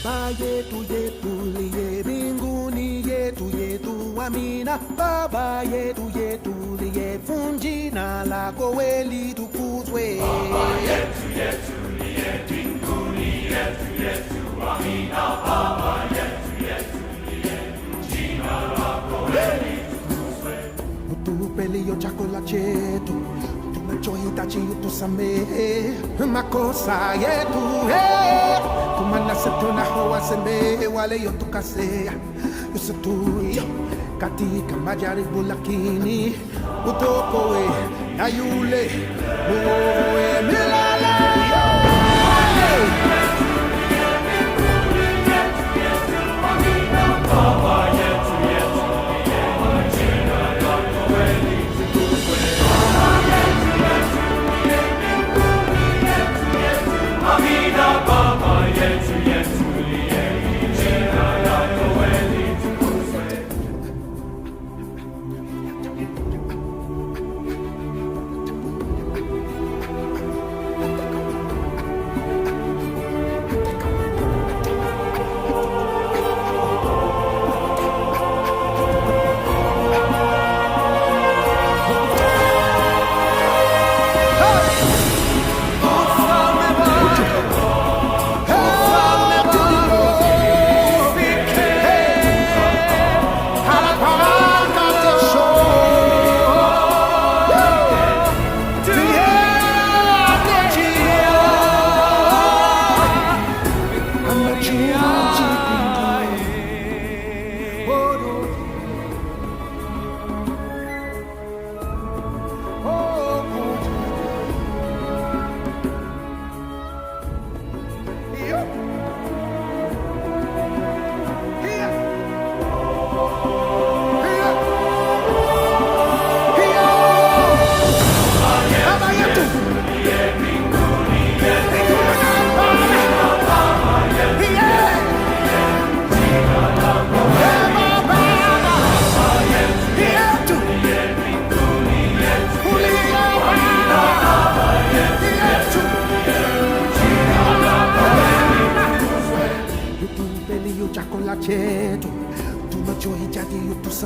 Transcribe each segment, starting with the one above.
Baba yetu yetu liye mbinguni, yetu yetu amina. Baba yetu yetu liye, jina lako litukuzwe. Baba yetu yetu liye mbinguni, yetu yetu amina. Baba yetu yetu liye, jina lako litukuzwe. Utupe leo chakula chetu, tunachohitaji utusamehe makosa yetu, kama nasi tunawasamehe wale yotukosea, usitutie katika majaribu, lakini utuokoe na yule mwovu milele.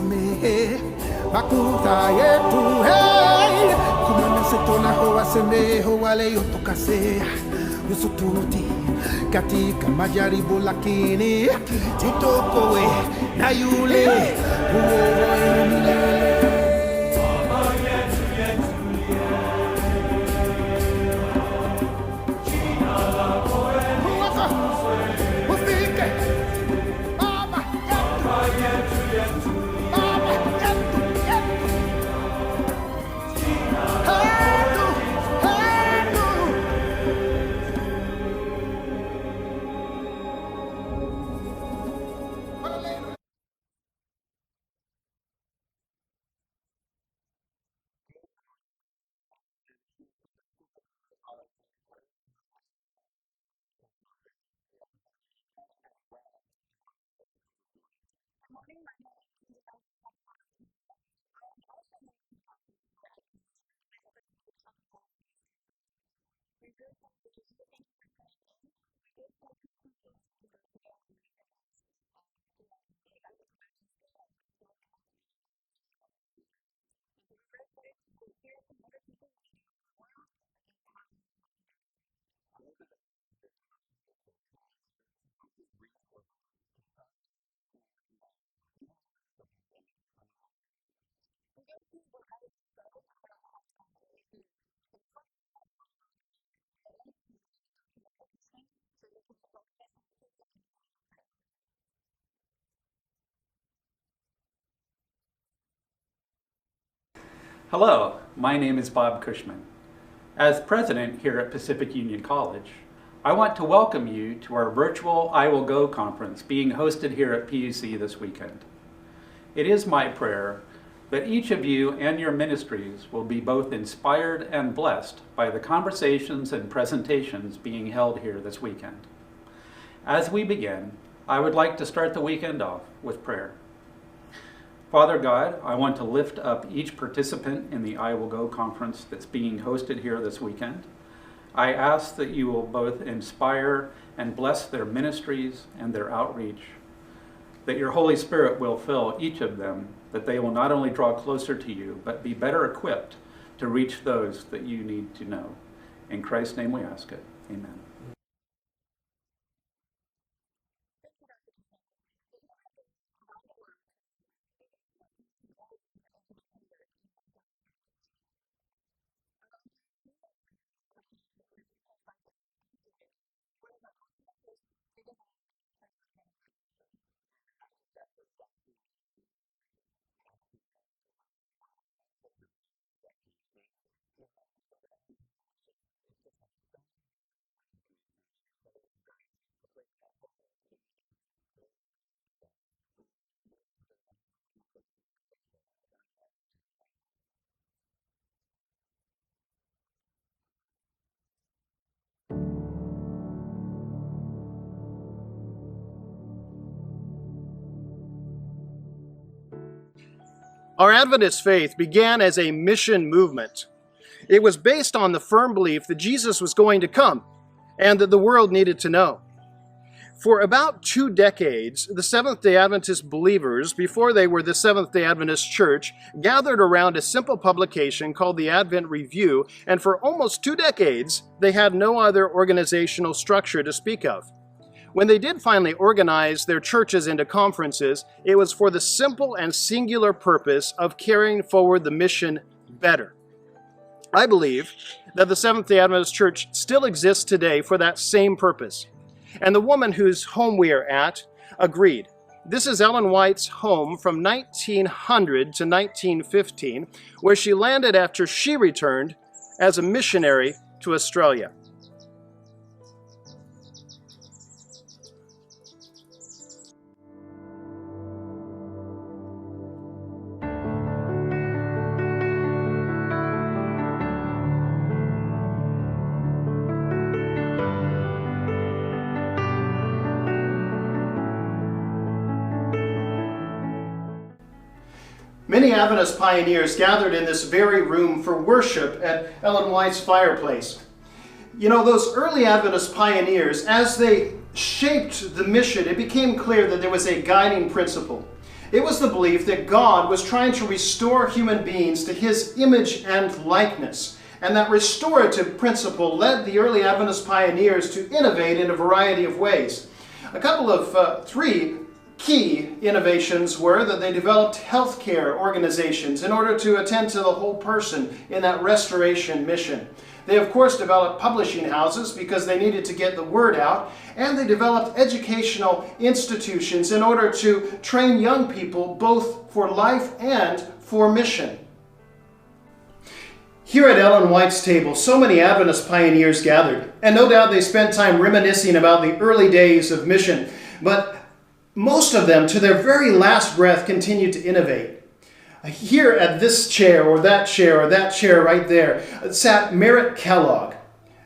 samehe makuta yetu hey kumana setona hoa semeho wale yotokase yusututi katika majaribu lakini tutokowe na yule uokoe milele. Hello, my name is Bob Cushman. As president here at Pacific Union College, I want to welcome you to our virtual I Will Go conference being hosted here at PUC this weekend. It is my prayer that each of you and your ministries will be both inspired and blessed by the conversations and presentations being held here this weekend. As we begin, I would like to start the weekend off with prayer. Father God, I want to lift up each participant in the I Will Go conference that's being hosted here this weekend. I ask that you will both inspire and bless their ministries and their outreach, that your Holy Spirit will fill each of them, that they will not only draw closer to you, but be better equipped to reach those that you need to know. In Christ's name we ask it. Amen. Our Adventist faith began as a mission movement. It was based on the firm belief that Jesus was going to come and that the world needed to know. For about 2 decades, the Seventh-day Adventist believers, before they were the Seventh-day Adventist Church, gathered around a simple publication called the Advent Review, and for almost 2 decades, they had no other organizational structure to speak of. When they did finally organize their churches into conferences, it was for the simple and singular purpose of carrying forward the mission better. I believe that the Seventh-day Adventist Church still exists today for that same purpose. And the woman whose home we are at agreed. This is Ellen White's home from 1900 to 1915, where she landed after she returned as a missionary to Australia. Many Adventist pioneers gathered in this very room for worship at Ellen White's fireplace. You know, those early Adventist pioneers, as they shaped the mission, it became clear that there was a guiding principle. It was the belief that God was trying to restore human beings to his image and likeness. And that restorative principle led the early Adventist pioneers to innovate in a variety of ways. A couple of three key innovations were that they developed healthcare organizations in order to attend to the whole person in that restoration mission. They, of course, developed publishing houses because they needed to get the word out, and they developed educational institutions in order to train young people both for life and for mission. Here at Ellen White's table, so many Adventist pioneers gathered, and no doubt they spent time reminiscing about the early days of mission, but most of them, to their very last breath, continued to innovate. Here at this chair or that chair right there sat Merritt Kellogg.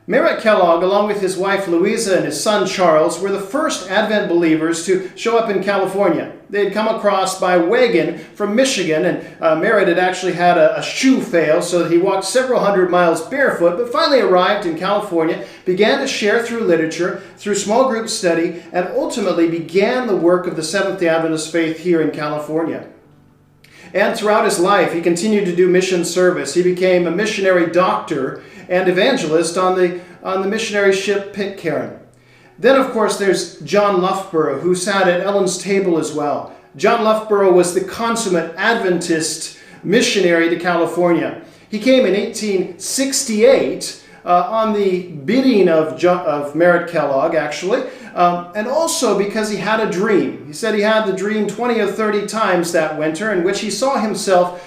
Merritt Kellogg, along with his wife Louisa and his son Charles, were the first Advent believers to show up in California. They had come across by wagon from Michigan, and Merritt had actually had a shoe fail, so that he walked several hundred miles barefoot, but finally arrived in California, began to share through literature, through small group study, and ultimately began the work of the Seventh-day Adventist faith here in California. And throughout his life, he continued to do mission service. He became a missionary doctor and evangelist on the missionary ship Pitcairn. Then, of course, there's John Loughborough, who sat at Ellen's table as well. John Loughborough was the consummate Adventist missionary to California. He came in 1868 on the bidding of Merritt Kellogg, actually, and also because he had a dream. He said he had the dream 20 or 30 times that winter, in which he saw himself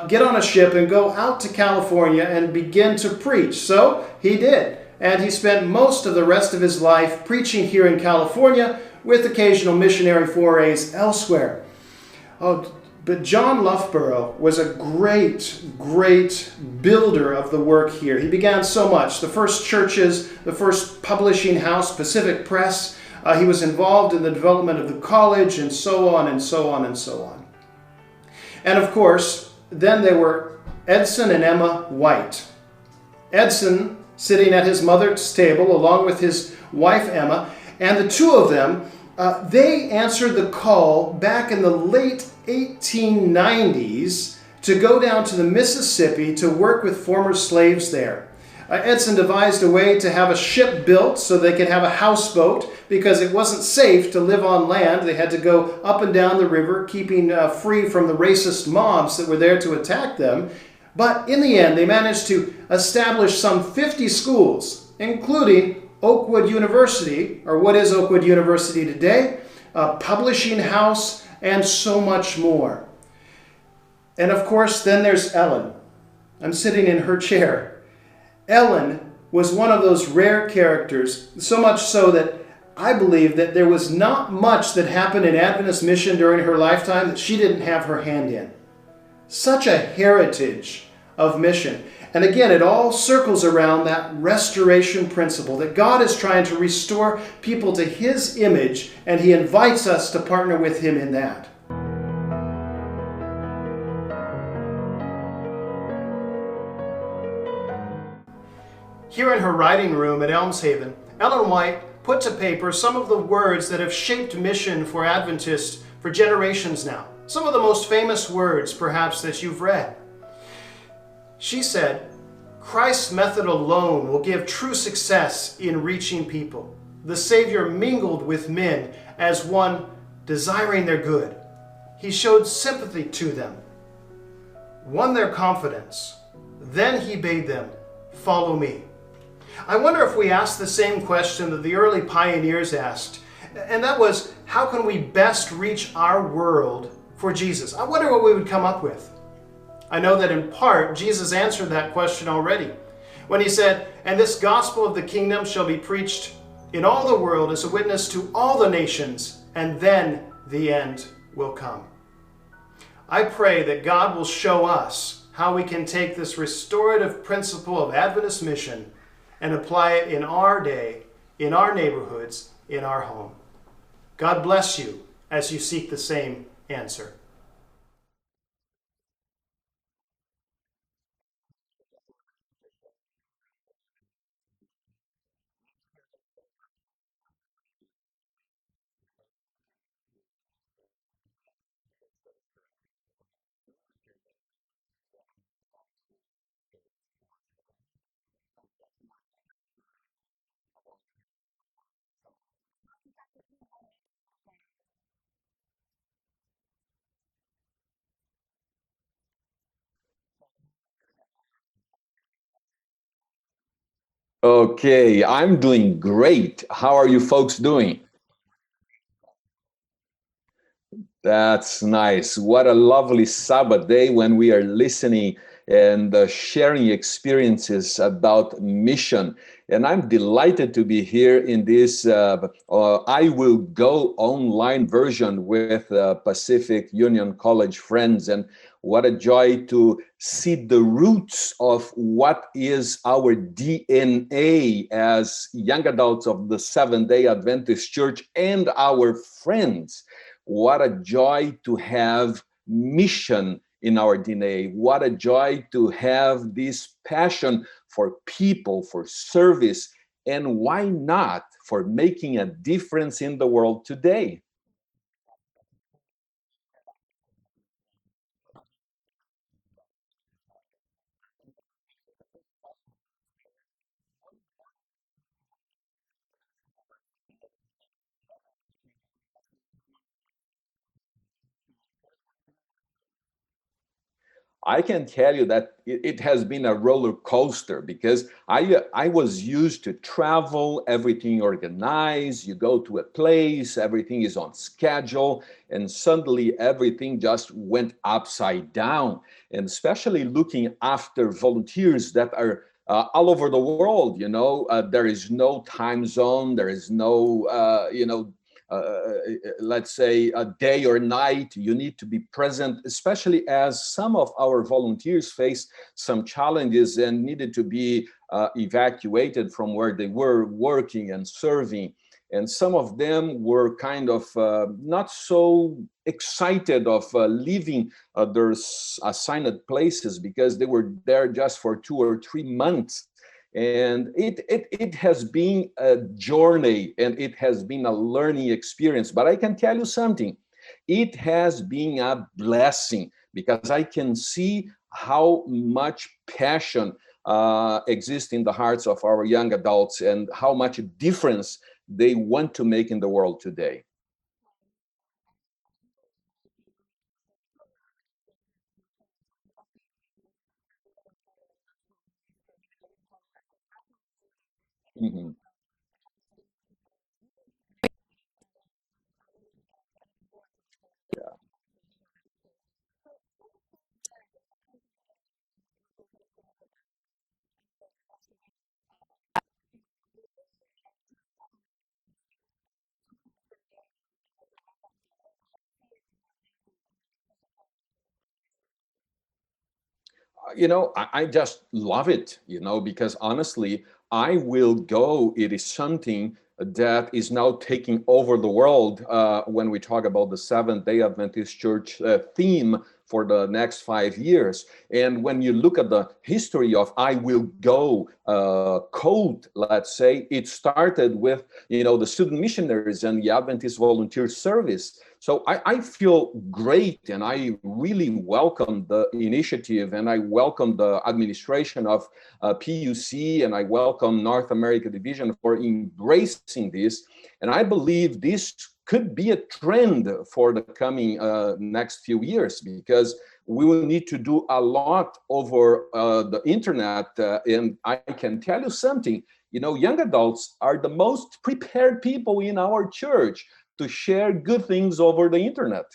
get on a ship and go out to California and begin to preach. So he did. And he spent most of the rest of his life preaching here in California with occasional missionary forays elsewhere. But John Loughborough was a great builder of the work here. He began so much. The first churches, the first publishing house, Pacific Press. He was involved in the development of the college, and so on and so on and so on. And of course, then there were Edson and Emma White. Edson sitting at his mother's table along with his wife Emma, and the two of them, they answered the call back in the late 1890s to go down to the Mississippi to work with former slaves there. Edson devised a way to have a ship built so they could have a houseboat, because it wasn't safe to live on land. They had to go up and down the river, keeping free from the racist mobs that were there to attack them. But in the end, they managed to establish some 50 schools, including Oakwood University, or what is Oakwood University today, a publishing house, and so much more. And of course, then there's Ellen. I'm sitting in her chair. Ellen was one of those rare characters, so much so that I believe that there was not much that happened in Adventist mission during her lifetime that she didn't have her hand in. Such a heritage of mission. And again, it all circles around that restoration principle, that God is trying to restore people to his image, and he invites us to partner with him in that. Here in her writing room at Elmshaven, Ellen White put to paper some of the words that have shaped mission for Adventists for generations now. Some of the most famous words, perhaps, that you've read. She said, Christ's method alone will give true success in reaching people. The Savior mingled with men as one desiring their good. He showed sympathy to them, won their confidence. Then he bade them, follow me. I wonder if we asked the same question that the early pioneers asked, and that was, how can we best reach our world for Jesus? I wonder what we would come up with. I know that in part, Jesus answered that question already when he said, and this gospel of the kingdom shall be preached in all the world as a witness to all the nations, and then the end will come. I pray that God will show us how we can take this restorative principle of Adventist mission and apply it in our day, in our neighborhoods, in our home. God bless you as you seek the same answer. Okay, I'm doing great. How are you folks doing? That's nice. What a lovely Sabbath day when we are listening and sharing experiences about mission. And I'm delighted to be here in this I Will Go online version with Pacific Union College friends. And what a joy to see the roots of what is our DNA as young adults of the Seventh-day Adventist Church and our friends. What a joy to have mission in our DNA. What a joy to have this passion for people, for service, and why not for making a difference in the world today? I can tell you that it has been a roller coaster because I was used to travel, everything organized, you go to a place, everything is on schedule, and suddenly everything just went upside down. And especially looking after volunteers that are all over the world, there is no time zone, there is no, let's say a day or night. You need to be present, especially as some of our volunteers face some challenges and needed to be evacuated from where they were working and serving. And some of them were kind of not so excited of leaving their assigned places because they were there just for 2 or 3 months. And it has been a journey and it has been a learning experience. But I can tell you something, it has been a blessing because I can see how much passion exists in the hearts of our young adults and how much difference they want to make in the world today. Mhm. I just love it, because honestly, I Will Go. It is something that is now taking over the world when we talk about the Seventh-day Adventist Church theme for the next 5 years. And when you look at the history of I Will Go code, let's say, it started with, the student missionaries and the Adventist Volunteer Service. So I feel great, and I really welcome the initiative, and I welcome the administration of PUC, and I welcome North America Division for embracing this. And I believe this could be a trend for the coming next few years, because we will need to do a lot over the internet. And I can tell you something, young adults are the most prepared people in our church to share good things over the internet.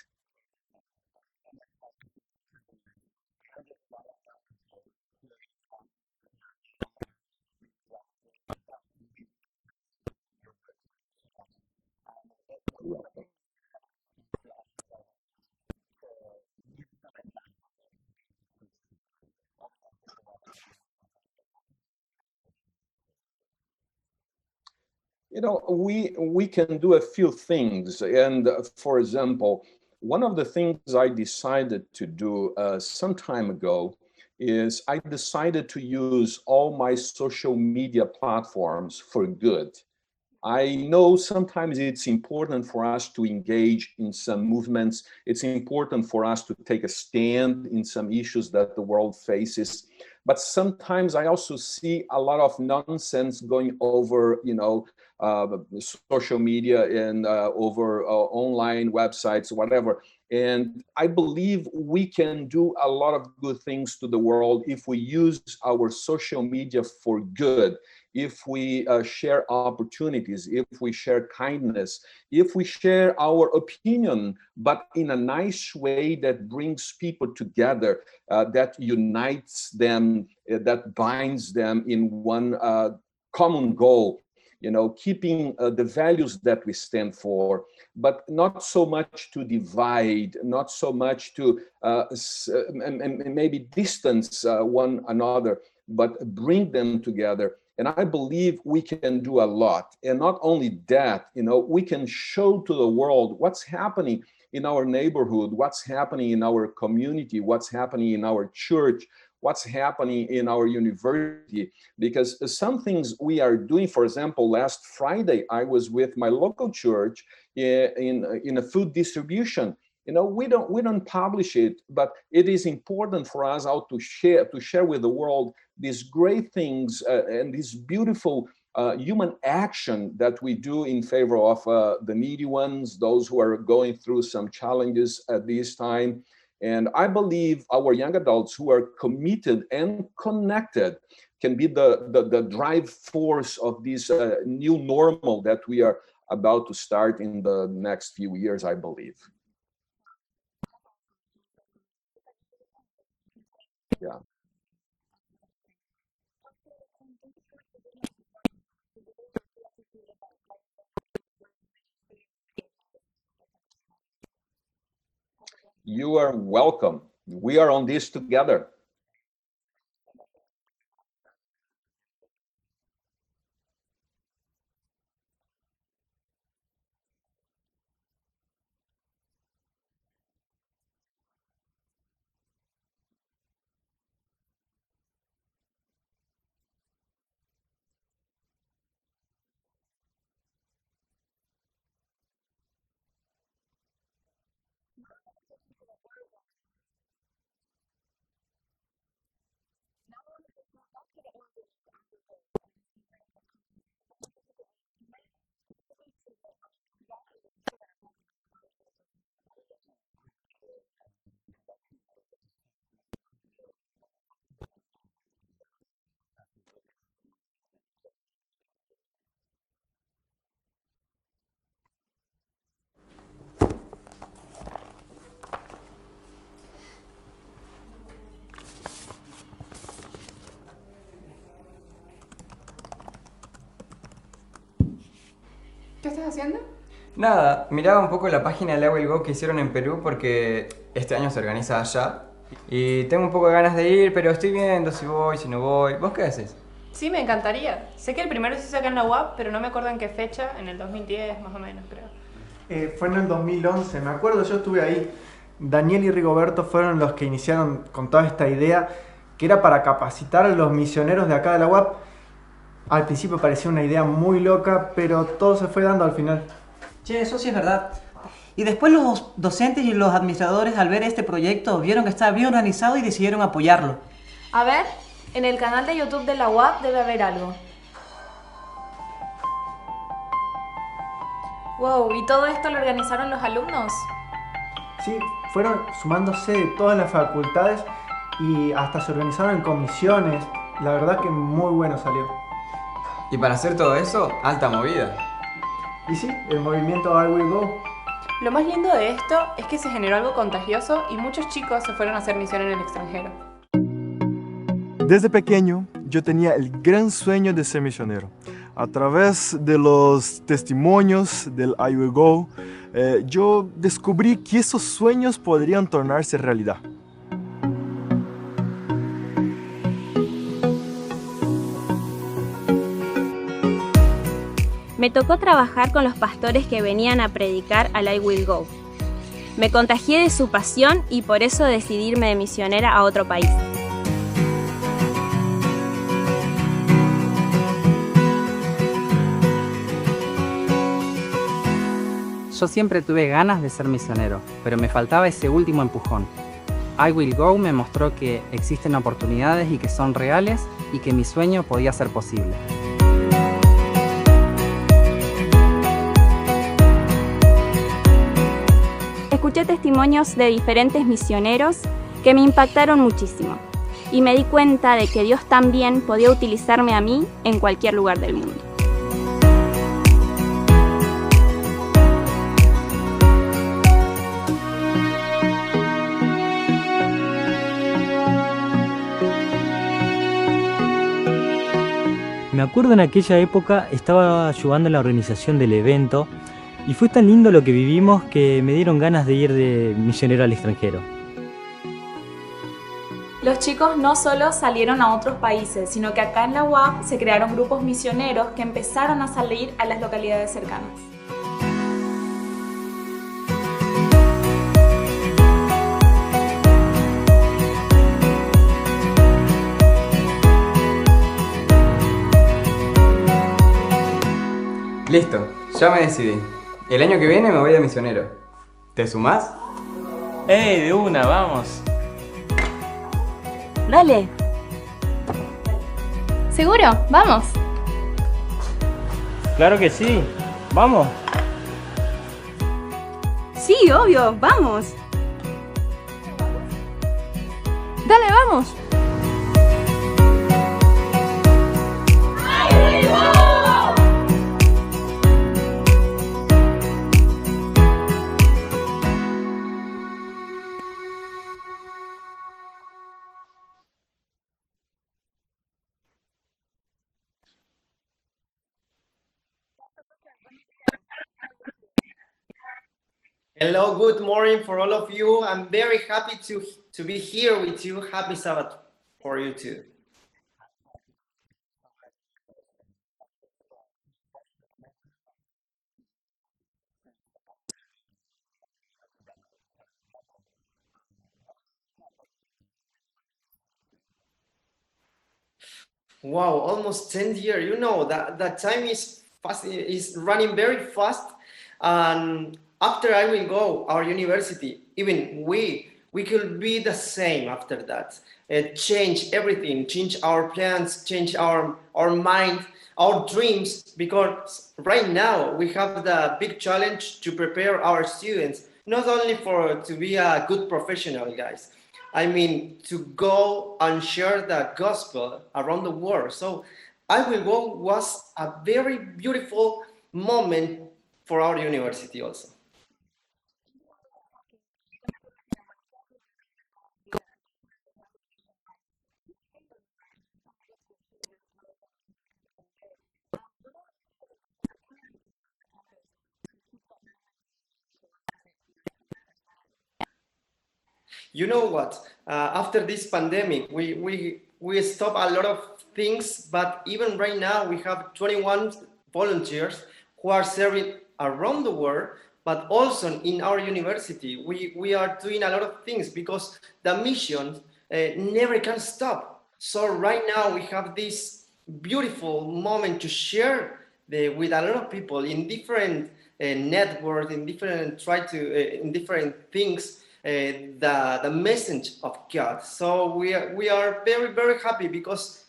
We can do a few things. And for example, one of the things I decided to do some time ago is I decided to use all my social media platforms for good. I know sometimes it's important for us to engage in some movements. It's important for us to take a stand in some issues that the world faces. But sometimes I also see a lot of nonsense going over, social media and over online websites, whatever. And I believe we can do a lot of good things to the world if we use our social media for good, if we share opportunities, if we share kindness, if we share our opinion, but in a nice way that brings people together, that unites them, that binds them in one common goal, keeping the values that we stand for, but not so much to divide, not so much to maybe distance one another, but bring them together. And I believe we can do a lot. And not only that, we can show to the world what's happening in our neighborhood, what's happening in our community, what's happening in our church, what's happening in our university. Because some things we are doing, for example, last Friday, I was with my local church in a food distribution. We don't publish it, but it is important for us all to share with the world these great things and this beautiful human action that we do in favor of the needy ones, those who are going through some challenges at this time. And I believe our young adults who are committed and connected can be the drive force of this new normal that we are about to start in the next few years, I believe. Yeah. You are welcome. We are on this together. ¿Qué estás haciendo? Nada, miraba un poco la página del I Will Go que hicieron en Perú porque este año se organiza allá y tengo un poco de ganas de ir, pero estoy viendo si voy, si no voy. ¿Vos qué haces? Sí, me encantaría. Sé que el primero se hizo acá en la UAP, pero no me acuerdo en qué fecha, en el 2010 más o menos, creo. Fue en el 2011, me acuerdo, yo estuve ahí. Daniel y Rigoberto fueron los que iniciaron con toda esta idea, que era para capacitar a los misioneros de acá de la UAP. Al principio parecía una idea muy loca, pero todo se fue dando al final. Che, eso sí es verdad. Y después los docentes y los administradores al ver este proyecto vieron que estaba bien organizado y decidieron apoyarlo. A ver, en el canal de YouTube de la UAP debe haber algo. Wow, ¿y todo esto lo organizaron los alumnos? Sí, fueron sumándose de todas las facultades y hasta se organizaron en comisiones. La verdad que muy bueno salió. Y para hacer todo eso, alta movida. Y sí, el movimiento I Will Go. Lo más lindo de esto es que se generó algo contagioso y muchos chicos se fueron a hacer misión en el extranjero. Desde pequeño yo tenía el gran sueño de ser misionero. A través de los testimonios del I Will Go, yo descubrí que esos sueños podrían tornarse realidad. Me tocó trabajar con los pastores que venían a predicar al I Will Go. Me contagié de su pasión y por eso decidí irme de misionera a otro país. Yo siempre tuve ganas de ser misionero, pero me faltaba ese último empujón. I Will Go me mostró que existen oportunidades y que son reales y que mi sueño podía ser posible. Escuché testimonios de diferentes misioneros que me impactaron muchísimo. y me di cuenta de que Dios también podía utilizarme a mí en cualquier lugar del mundo. Me acuerdo en aquella época estaba ayudando en la organización del evento y fue tan lindo lo que vivimos que me dieron ganas de ir de misionero al extranjero. Los chicos no solo salieron a otros países, sino que acá en la UAP se crearon grupos misioneros que empezaron a salir a las localidades cercanas. Listo, ya me decidí. El año que viene me voy de misionero. ¿Te sumás? ¡Ey, de una, vamos! Dale. ¿Seguro? ¡Vamos! ¡Claro que sí! ¡Vamos! Sí, obvio, vamos. ¡Dale, vamos! Hello, good morning for all of you. I'm very happy to be here with you. Happy Sabbath for you too. Wow, almost 10 years. You know that time is fast, is running very fast. And after I will go our university, even we could be the same after that. Change everything, change our plans, change our mind, our dreams. Because right now we have the big challenge to prepare our students, not only to be a good professional, guys. I mean, to go and share the gospel around the world. So I Will Go was a very beautiful moment for our university also. You know what? After this pandemic, we stop a lot of things, but even right now we have 21 volunteers who are serving around the world, but also in our university. We are doing a lot of things because the mission never can stop. So right now we have this beautiful moment to share with a lot of people in different networks, in different in different things. The message of God. So we are very, very happy because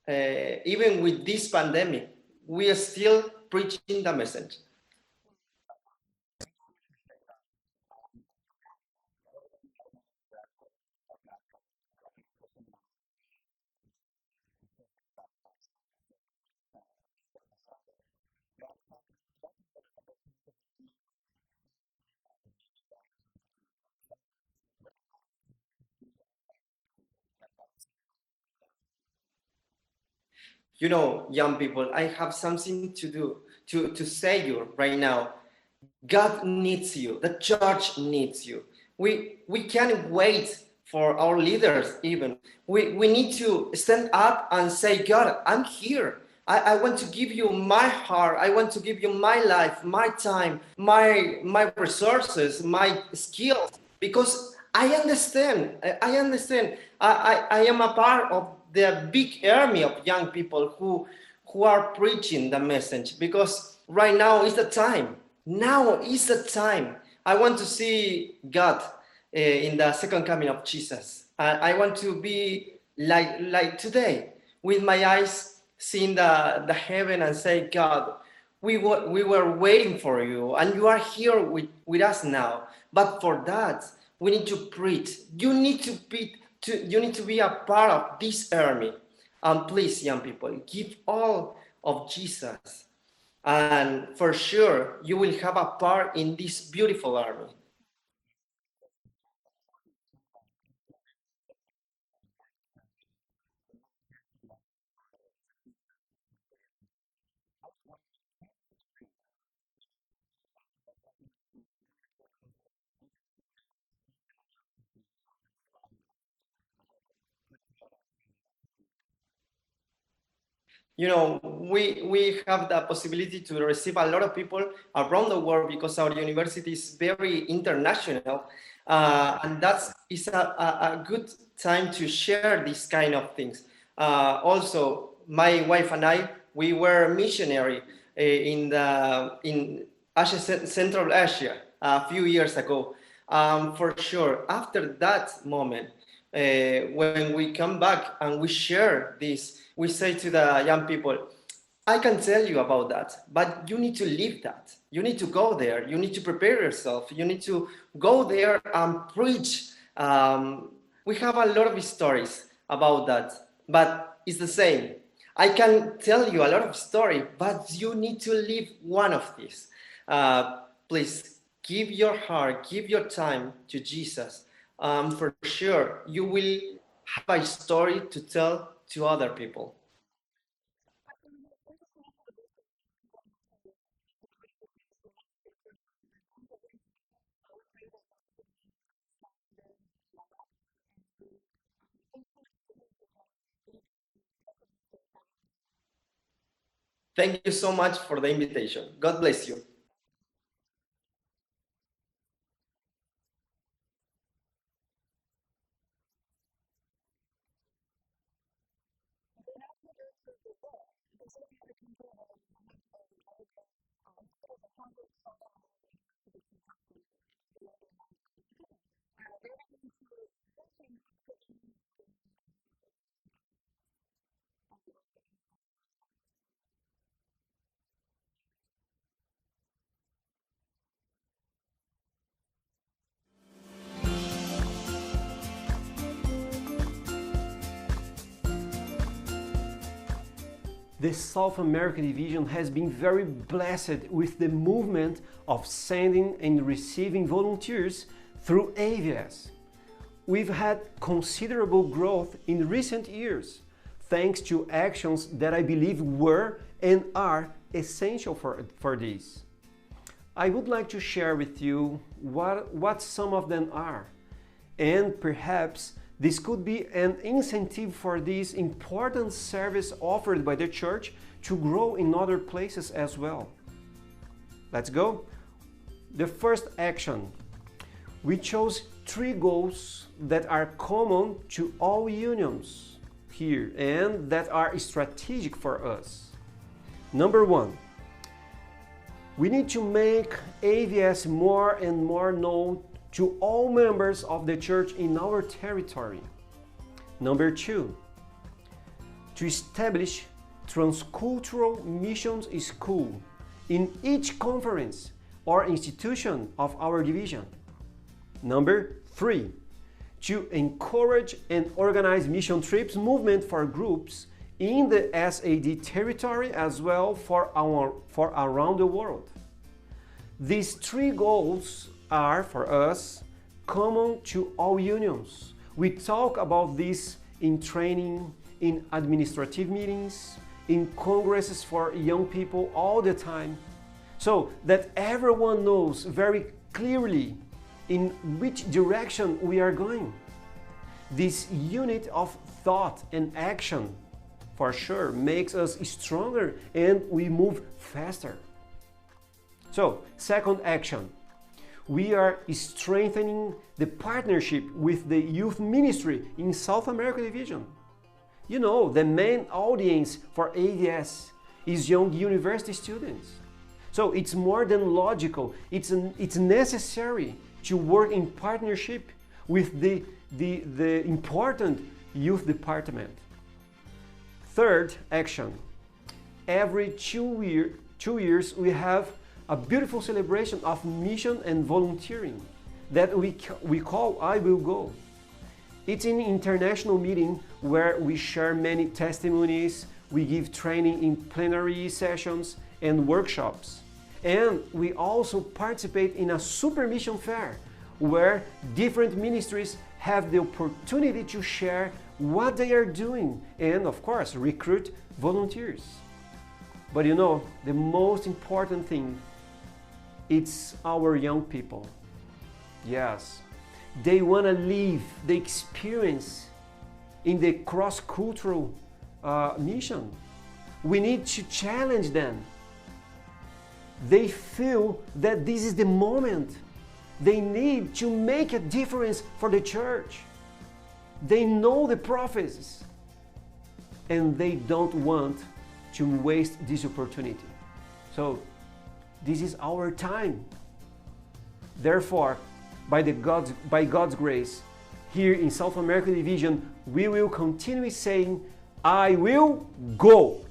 even with this pandemic, we are still preaching the message. You know, young people, I have something to say you right now. God needs you. The church needs you. We can't wait for our leaders even. We need to stand up and say, God, I'm here. I want to give you my heart. I want to give you my life, my time, my resources, my skills, because I understand. I understand. I am a part of the big army of young people who are preaching the message, because right now is the time. Now is the time. I want to see God in the second coming of Jesus. I want to be like today, with my eyes seeing the heaven and say, God, we were waiting for you and you are here with us now. But for that, we need to preach. You need to you need to be a part of this army. And please, young people, give all of Jesus. And for sure, you will have a part in this beautiful army. You know, we have the possibility to receive a lot of people around the world because our university is very international, and that is a good time to share these kind of things. Also, my wife and I, we were missionary in Asia, Central Asia a few years ago. For sure, after that moment, when we come back and we share this, we say to the young people, I can tell you about that, but you need to live that. You need to go there. You need to prepare yourself. You need to go there and preach. We have a lot of stories about that, but it's the same. I can tell you a lot of stories, but you need to live one of these. Please give your heart, give your time to Jesus. For sure, you will have a story to tell to other people. Thank you so much for the invitation. God bless you. The South America division has been very blessed with the movement of sending and receiving volunteers through AVS. We've had considerable growth in recent years, thanks to actions that I believe were and are essential for this. I would like to share with you what some of them are, and perhaps this could be an incentive for this important service offered by the church to grow in other places as well. Let's go. The first action. We chose 3 goals that are common to all unions here and that are strategic for us. Number 1. We need to make AVS more and more known to all members of the church in our territory. Number 2, to establish transcultural missions school in each conference or institution of our division. Number 3, to encourage and organize mission trips movement for groups in the SAD territory as well for around the world. These 3 goals are, for us, common to all unions. We talk about this in training, in administrative meetings, in congresses for young people all the time, so that everyone knows very clearly in which direction we are going. This unit of thought and action, for sure, makes us stronger and we move faster. So, second action. We are strengthening the partnership with the youth ministry in South America Division. You know, the main audience for AVS is young university students. So it's more than logical, it's necessary to work in partnership with the important youth department. Third action. Every 2 years we have a beautiful celebration of mission and volunteering that we call I Will Go. It's an international meeting where we share many testimonies, we give training in plenary sessions and workshops. And we also participate in a super mission fair where different ministries have the opportunity to share what they are doing and, of course, recruit volunteers. But you know, the most important thing, it's our young people. Yes, they want to live the experience in the cross-cultural mission. We need to challenge them. They feel that this is the moment. They need to make a difference for the church. They know the prophecies and they don't want to waste this opportunity. So this is our time. Therefore, by God's grace, here in South America Division, we will continue saying, I will go.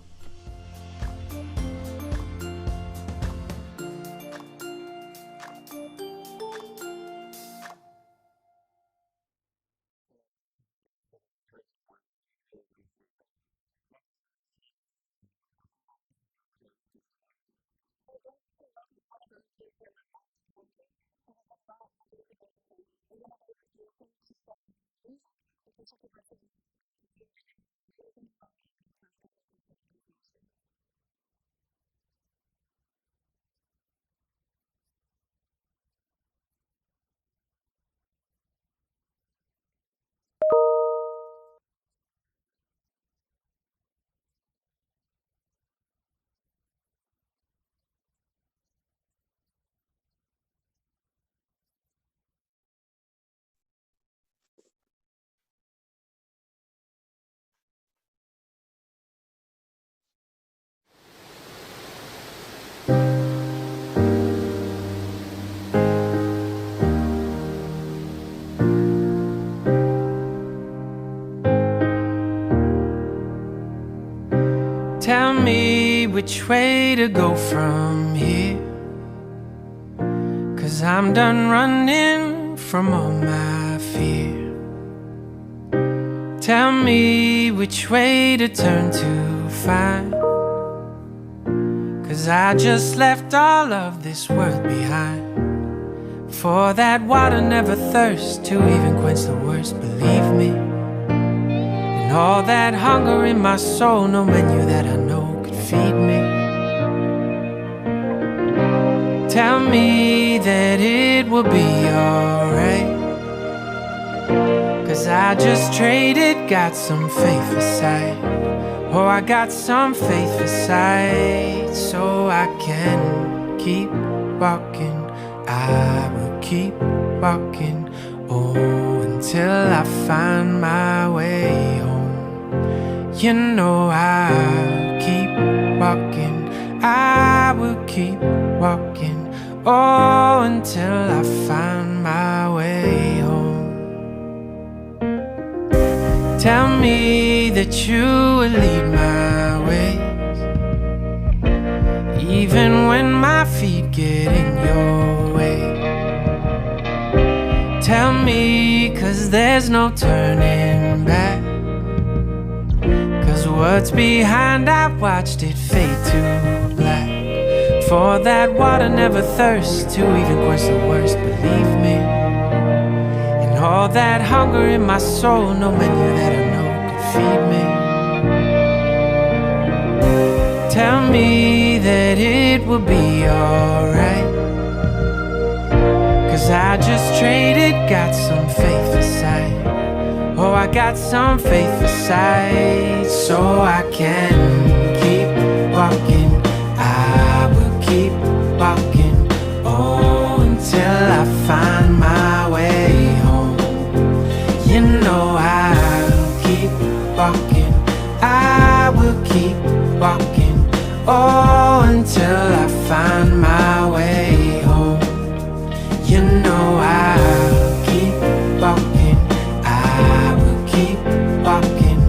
Tell me which way to go from here, 'cause I'm done running from all my fear. Tell me which way to turn to find, 'cause I just left all of this world behind. For that water never thirsts to even quench the worst, believe me. And all that hunger in my soul, no menu that I know could feed me. Tell me that it will be alright, 'cause I just traded, got some faith aside. Oh, I got some faith aside, so I can keep walking. I will keep walking, oh, until I find my way home. You know I'll keep walking, I will keep walking, oh, until I find my way home. Tell me that you will lead my ways, even when my feet get in your way. Tell me, 'cause there's no turning back, 'cause what's behind, I've watched it fade to black. For that water never thirsts to even quench the worst, believe me. And all that hunger in my soul, no menu that I know could feed me. Tell me that it will be alright, 'cause I just traded, got some faith aside. Oh, I got some faith aside, so I can keep walking. I will keep walking, oh, until I find my way home. You know I'll keep walking, I will keep walking, oh, until I find my way home. You know I'll keep walking, I will keep walking,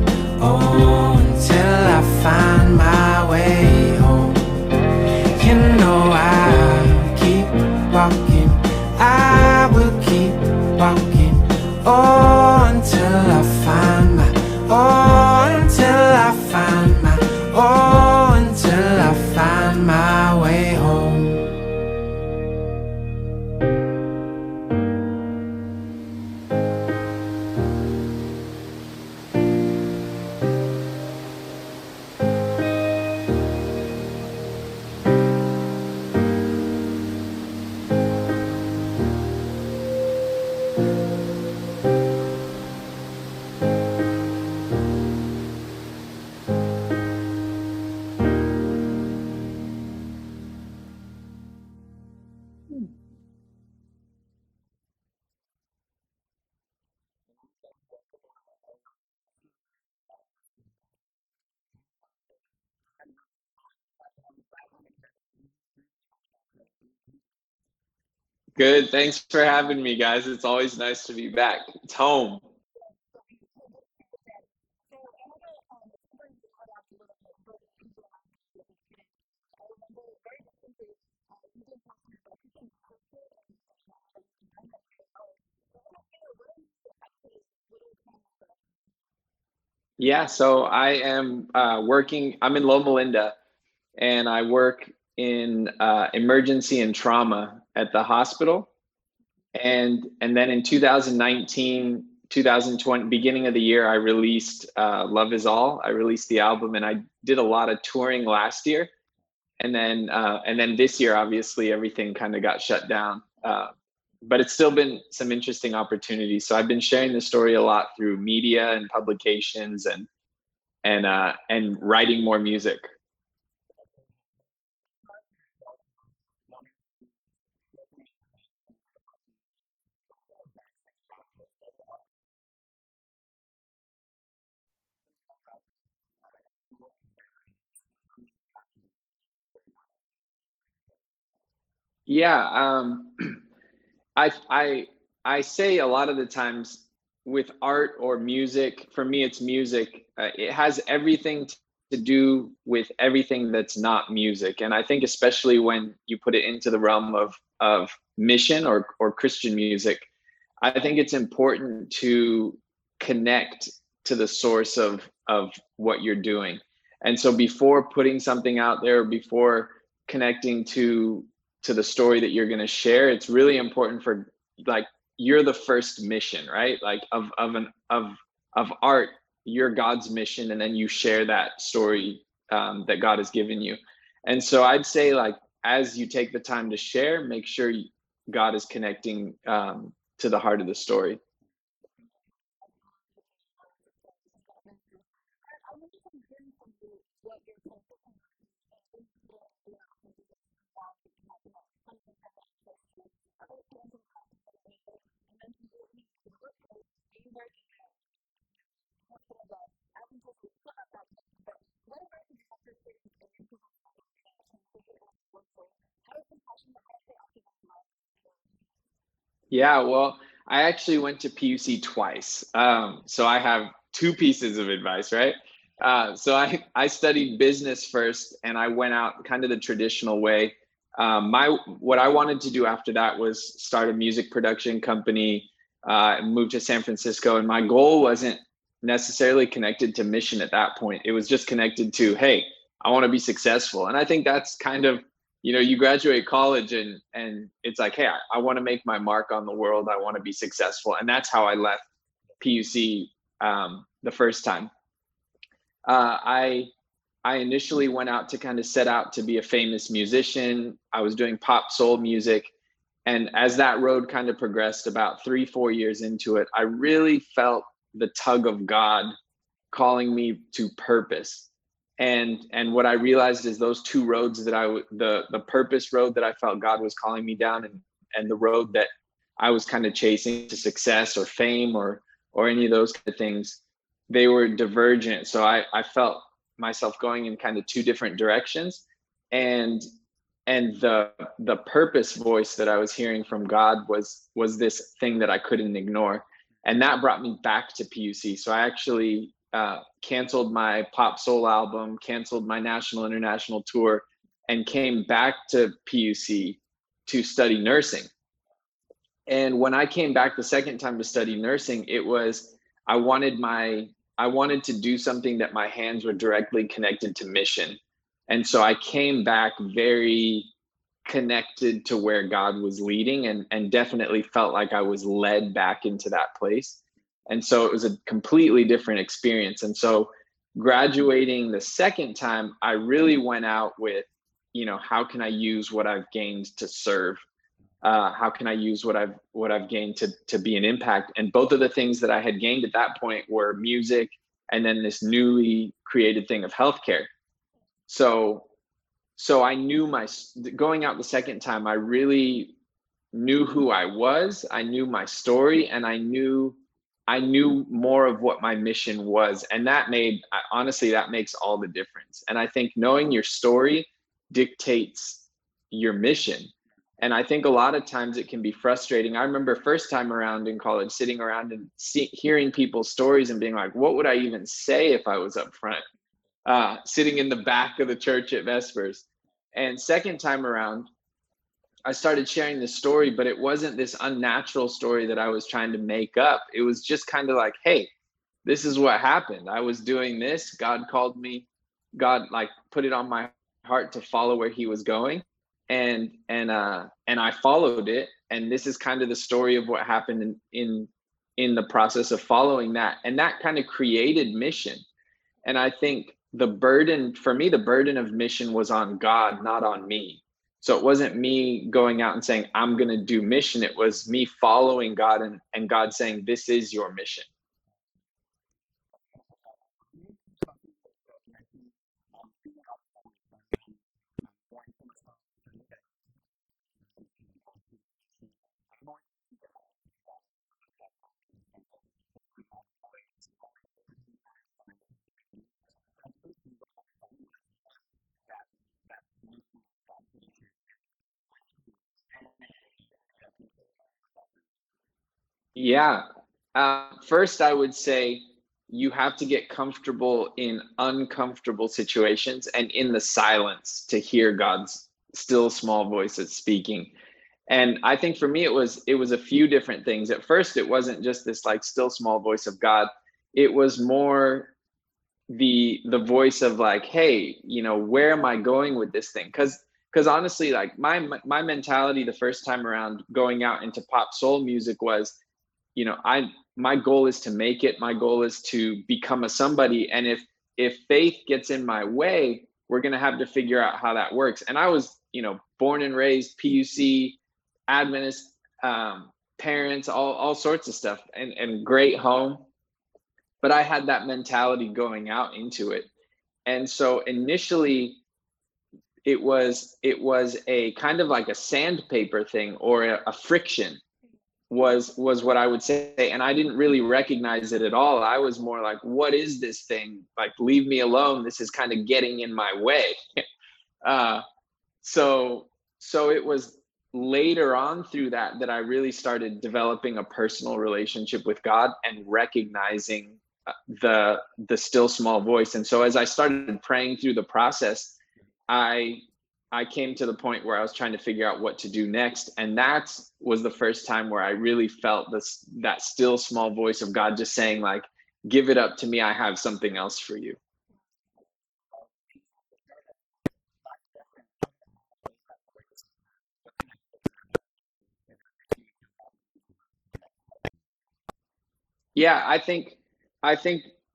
oh, until I find my way home. You know I'll keep walking, I will keep walking, oh, until Good. Thanks for having me, guys. It's always nice to be back. It's home. Yeah, so I am working, I'm in Loma Linda, and I work in emergency and trauma at the hospital. And then in 2019, 2020, beginning of the year, I released Love Is All. I released the album, and I did a lot of touring last year. And then this year, obviously, everything kind of got shut down. But it's still been some interesting opportunities. So I've been sharing the story a lot through media and publications and writing more music. Yeah, I say a lot of the times with art or music, for me it's music. It has everything to do with everything that's not music, and I think especially when you put it into the realm of mission or Christian music, I think it's important to connect to the source of what you're doing. And so before putting something out there, before connecting to the story that you're going to share, it's really important for, like, you're the first mission, right? Like of art, you're God's mission, and then you share that story that God has given you. And so I'd say, like, as you take the time to share, make sure God is connecting to the heart of the story. Yeah, well, I actually went to PUC twice. So I have two pieces of advice, right? So I studied business first, and I went out kind of the traditional way. What I wanted to do after that was start a music production company, and move to San Francisco. And my goal wasn't necessarily connected to mission at that point. It was just connected to, hey, I want to be successful. And I think that's kind of, you graduate college and it's like, hey, I want to make my mark on the world. I want to be successful. And that's how I left PUC the first time. I initially went out to kind of set out to be a famous musician. I was doing pop soul music. And as that road kind of progressed, about 3-4 years into it, I really felt the tug of God calling me to purpose. And what I realized is those two roads that the purpose road that I felt God was calling me down, and the road that I was kind of chasing to success or fame or any of those kind of things, they were divergent. So I felt myself going in kind of two different directions. And the purpose voice that I was hearing from God was this thing that I couldn't ignore. And that brought me back to PUC. So I actually canceled my pop soul album, canceled my national international tour, and came back to PUC to study nursing. And when I came back the second time to study nursing, it was, I wanted to do something that my hands were directly connected to mission. And so I came back very connected to where God was leading, and definitely felt like I was led back into that place. And so it was a completely different experience. And so graduating the second time, I really went out with, how can I use what I've gained to serve? How can I use what I've gained to be an impact? And both of the things that I had gained at that point were music, and then this newly created thing of healthcare. So I knew going out the second time, I really knew who I was. I knew my story, and I knew more of what my mission was. And that honestly, that makes all the difference. And I think knowing your story dictates your mission. And I think a lot of times it can be frustrating. I remember first time around in college, sitting around and hearing people's stories and being like, what would I even say if I was up front, sitting in the back of the church at Vespers? And second time around, I started sharing this story, but it wasn't this unnatural story that I was trying to make up. It was just kind of like, hey, this is what happened. I was doing this. God called me. God like put it on my heart to follow where he was going. And I followed it. And this is kind of the story of what happened in the process of following that. And that kind of created mission. And I think the burden of mission was on God, not on me. So it wasn't me going out and saying, I'm going to do mission. It was me following God and God saying, this is your mission. Yeah. First, I would say you have to get comfortable in uncomfortable situations and in the silence to hear God's still small voice that's speaking. And I think for me, it was a few different things. At first, it wasn't just this like still small voice of God. It was more the voice of like, hey, you know, where am I going with this thing? Because honestly, like my mentality the first time around going out into pop soul music was, you know, my goal is to make it. My goal is to become a somebody. And if faith gets in my way, we're going to have to figure out how that works. And I was, you know, born and raised PUC, Adventist, parents, all sorts of stuff, and great home. But I had that mentality going out into it. And so initially it was a kind of like a sandpaper thing, or a friction was what I would say. And I didn't really recognize it at all. I was more like, what is this thing? Like, leave me alone. This is kind of getting in my way. So it was later on through that I really started developing a personal relationship with God and recognizing the still small voice. And so as I started praying through the process, I came to the point where I was trying to figure out what to do next. And that was the first time where I really felt that still small voice of God just saying like, give it up to me. I have something else for you. Yeah, I think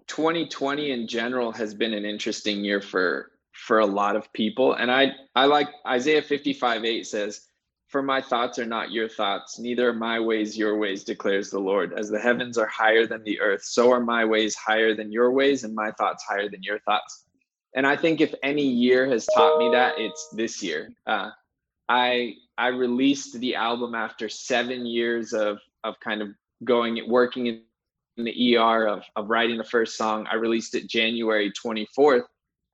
2020 in general has been an interesting year for a lot of people. And I like Isaiah 55:8 says, for my thoughts are not your thoughts, neither are my ways your ways, declares the Lord. As the heavens are higher than the earth, so are my ways higher than your ways, and my thoughts higher than your thoughts. And I think if any year has taught me that, it's this year. I released the album after 7 years of kind of working in the ER of writing the first song. I released it January 24th.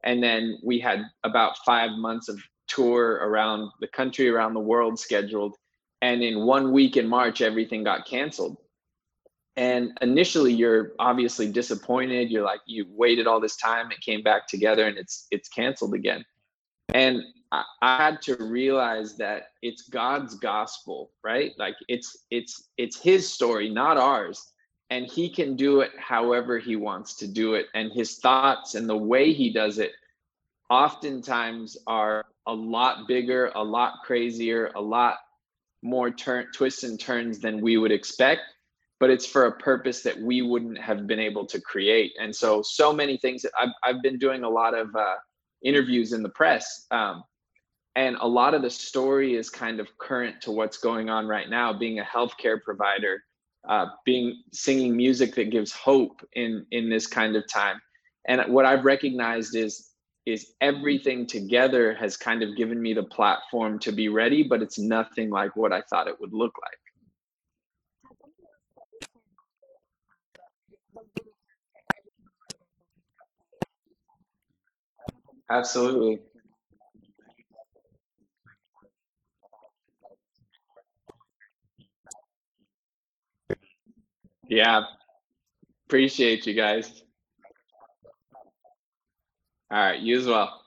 And then we had about 5 months of tour around the country, around the world scheduled. And in 1 week in March, everything got canceled. And initially you're obviously disappointed. You're like, you waited all this time, it came back together, and it's canceled again. And I had to realize that it's God's gospel, right? Like it's his story, not ours. And he can do it however he wants to do it. And his thoughts and the way he does it oftentimes are a lot bigger, a lot crazier, a lot more twists and turns than we would expect. But it's for a purpose that we wouldn't have been able to create. And so many things that I've been doing a lot of interviews in the press. And a lot of the story is kind of current to what's going on right now, being a healthcare provider, singing music that gives hope in this kind of time. And what I've recognized is everything together has kind of given me the platform to be ready, but it's nothing like what I thought it would look like. Absolutely. Yeah, appreciate you guys. All right, you as well.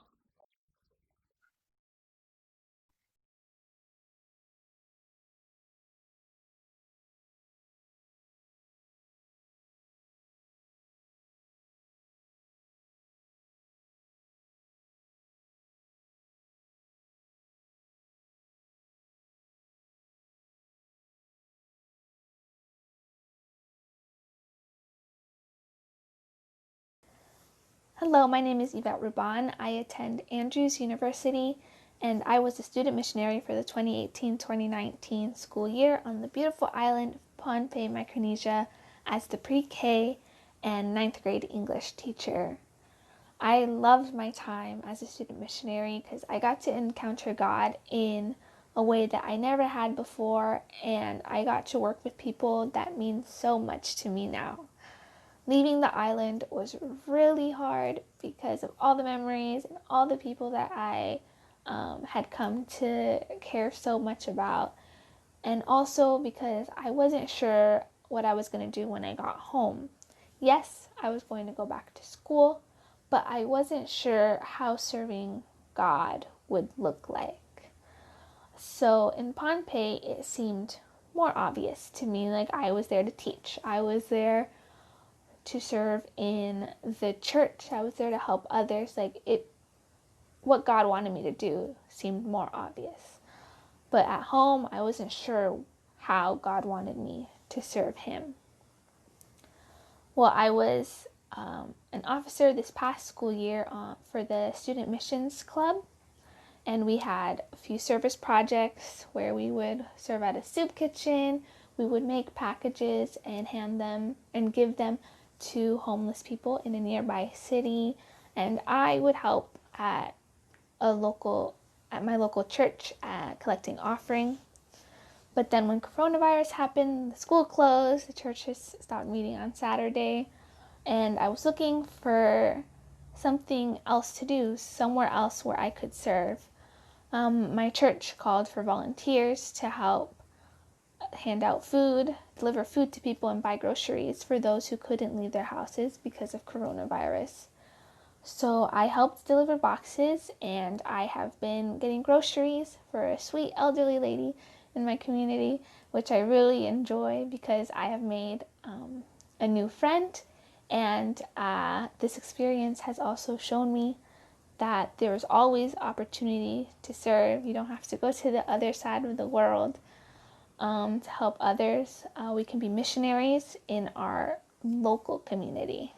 Hello, my name is Yvette Ruban. I attend Andrews University, and I was a student missionary for the 2018-2019 school year on the beautiful island of Pohnpei, Micronesia, as the pre-K and 9th grade English teacher. I loved my time as a student missionary because I got to encounter God in a way that I never had before, and I got to work with people that mean so much to me now. Leaving the island was really hard because of all the memories and all the people that I had come to care so much about, and also because I wasn't sure what I was going to do when I got home. Yes, I was going to go back to school, but I wasn't sure how serving God would look like. So in Pohnpei, it seemed more obvious to me, like I was there to teach. I was there to serve in the church. I was there to help others. What God wanted me to do seemed more obvious. But at home, I wasn't sure how God wanted me to serve Him. Well, I was an officer this past school year for the Student Missions Club, and we had a few service projects where we would serve at a soup kitchen. We would make packages and hand them and give them to homeless people in a nearby city, and I would help at my local church collecting offering. But then when coronavirus happened, the school closed, the churches stopped meeting on Saturday, and I was looking for something else to do, somewhere else where I could serve. My church called for volunteers to help hand out food, deliver food to people, and buy groceries for those who couldn't leave their houses because of coronavirus. So I helped deliver boxes, and I have been getting groceries for a sweet elderly lady in my community, which I really enjoy because I have made a new friend, and this experience has also shown me that there is always opportunity to serve. You don't have to go to the other side of the world to help others. We can be missionaries in our local community.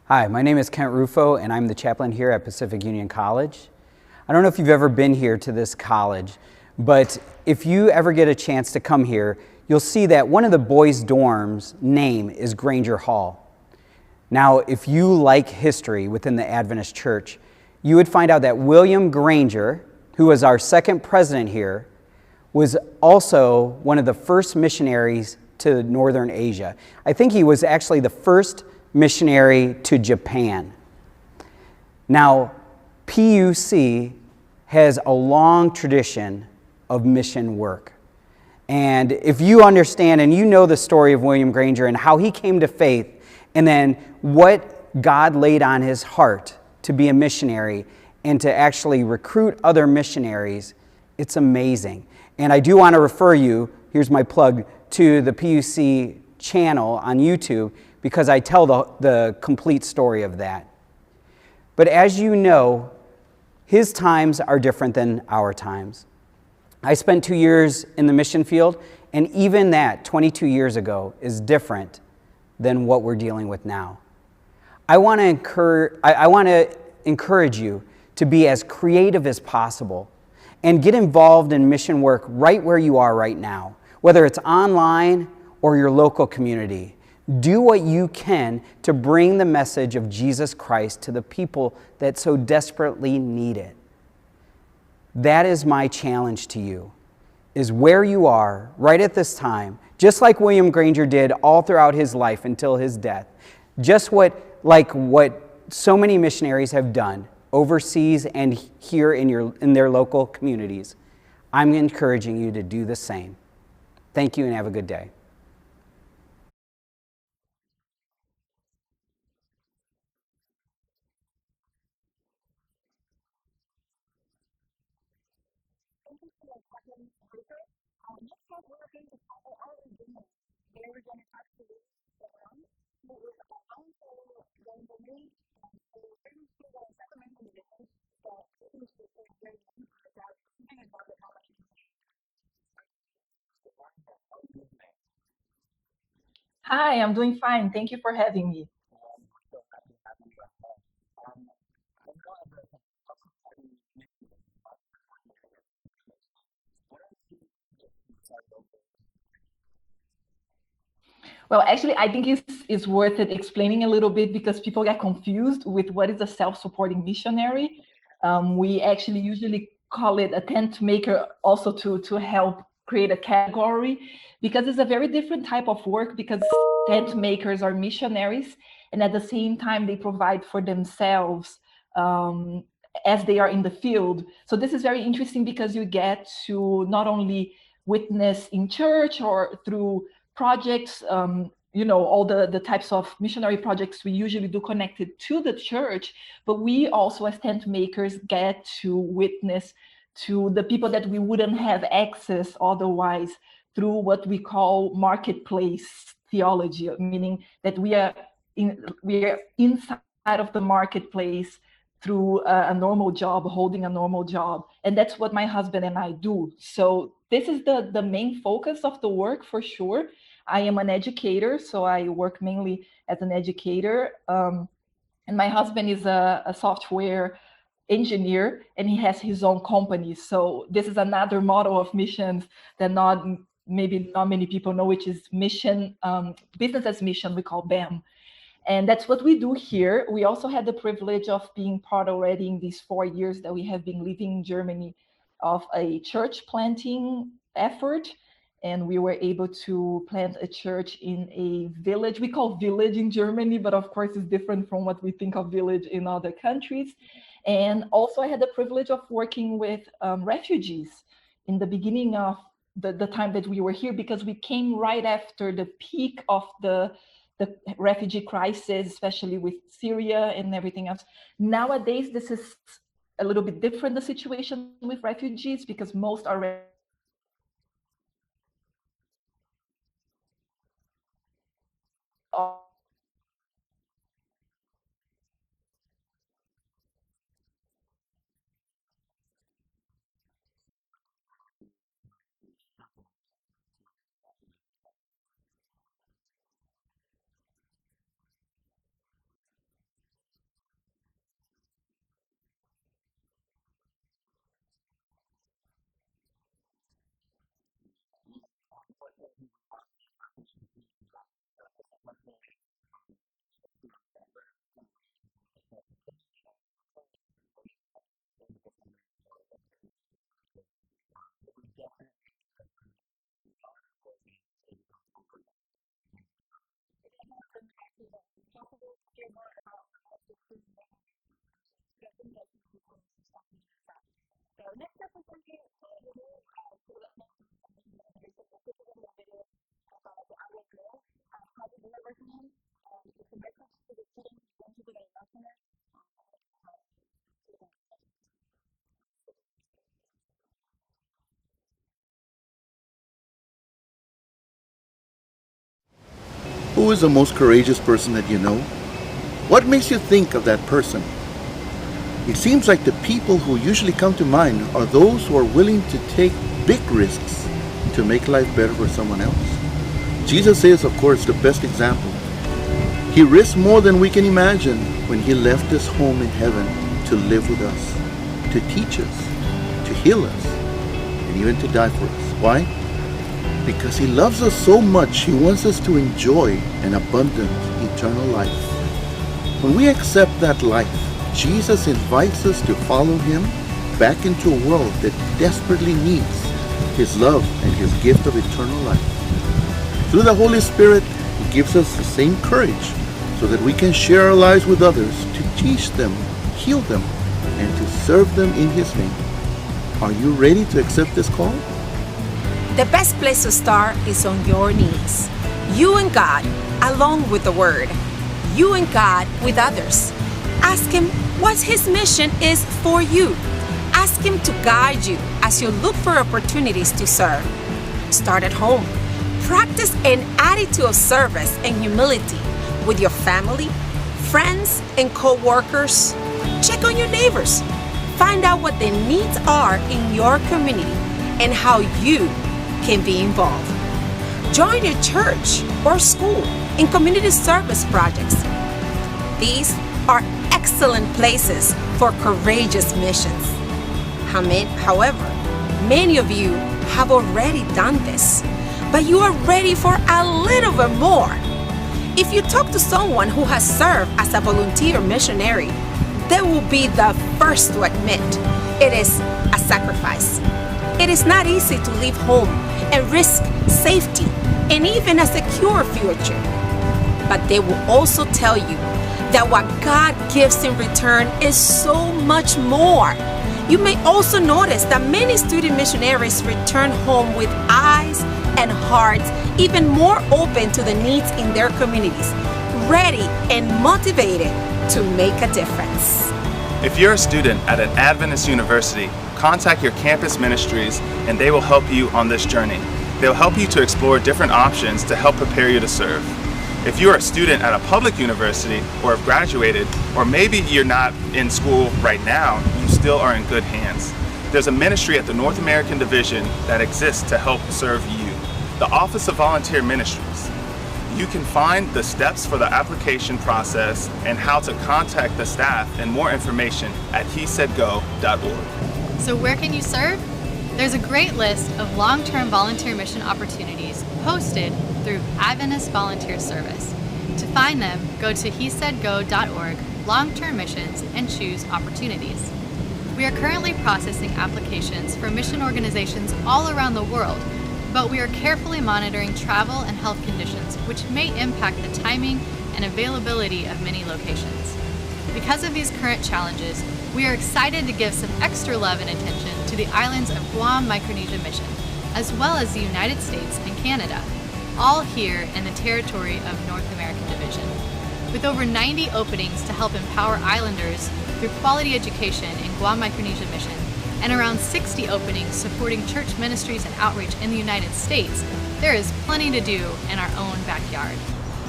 Hi, my name is Kent Rufo, and I'm the chaplain here at Pacific Union College. I don't know if you've ever been here to this college, but if you ever get a chance to come here, you'll see that one of the boys' dorms' name is Granger Hall. Now, if you like history within the Adventist Church, you would find out that William Granger, who was our second president here, was also one of the first missionaries to Northern Asia. I think he was actually the first missionary to Japan. Now, PUC has a long tradition of mission work. And if you understand and you know the story of William Granger and how he came to faith, and then what God laid on his heart to be a missionary and to actually recruit other missionaries, it's amazing. And I do want to refer you, here's my plug, to the PUC channel on YouTube because I tell the complete story of that. But as you know, his times are different than our times. I spent 2 years in the mission field, and even that, 22 years ago, is different than what we're dealing with now. I want to encourage you to be as creative as possible and get involved in mission work right where you are right now, whether it's online or your local community. Do what you can to bring the message of Jesus Christ to the people that so desperately need it. That is my challenge to you, is where you are right at this time, just like William Granger did all throughout his life until his death, just like what so many missionaries have done overseas and here in their local communities. I'm encouraging you to do the same. Thank you and have a good day. Hi, I'm doing fine. Thank you for having me. Well, actually, I think it's worth it explaining a little bit because people get confused with what is a self-supporting missionary. We actually usually call it a tent maker also to help create a category because it's a very different type of work because tent makers are missionaries and at the same time they provide for themselves as they are in the field. So this is very interesting because you get to not only witness in church or through projects, all the types of missionary projects we usually do connected to the church, but we also as tent makers get to witness to the people that we wouldn't have access otherwise through what we call marketplace theology, meaning that we are inside of the marketplace through a normal job, holding a normal job. And that's what my husband and I do. So this is the main focus of the work for sure. I am an educator, so I work mainly as an educator. And my husband is a software engineer and he has his own company. So this is another model of missions that maybe not many people know, which is mission, business as mission, we call BAM. And that's what we do here. We also had the privilege of being part already in these 4 years that we have been living in Germany of a church planting effort. And we were able to plant a church in a village. We call village in Germany, but of course it's different from what we think of village in other countries. And also I had the privilege of working with refugees in the beginning of the time that we were here, because we came right after the peak of the refugee crisis, especially with Syria and everything else. Nowadays, this is a little bit different, the situation with refugees, because most are Who is the most courageous person that you know? What makes you think of that person? It seems like the people who usually come to mind are those who are willing to take big risks to make life better for someone else. Jesus is, of course, the best example. He risked more than we can imagine when he left his home in heaven to live with us, to teach us, to heal us, and even to die for us. Why? Because he loves us so much, he wants us to enjoy an abundant, eternal life. When we accept that life, Jesus invites us to follow him back into a world that desperately needs his love and his gift of eternal life. Through the Holy Spirit, he gives us the same courage so that we can share our lives with others, to teach them, heal them, and to serve them in his name. Are you ready to accept this call? The best place to start is on your knees. You and God, along with the Word. You and God with others. Ask him what his mission is for you. Ask him to guide you as you look for opportunities to serve. Start at home. Practice an attitude of service and humility with your family, friends, and co-workers. Check on your neighbors. Find out what the needs are in your community and how you can be involved. Join your church or school in community service projects. These are excellent places for courageous missions. However, many of you have already done this, but you are ready for a little bit more. If you talk to someone who has served as a volunteer missionary, they will be the first to admit it is a sacrifice. It is not easy to leave home and risk safety and even a secure future. But they will also tell you that what God gives in return is so much more. You may also notice that many student missionaries return home with eyes and hearts even more open to the needs in their communities, ready and motivated to make a difference. If you're a student at an Adventist university, contact your campus ministries and they will help you on this journey. They'll help you to explore different options to help prepare you to serve. If you're a student at a public university or have graduated, or maybe you're not in school right now, you still are in good hands. There's a ministry at the North American Division that exists to help serve you. The Office of Volunteer Ministries. You can find the steps for the application process and how to contact the staff and more information at hesaidgo.org. So where can you serve? There's a great list of long-term volunteer mission opportunities posted through Adventist Volunteer Service. To find them, go to hesaidgo.org, long-term missions, and choose opportunities. We are currently processing applications for mission organizations all around the world, but we are carefully monitoring travel and health conditions which may impact the timing and availability of many locations. Because of these current challenges, we are excited to give some extra love and attention to the islands of Guam Micronesia Mission, as well as the United States and Canada, all here in the territory of North American Division. With over 90 openings to help empower islanders through quality education in Guam Micronesia Mission, and around 60 openings supporting church ministries and outreach in the United States, there is plenty to do in our own backyard.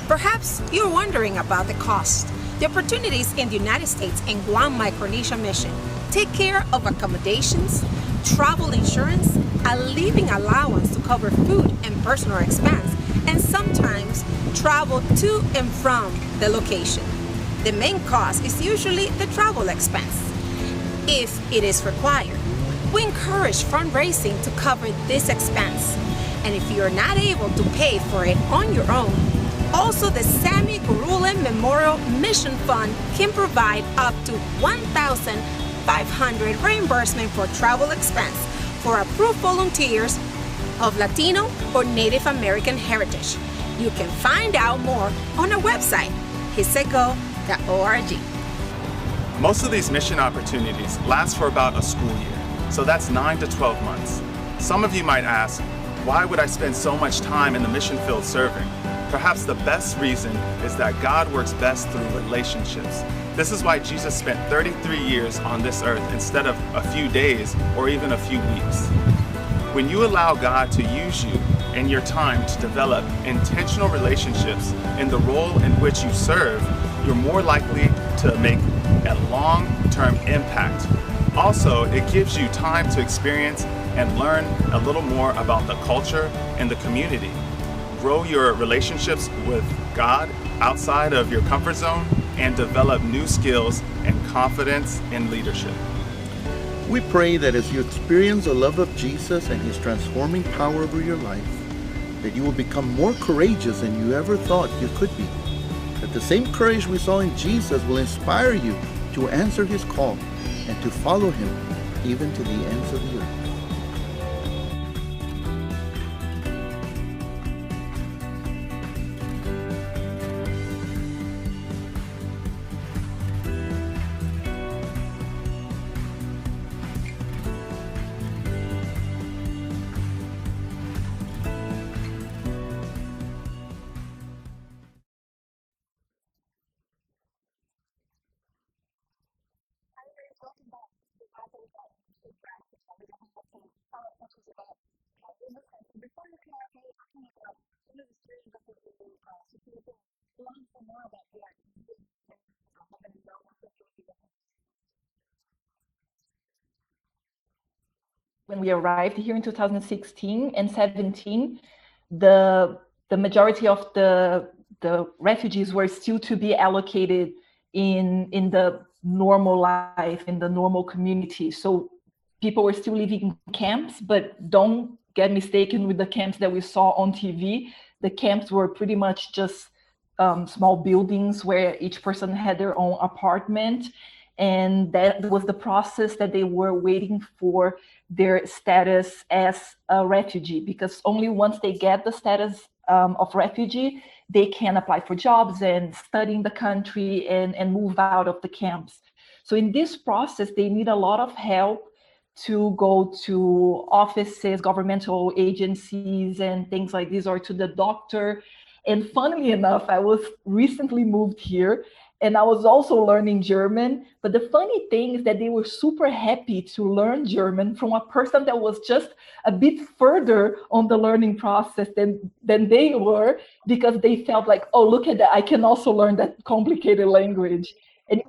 Perhaps you're wondering about the cost. The opportunities in the United States and Guam Micronesia Mission take care of accommodations, travel insurance, a living allowance to cover food and personal expense, and sometimes travel to and from the location. The main cost is usually the travel expense, if it is required. We encourage fundraising to cover this expense, and if you're not able to pay for it on your own, also the Sammy Gurulan Memorial Mission Fund can provide up to $1,500 reimbursement for travel expense for approved volunteers of Latino or Native American heritage. You can find out more on our website, hesaidgo.org. Most of these mission opportunities last for about a school year, so that's 9 to 12 months. Some of you might ask, why would I spend so much time in the mission field serving? Perhaps the best reason is that God works best through relationships. This is why Jesus spent 33 years on this earth instead of a few days or even a few weeks. When you allow God to use you and your time to develop intentional relationships in the role in which you serve, you're more likely to make a long-term impact. Also, it gives you time to experience and learn a little more about the culture and the community. Grow your relationships with God outside of your comfort zone and develop new skills and confidence in leadership. We pray that as you experience the love of Jesus and his transforming power over your life, that you will become more courageous than you ever thought you could be. That the same courage we saw in Jesus will inspire you to answer his call and to follow him even to the ends of the earth. When we arrived here in 2016 and 17, the majority of the refugees were still to be allocated in the normal life, in the normal community. So people were still living in camps, but don't get mistaken with the camps that we saw on TV. The camps were pretty much just small buildings where each person had their own apartment. And that was the process that they were waiting for their status as a refugee, because only once they get the status of refugee, they can apply for jobs and study in the country and move out of the camps. So in this process, they need a lot of help to go to offices, governmental agencies, and things like this, or to the doctor. And funnily enough, I was recently moved here, and I was also learning German. But the funny thing is that they were super happy to learn German from a person that was just a bit further on the learning process than they were, because they felt like, oh, look at that, I can also learn that complicated language. And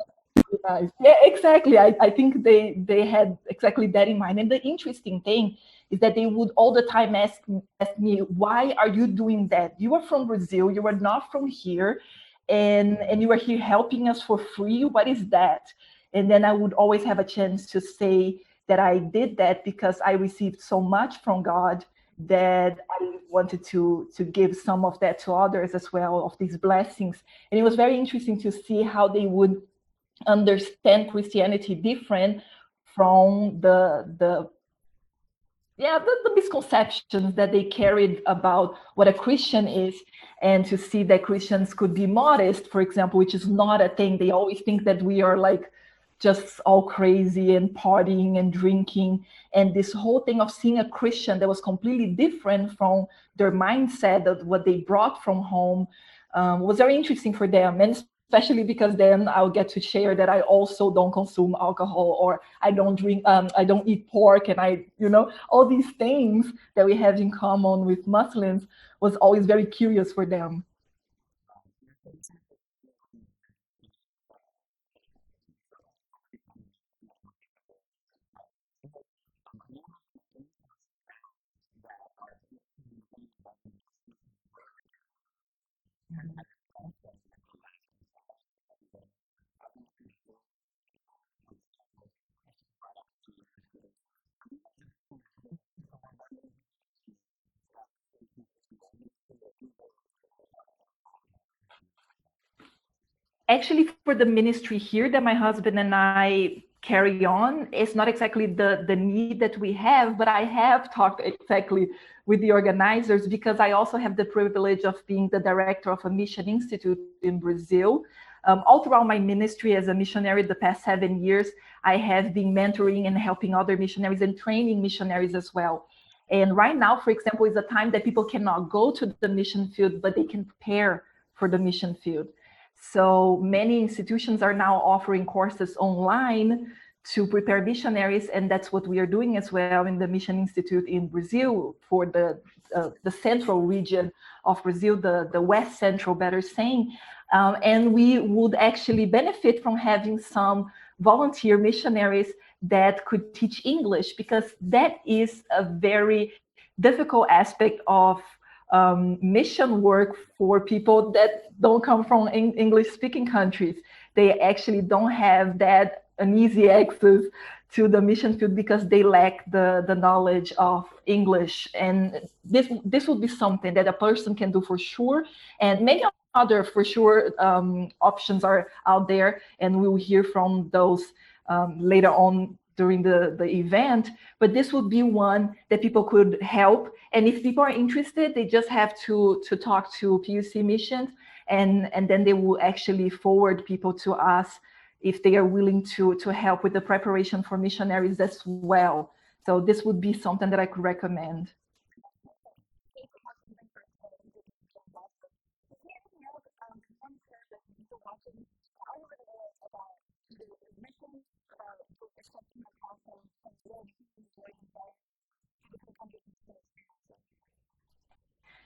nice. Yeah, exactly. I think they had exactly that in mind. And the interesting thing is that they would all the time ask me, why are you doing that? You are from Brazil, you are not from here. And you are here helping us for free. What is that? And then I would always have a chance to say that I did that because I received so much from God that I wanted to give some of that to others as well, of these blessings. And it was very interesting to see how they would understand Christianity different from the misconceptions that they carried about what a Christian is, and to see that Christians could be modest, for example, which is not a thing. They always think that we are like just all crazy and partying and drinking. And this whole thing of seeing a Christian that was completely different from their mindset, of what they brought from home, was very interesting for them. And especially because then I'll get to share that I also don't consume alcohol, or I don't drink, I don't eat pork, and all these things that we have in common with Muslims was always very curious for them. Actually, for the ministry here that my husband and I carry on, it's not exactly the need that we have, but I have talked exactly with the organizers, because I also have the privilege of being the director of a mission institute in Brazil, All throughout my ministry as a missionary, the past 7 years, I have been mentoring and helping other missionaries and training missionaries as well. And right now, for example, is a time that people cannot go to the mission field, but they can prepare for the mission field. So many institutions are now offering courses online to prepare missionaries, and that's what we are doing as well in the Mission Institute in Brazil for the central region of Brazil, the West Central, better saying. And we would actually benefit from having some volunteer missionaries that could teach English, because that is a very difficult aspect of mission work for people that don't come from English-speaking countries. They actually don't have that an easy access to the mission field because they lack the knowledge of English. And this would be something that a person can do for sure. And many other for sure options are out there, and we will hear from those later on during the event. But this would be one that people could help. And if people are interested, they just have to talk to PUC Missions, and then they will actually forward people to us if they are willing to help with the preparation for missionaries as well. So this would be something that I could recommend.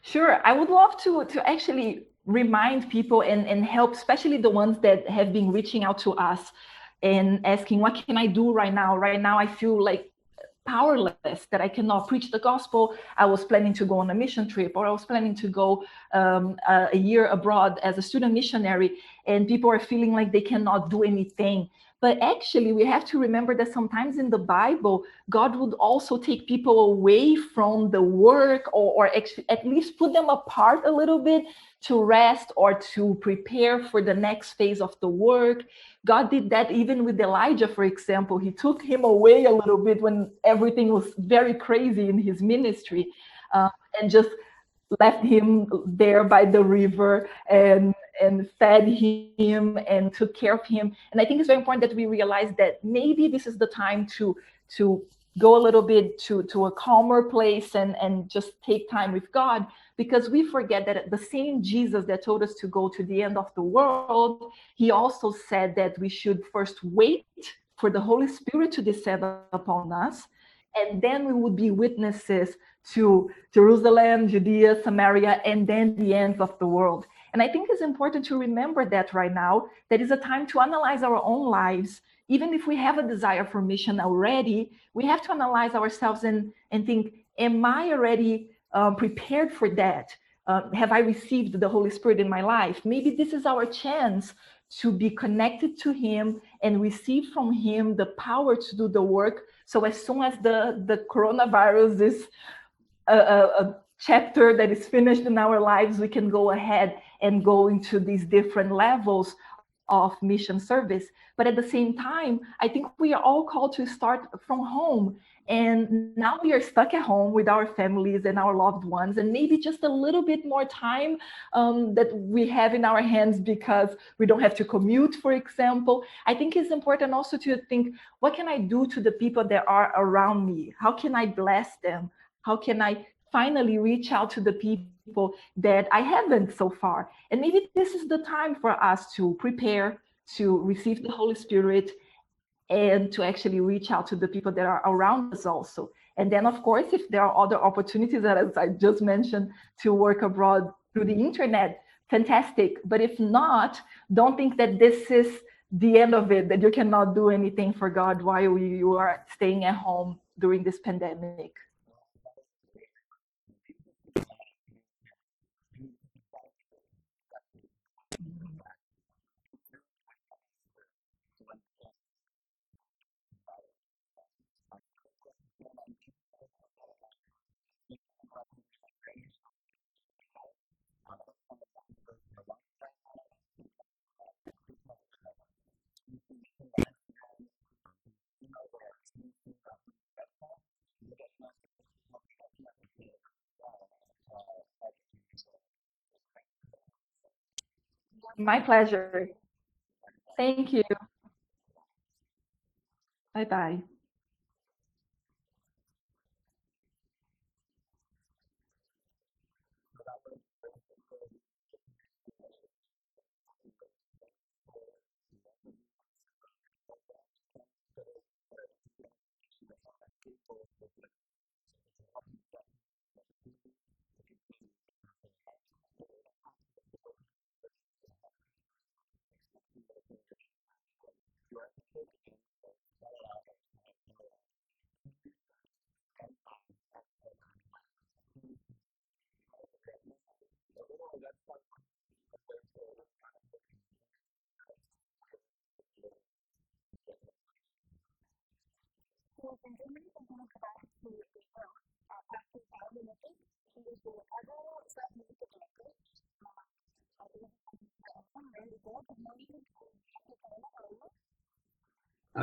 Sure, I would love to actually remind people and help, especially the ones that have been reaching out to us and asking, what can I do right now? Right now, I feel like powerless, that I cannot preach the gospel. I was planning to go on a mission trip, or I was planning to go a year abroad as a student missionary, and people are feeling like they cannot do anything. But actually, we have to remember that sometimes in the Bible, God would also take people away from the work, or at least put them apart a little bit to rest or to prepare for the next phase of the work. God did that even with Elijah, for example. He took him away a little bit when everything was very crazy in his ministry, and just left him there by the river and fed him and took care of him. And I think it's very important that we realize that maybe this is the time to go a little bit to a calmer place and just take time with God, because we forget that the same Jesus that told us to go to the end of the world, he also said that we should first wait for the Holy Spirit to descend upon us, and then we would be witnesses to Jerusalem, Judea, Samaria, and then the ends of the world. And I think it's important to remember that right now, that is a time to analyze our own lives. Even if we have a desire for mission already, we have to analyze ourselves and think, am I already prepared for that? Have I received the Holy Spirit in my life? Maybe this is our chance to be connected to him and receive from him the power to do the work. So as soon as the coronavirus is a chapter that is finished in our lives, we can go ahead and go into these different levels of mission service. But at the same time, I think we are all called to start from home. And now we are stuck at home with our families and our loved ones, and maybe just a little bit more time that we have in our hands because we don't have to commute, for example. I think it's important also to think, what can I do to the people that are around me? How can I bless them? How can I finally reach out to the people that I haven't so far? And maybe this is the time for us to prepare to receive the Holy Spirit and to actually reach out to the people that are around us also. And then, of course, if there are other opportunities, as I just mentioned, to work abroad through the internet, fantastic. But if not, don't think that this is the end of it, that you cannot do anything for God while you are staying at home during this pandemic. My pleasure. Thank you. Bye-bye.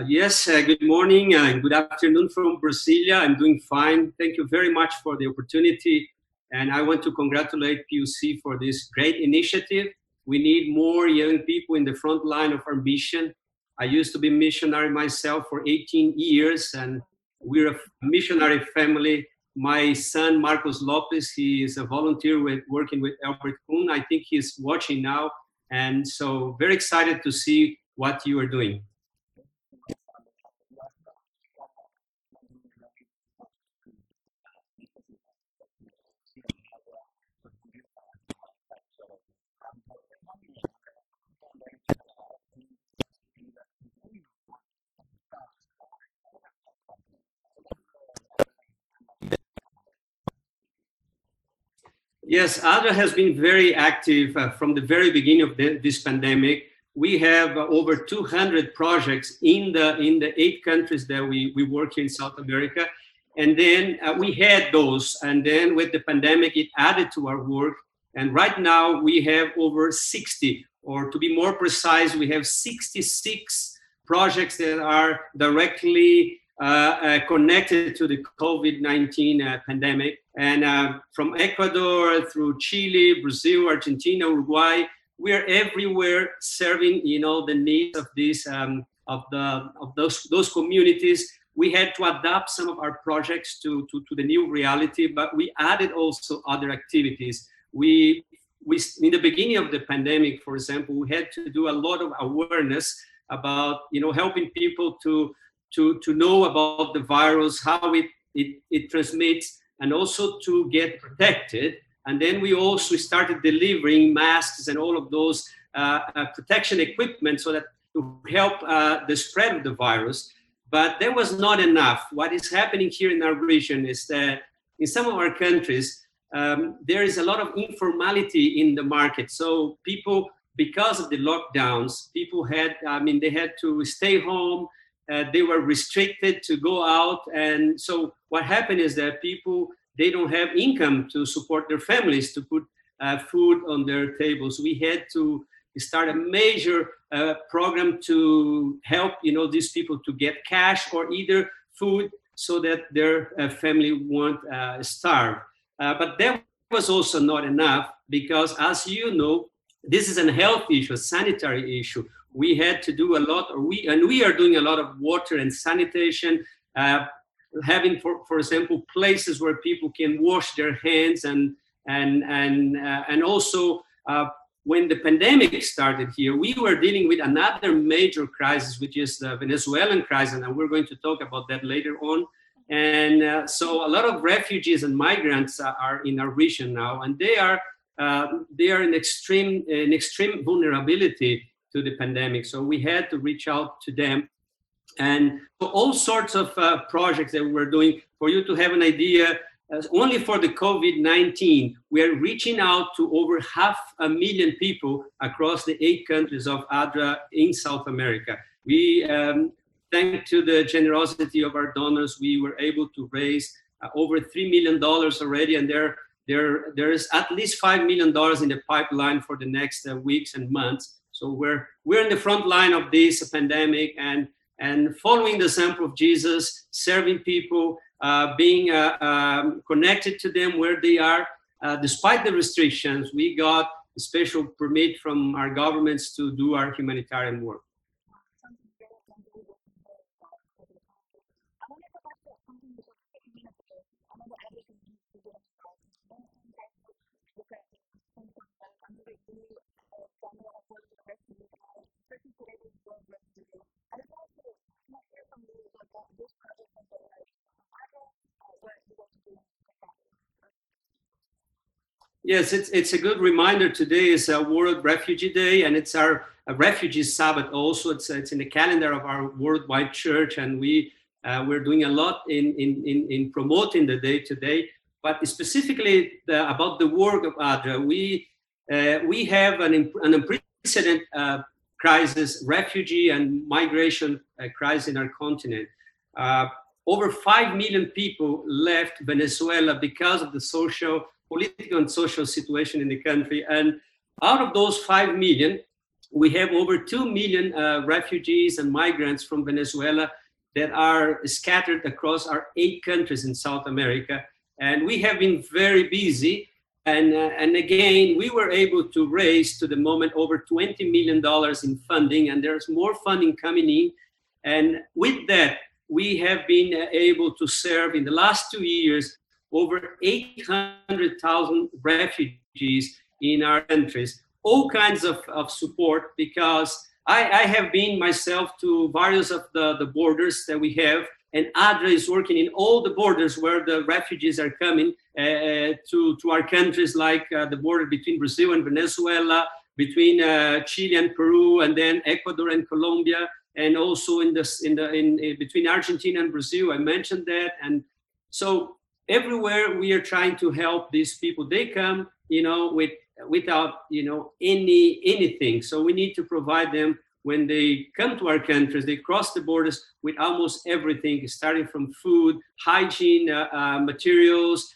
Yes, good morning and good afternoon from Brasilia. I'm doing fine. Thank you very much for the opportunity. And I want to congratulate PUC for this great initiative. We need more young people in the front line of our mission. I used to be missionary myself for 18 years, and we're a missionary family. My son, Marcos Lopez, he is a volunteer working with Albert Kuhn. I think he's watching now. And so very excited to see what you are doing. Yes, ADRA has been very active from the very beginning of this pandemic. We have over 200 projects in the 8 countries that we work in South America. And then we had those, and then with the pandemic, it added to our work. And right now we have over 60, or to be more precise, we have 66 projects that are directly connected to the COVID-19 pandemic. And from Ecuador through Chile, Brazil, Argentina, Uruguay, we are everywhere serving, the needs of these of those communities. We had to adapt some of our projects to the new reality, but we added also other activities. We in the beginning of the pandemic, for example, we had to do a lot of awareness about helping people to know about the virus, how it transmits, and also to get protected. And then we also started delivering masks and all of those protection equipment so that to help the spread of the virus. But that was not enough. What is happening here in our region is that in some of our countries, there is a lot of informality in the market. So people, because of the lockdowns, people they had to stay home. They were restricted to go out. And so what happened is that people, they don't have income to support their families, to put food on their tables. We had to start a major program to help these people to get cash or either food so that their family won't starve. But that was also not enough because, as you know, this is a health issue, a sanitary issue. We had to do a lot, we are doing a lot of water and sanitation, having, for example, places where people can wash their hands, and also when the pandemic started here, we were dealing with another major crisis, which is the Venezuelan crisis, and we're going to talk about that later on. And so a lot of refugees and migrants are in our region now, and they are in extreme vulnerability to the pandemic. So we had to reach out to them. And all sorts of projects that we're doing. For you to have an idea, only for the COVID-19, we are reaching out to over 500,000 people across the 8 countries of ADRA in South America. We, thanks to the generosity of our donors, we were able to raise over $3 million already, and there is at least $5 million in the pipeline for the next weeks and months. So we're in the front line of this pandemic and following the example of Jesus, serving people, being connected to them where they are. Despite the restrictions, we got a special permit from our governments to do our humanitarian work. Yes, it's a good reminder. Today is World Refugee Day, and it's our Refugee Sabbath also. It's in the calendar of our worldwide church, and we're doing a lot in promoting the day today. But specifically about the work of Adra, we have an unprecedented crisis, refugee and migration crisis in our continent. Over 5 million people left Venezuela because of the political and social situation in the country. And out of those 5 million, we have over 2 million refugees and migrants from Venezuela that are scattered across our 8 countries in South America. And we have been very busy. And again, we were able to raise to the moment over $20 million in funding, and there's more funding coming in. And with that, we have been able to serve in the last 2 years over 800,000 refugees in our countries. All kinds of support, because I have been myself to various of the borders that we have, and Adra is working in all the borders where the refugees are coming to our countries, like the border between Brazil and Venezuela, between Chile and Peru, and then Ecuador and Colombia, and also between Argentina and Brazil. I mentioned that. And so everywhere we are trying to help these people. They come, without anything. So we need to provide them. When they come to our countries, they cross the borders with almost everything, starting from food, hygiene, materials.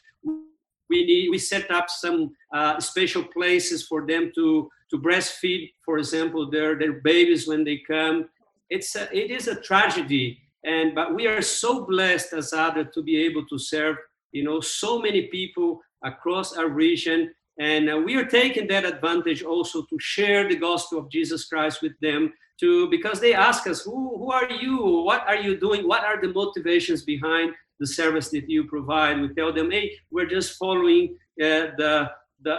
We set up some special places for them to breastfeed, for example, their babies when they come. It is a tragedy, but we are so blessed as Adra to be able to serve, so many people across our region. And we are taking that advantage also to share the gospel of Jesus Christ with them, because they ask us, who are you? What are you doing? What are the motivations behind the service that you provide? We tell them, hey, we're just following the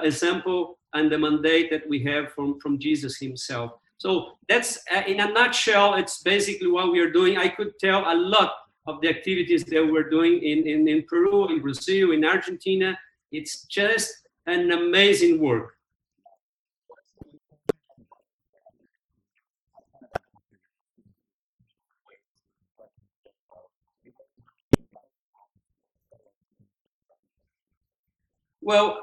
example and the mandate that we have from Jesus himself. So that's, in a nutshell, it's basically what we are doing. I could tell a lot of the activities that we're doing in Peru, in Brazil, in Argentina. It's just an amazing work. Well,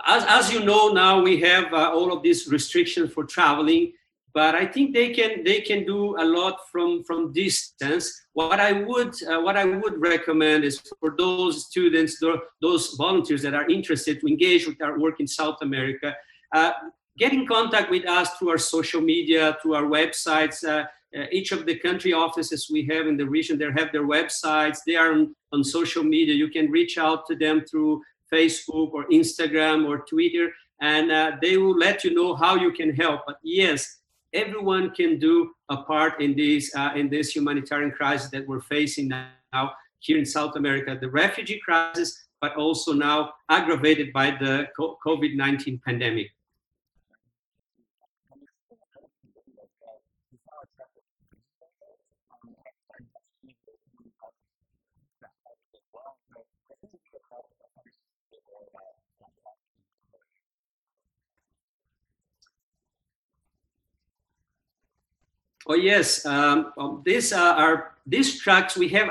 as you know, now we have all of these restrictions for traveling, but I think they can do a lot from distance. What I would recommend is for those students, those volunteers that are interested to engage with our work in South America, get in contact with us through our social media, through our websites. Each of the country offices we have in the region, they have their websites. They are on social media. You can reach out to them through Facebook or Instagram or Twitter, and they will let you know how you can help. But yes, everyone can do a part in this humanitarian crisis that we're facing now here in South America, the refugee crisis, but also now aggravated by the COVID-19 pandemic. Oh yes, these tracks. We have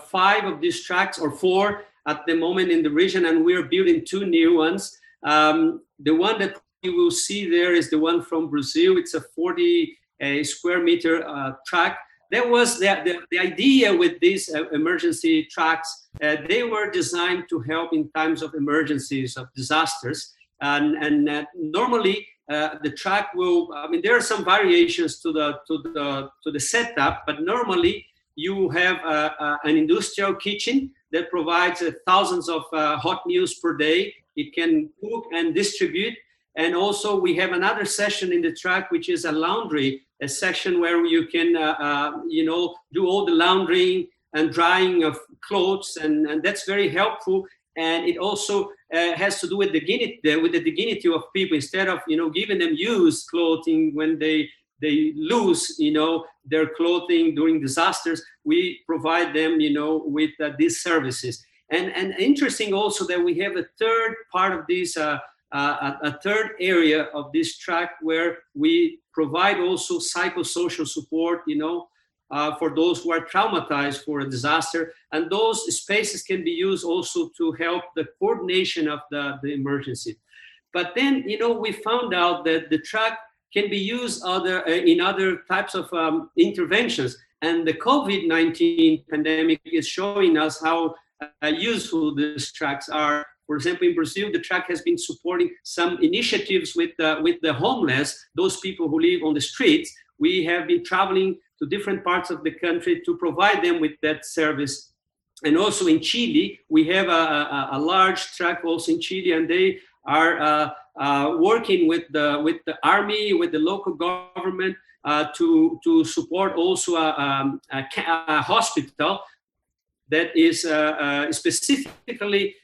5 of these tracks, or 4 at the moment in the region, and we're building 2 new ones. The one that you will see there is the one from Brazil. It's a 40 square meter track. That was the idea with these emergency tracks. They were designed to help in times of emergencies, of disasters, and normally. The track will. I mean, there are some variations to the setup, but normally you have an industrial kitchen that provides thousands of hot meals per day. It can cook and distribute, and also we have another session in the track which is a laundry, a section where you can do all the laundering and drying of clothes, and that's very helpful. And it also has to do with the dignity of people. Instead of giving them used clothing when they lose their clothing during disasters, we provide them with these services. And interesting also that we have a third part of this, a third area of this track where we provide also psychosocial support, for those who are traumatized for a disaster. And those spaces can be used also to help the coordination of the emergency. But then, we found out that the track can be used in other types of interventions. And the COVID-19 pandemic is showing us how useful these tracks are. For example, in Brazil, the track has been supporting some initiatives with the homeless, those people who live on the streets. We have been traveling to different parts of the country to provide them with that service. And also in Chile, we have a large track also in Chile, and they are working with the army, with the local government to support also a hospital that is specifically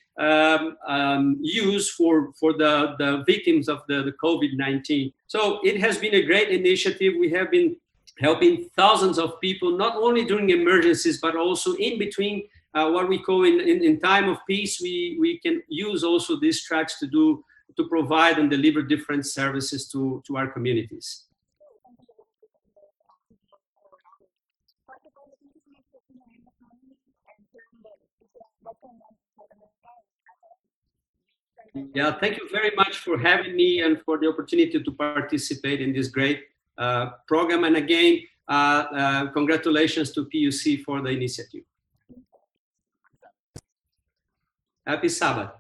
used for the victims of the COVID-19. So it has been a great initiative. We have been helping thousands of people, not only during emergencies, but also in between what we call in time of peace. We can use also these tracks to provide and deliver different services to our communities. Yeah, thank you very much for having me and for the opportunity to participate in this great program. And again, congratulations to PUC for the initiative. Happy Sabbath.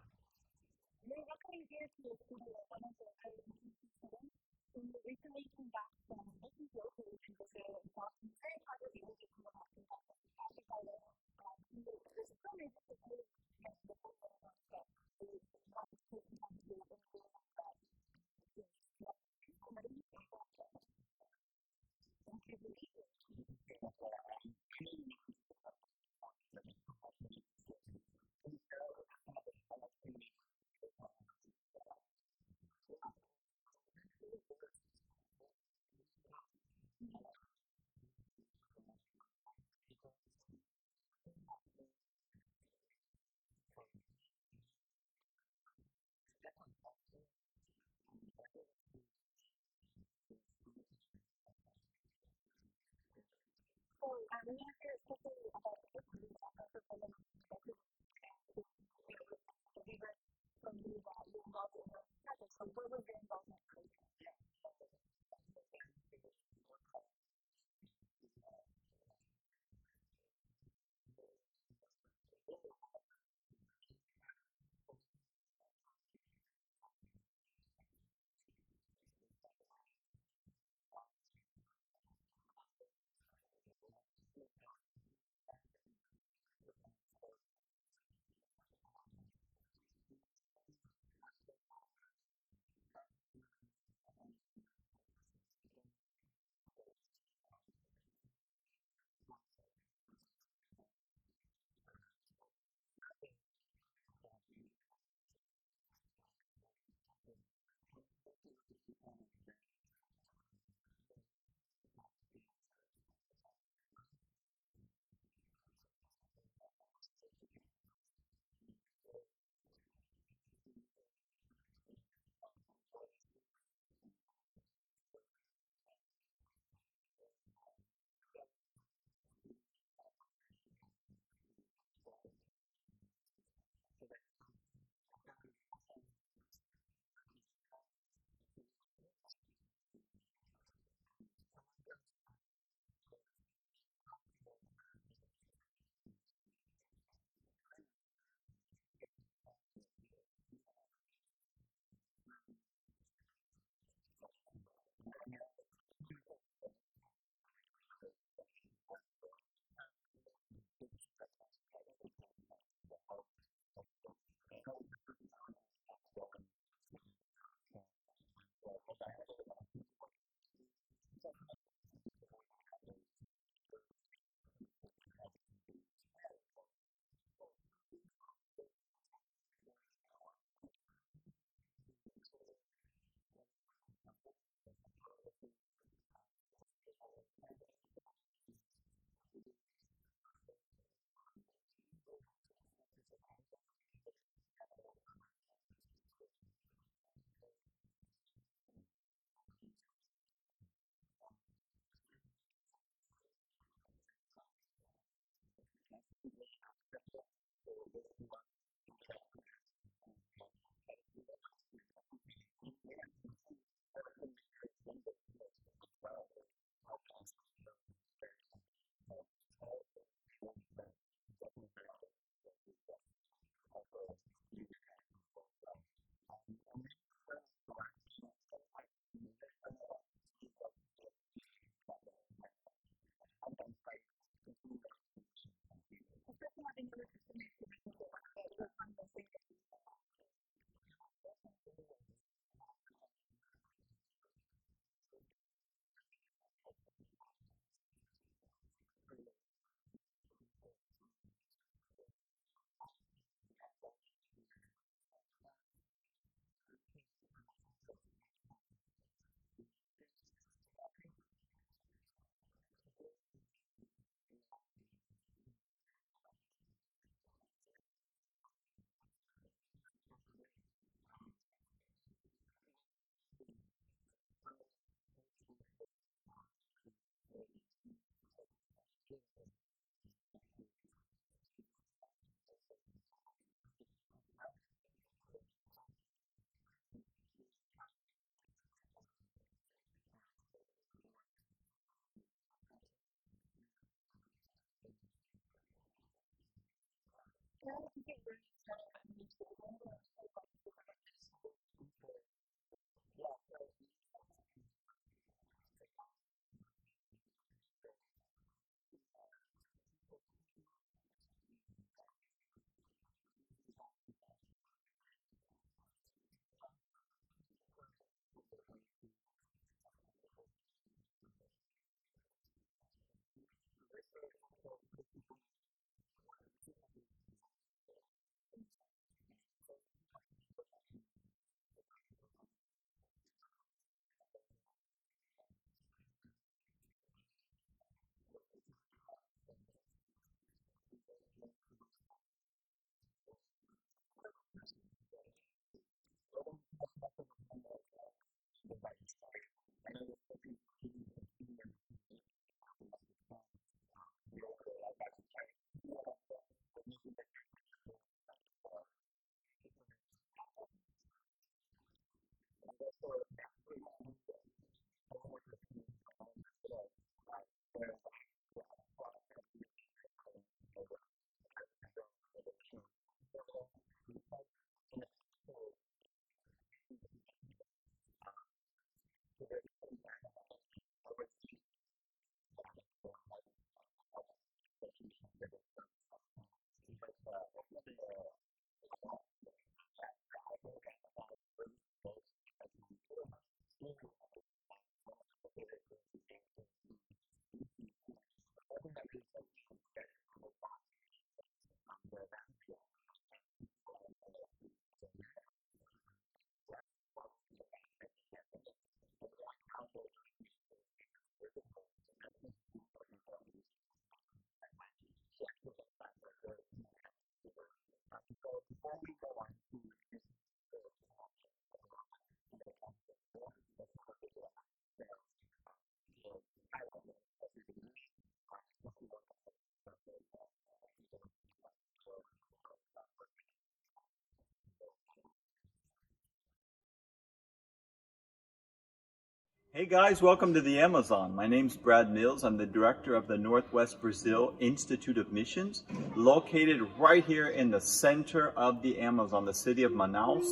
Hey guys, welcome to the Amazon. My name's Brad Mills. I'm the director of the Northwest Brazil Institute of Missions, located right here in the center of the Amazon, the city of Manaus,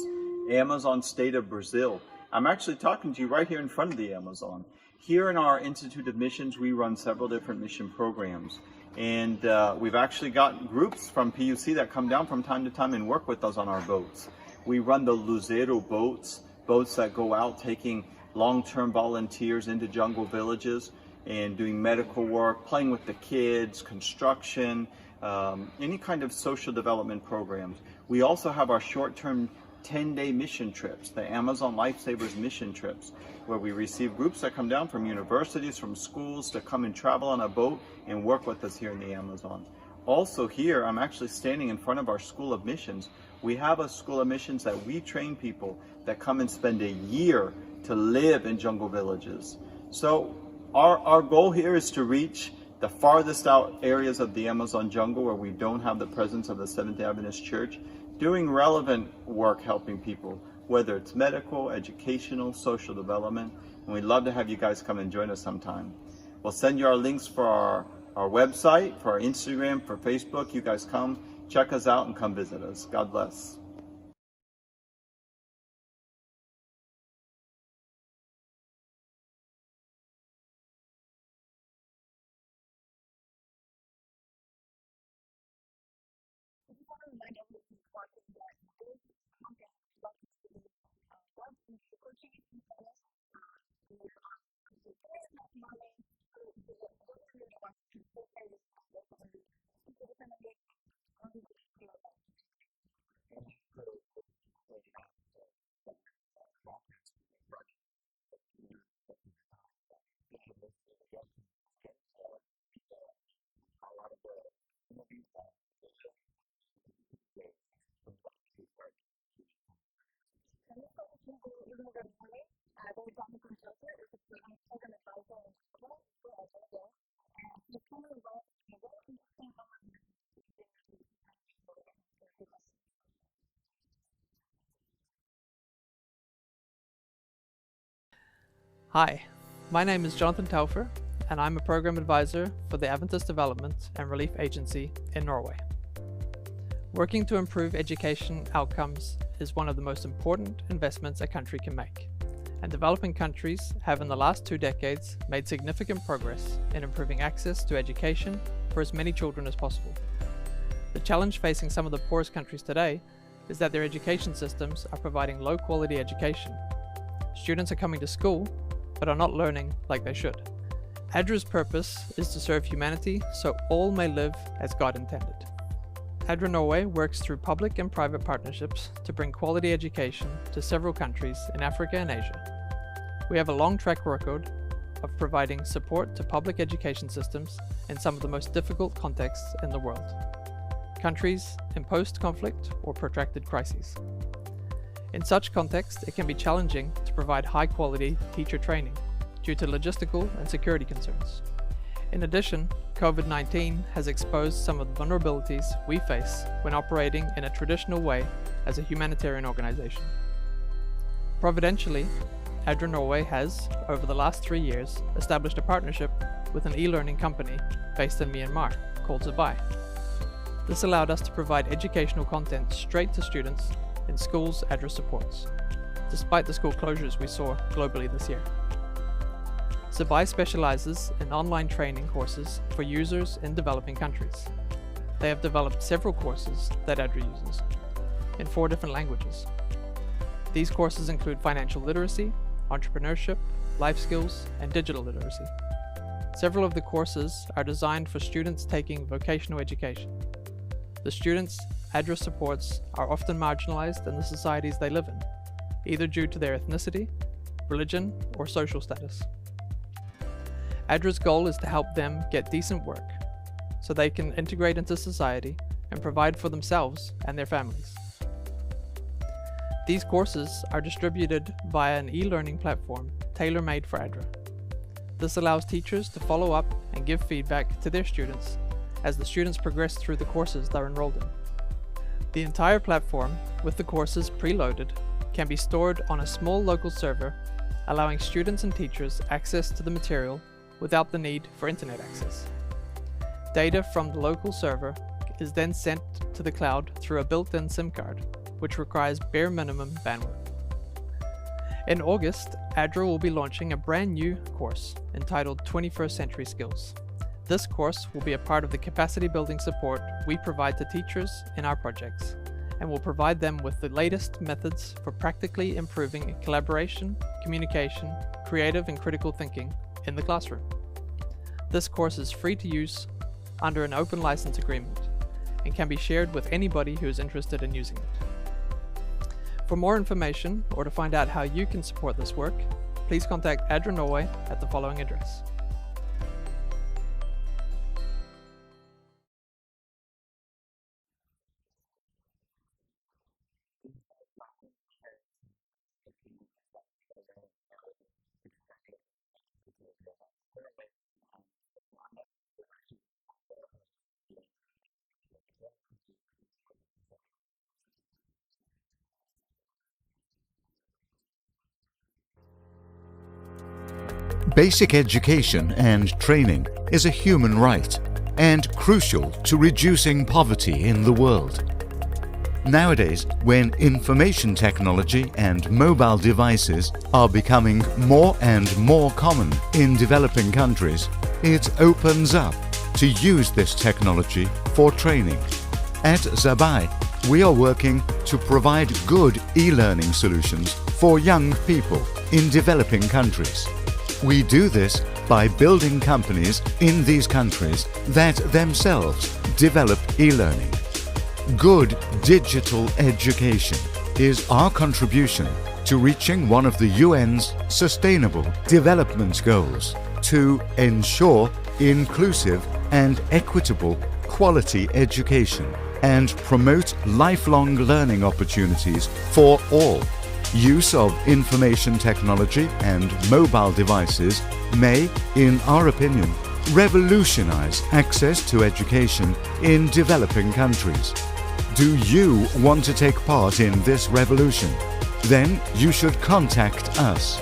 Amazon state of Brazil. I'm actually talking to you right here in front of the Amazon. Here in our Institute of Missions, we run several different mission programs. And we've actually got groups from PUC that come down from time to time and work with us on our boats. We run the Luzeiro boats that go out taking long-term volunteers into jungle villages and doing medical work, playing with the kids, construction, any kind of social development programs. We also have our short-term 10-day mission trips, the Amazon Lifesavers mission trips, where we receive groups that come down from universities, from schools to come and travel on a boat and work with us here in the Amazon. Also here, I'm actually standing in front of our School of Missions. We have a School of Missions that we train people that come and spend a year to live in jungle villages. So our goal here is to reach the farthest out areas of the Amazon jungle where we don't have the presence of the Seventh-day Adventist Church, doing relevant work helping people, whether it's medical, educational, social development, and we'd love to have you guys come and join us sometime. We'll send you our links for our website, for our Instagram, for Facebook. You guys come, check us out, and come visit us. God bless. Hi, my name is Jonathan Taufer, and I'm a program advisor for the Adventist Development and Relief Agency in Norway. Working to improve education outcomes is one of the most important investments a country can make, and developing countries have in the last 2 decades made significant progress in improving access to education for as many children as possible. The challenge facing some of the poorest countries today is that their education systems are providing low-quality education. Students are coming to school but are not learning like they should. ADRA's purpose is to serve humanity so all may live as God intended. ADRA Norway works through public and private partnerships to bring quality education to several countries in Africa and Asia. We have a long track record of providing support to public education systems in some of the most difficult contexts in the world. Countries in post-conflict or protracted crises. In such context, it can be challenging to provide high-quality teacher training due to logistical and security concerns. In addition, COVID-19 has exposed some of the vulnerabilities we face when operating in a traditional way as a humanitarian organization. Providentially, ADRA Norway has, over the last 3 years, established a partnership with an e-learning company based in Myanmar called Zabai. This allowed us to provide educational content straight to students in schools ADRA supports, despite the school closures we saw globally this year. Zabai specializes in online training courses for users in developing countries. They have developed several courses that ADRA uses in 4 different languages. These courses include financial literacy, entrepreneurship, life skills, and digital literacy. Several of the courses are designed for students taking vocational education. The students ADRA supports are often marginalized in the societies they live in, either due to their ethnicity, religion, or social status. ADRA's goal is to help them get decent work so they can integrate into society and provide for themselves and their families. These courses are distributed via an e-learning platform tailor-made for ADRA. This allows teachers to follow up and give feedback to their students as the students progress through the courses they're enrolled in. The entire platform, with the courses preloaded, can be stored on a small local server, allowing students and teachers access to the material without the need for internet access. Data from the local server is then sent to the cloud through a built-in SIM card, which requires bare minimum bandwidth. In August, ADRA will be launching a brand new course entitled 21st Century Skills. This course will be a part of the capacity building support we provide to teachers in our projects, and will provide them with the latest methods for practically improving collaboration, communication, creative and critical thinking in the classroom. This course is free to use under an open license agreement and can be shared with anybody who is interested in using it. For more information or to find out how you can support this work, please contact ADRA Norway at the following address. Basic education and training is a human right and crucial to reducing poverty in the world. Nowadays, when information technology and mobile devices are becoming more and more common in developing countries, it opens up to use this technology for training. At Zabai, we are working to provide good e-learning solutions for young people in developing countries. We do this by building companies in these countries that themselves develop e-learning. Good digital education is our contribution to reaching one of the UN's Sustainable Development Goals to ensure inclusive and equitable quality education and promote lifelong learning opportunities for all. Use of information technology and mobile devices may, in our opinion, revolutionize access to education in developing countries. Do you want to take part in this revolution? Then you should contact us.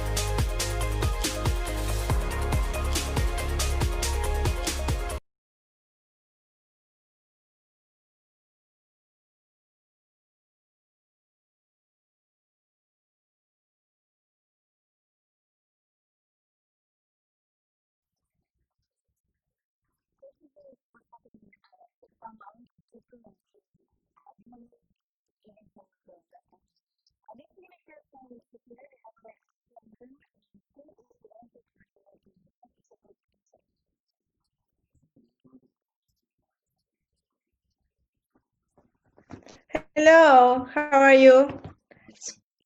Hello, how are you?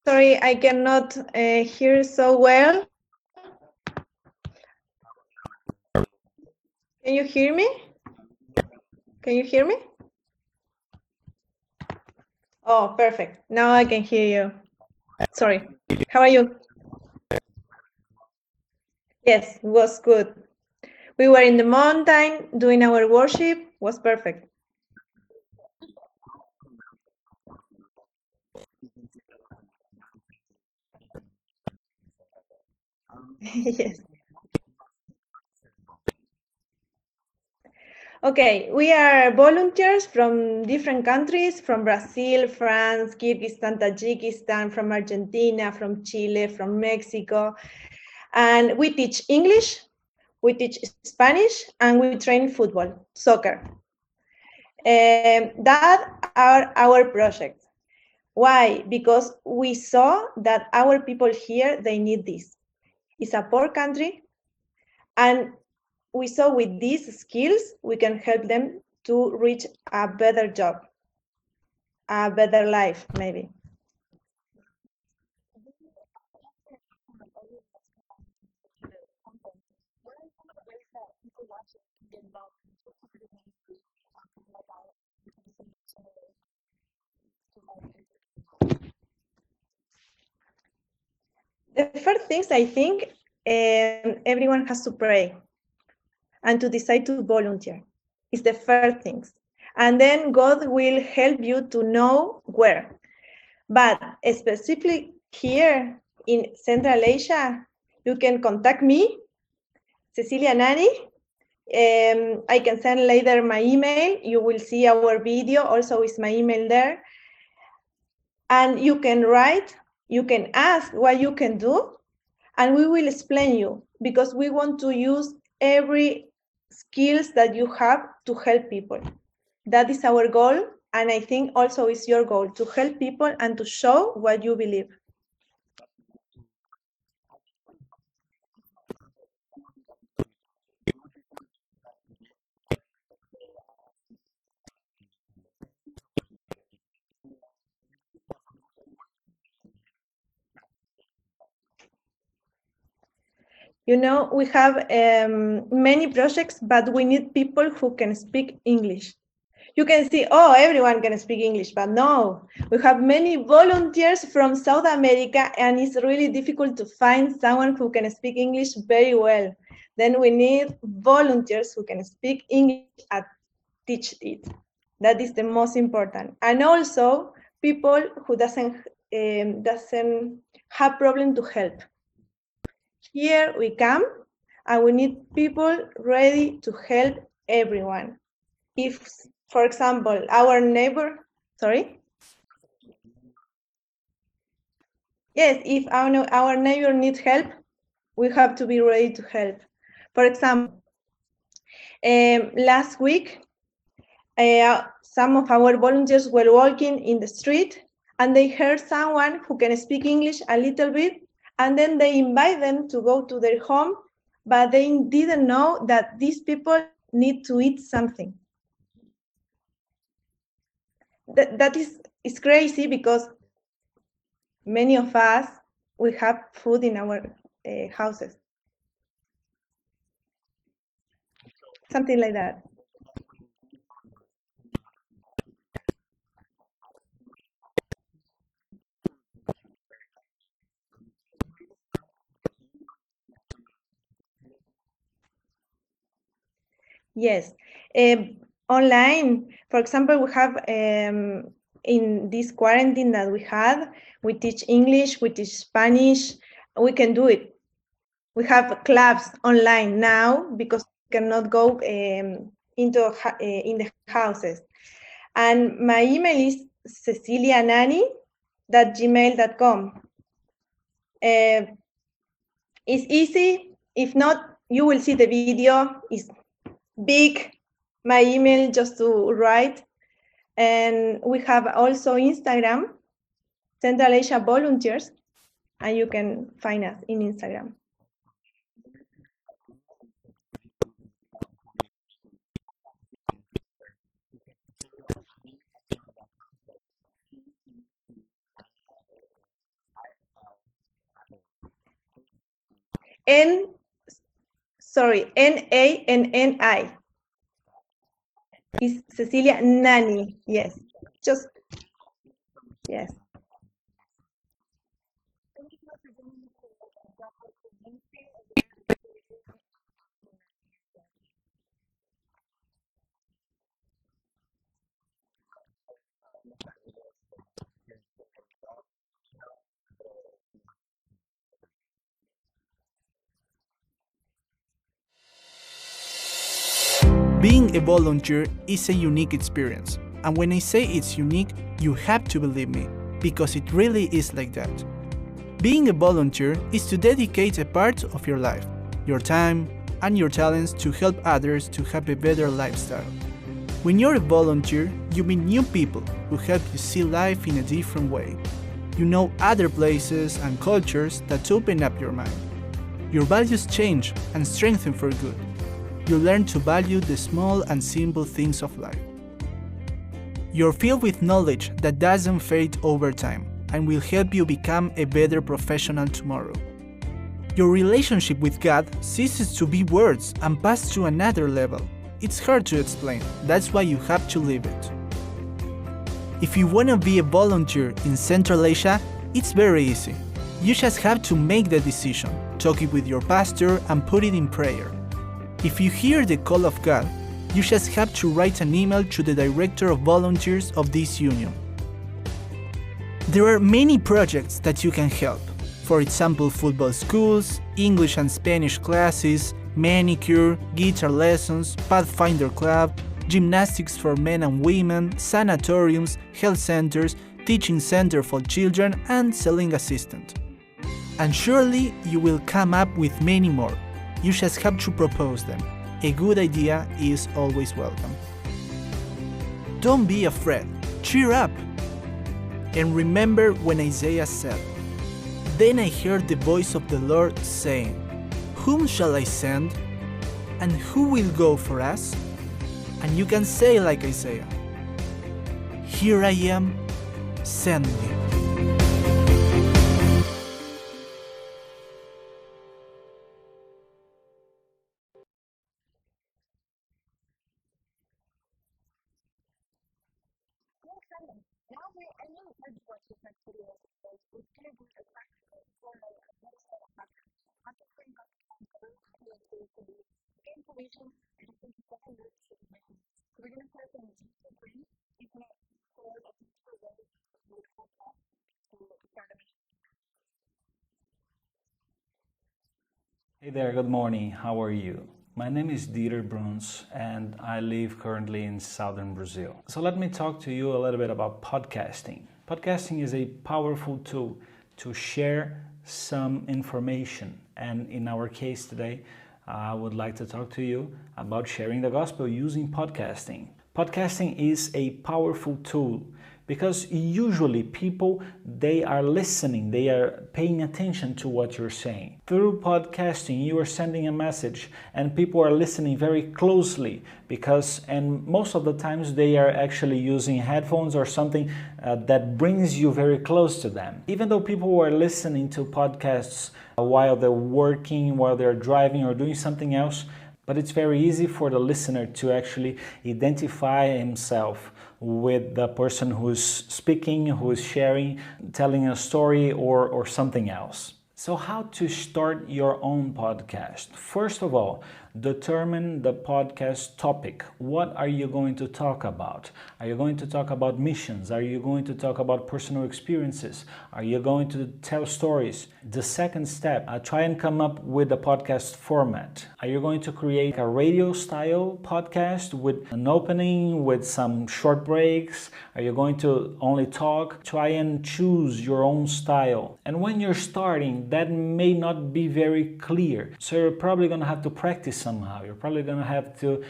Sorry, I cannot hear so well. Can you hear me? Can you hear me? Oh, perfect. Now I can hear you. Sorry. How are you? Yes, it was good. We were in the mountain doing our worship. Was perfect. Yes. Okay, we are volunteers from different countries, from Brazil, France, Kyrgyzstan, Tajikistan, from Argentina, from Chile, from Mexico. And we teach English, we teach Spanish, and we train football, soccer. That are our projects. Why? Because we saw that our people here, they need this. It's a poor country, and we saw with these skills, we can help them to reach a better job, a better life, maybe. The first things I think everyone has to pray and to decide to volunteer. It's the first things. And then God will help you to know where. But specifically here in Central Asia, you can contact me, Cecilia Nani. I can send later my email. You will see our video, also is my email there. And you can write, you can ask what you can do, and we will explain you, because we want to use every skills that you have to help people. That is our goal, and I think also is your goal, to help people and to show what you believe. You know, we have many projects, but we need people who can speak English. You can see, oh, everyone can speak English, but no, we have many volunteers from South America, and it's really difficult to find someone who can speak English very well. Then we need volunteers who can speak English and teach it. That is the most important. And also people who doesn't have problem to help. Here we come and we need people ready to help everyone. If, for example, our neighbor, sorry? Yes, if our neighbor needs help, we have to be ready to help. For example, last week, some of our volunteers were walking in the street and they heard someone who can speak English a little bit, and then they invite them to go to their home, but they didn't know that these people need to eat something. That is crazy because many of us, we have food in our houses. Something like that. Yes. Online, for example, we have in this quarantine that we had, we teach English, we teach Spanish, we can do it. We have clubs online now because we cannot go in the houses. And my email is cecilianani@gmail.com. It's easy. If not, you will see the video. It's big, my email just to write. And we have also Instagram, Central Asia Volunteers, and you can find us in Instagram. Nanni. Is Cecilia Nani, yes. Just, yes. Being a volunteer is a unique experience, and when I say it's unique, you have to believe me, because it really is like that. Being a volunteer is to dedicate a part of your life, your time, and your talents to help others to have a better lifestyle. When you're a volunteer, you meet new people who help you see life in a different way. You know other places and cultures that open up your mind. Your values change and strengthen for good. You learn to value the small and simple things of life. You're filled with knowledge that doesn't fade over time and will help you become a better professional tomorrow. Your relationship with God ceases to be words and passes to another level. It's hard to explain, that's why you have to live it. If you want to be a volunteer in Central Asia, it's very easy. You just have to make the decision, talk it with your pastor, and put it in prayer. If you hear the call of God, you just have to write an email to the Director of Volunteers of this union. There are many projects that you can help. For example, football schools, English and Spanish classes, manicure, guitar lessons, Pathfinder Club, gymnastics for men and women, sanatoriums, health centers, teaching center for children, and selling assistant. And surely you will come up with many more. You just have to propose them. A good idea is always welcome. Don't be afraid. Cheer up. And remember when Isaiah said, "Then I heard the voice of the Lord saying, Whom shall I send? And who will go for us?" And you can say like Isaiah, "Here I am, send me." Hey there, good morning. How are you? My name is Dieter Bruns and I live currently in southern Brazil. So let me talk to you a little bit about podcasting. Podcasting is a powerful tool to share some information, and in our case today, I would like to talk to you about sharing the gospel using podcasting. Podcasting is a powerful tool because usually people, they are listening, they are paying attention to what you're saying. Through podcasting, you are sending a message and people are listening very closely and most of the times they are actually using headphones or something that brings you very close to them. Even though people are listening to podcasts while they're working, while they're driving or doing something else, but it's very easy for the listener to actually identify himself with the person who's speaking, who is sharing, telling a story or something else. So how to start your own podcast? First of all, determine the podcast topic. What are you going to talk about? Are you going to talk about missions? Are you going to talk about personal experiences? Are you going to tell stories? The second step, try and come up with a podcast format. Are you going to create a radio style podcast with an opening, with some short breaks? Are you going to only talk? Try and choose your own style. And when you're starting, that may not be very clear. So you're probably going to have to practice somehow. You're probably going to have to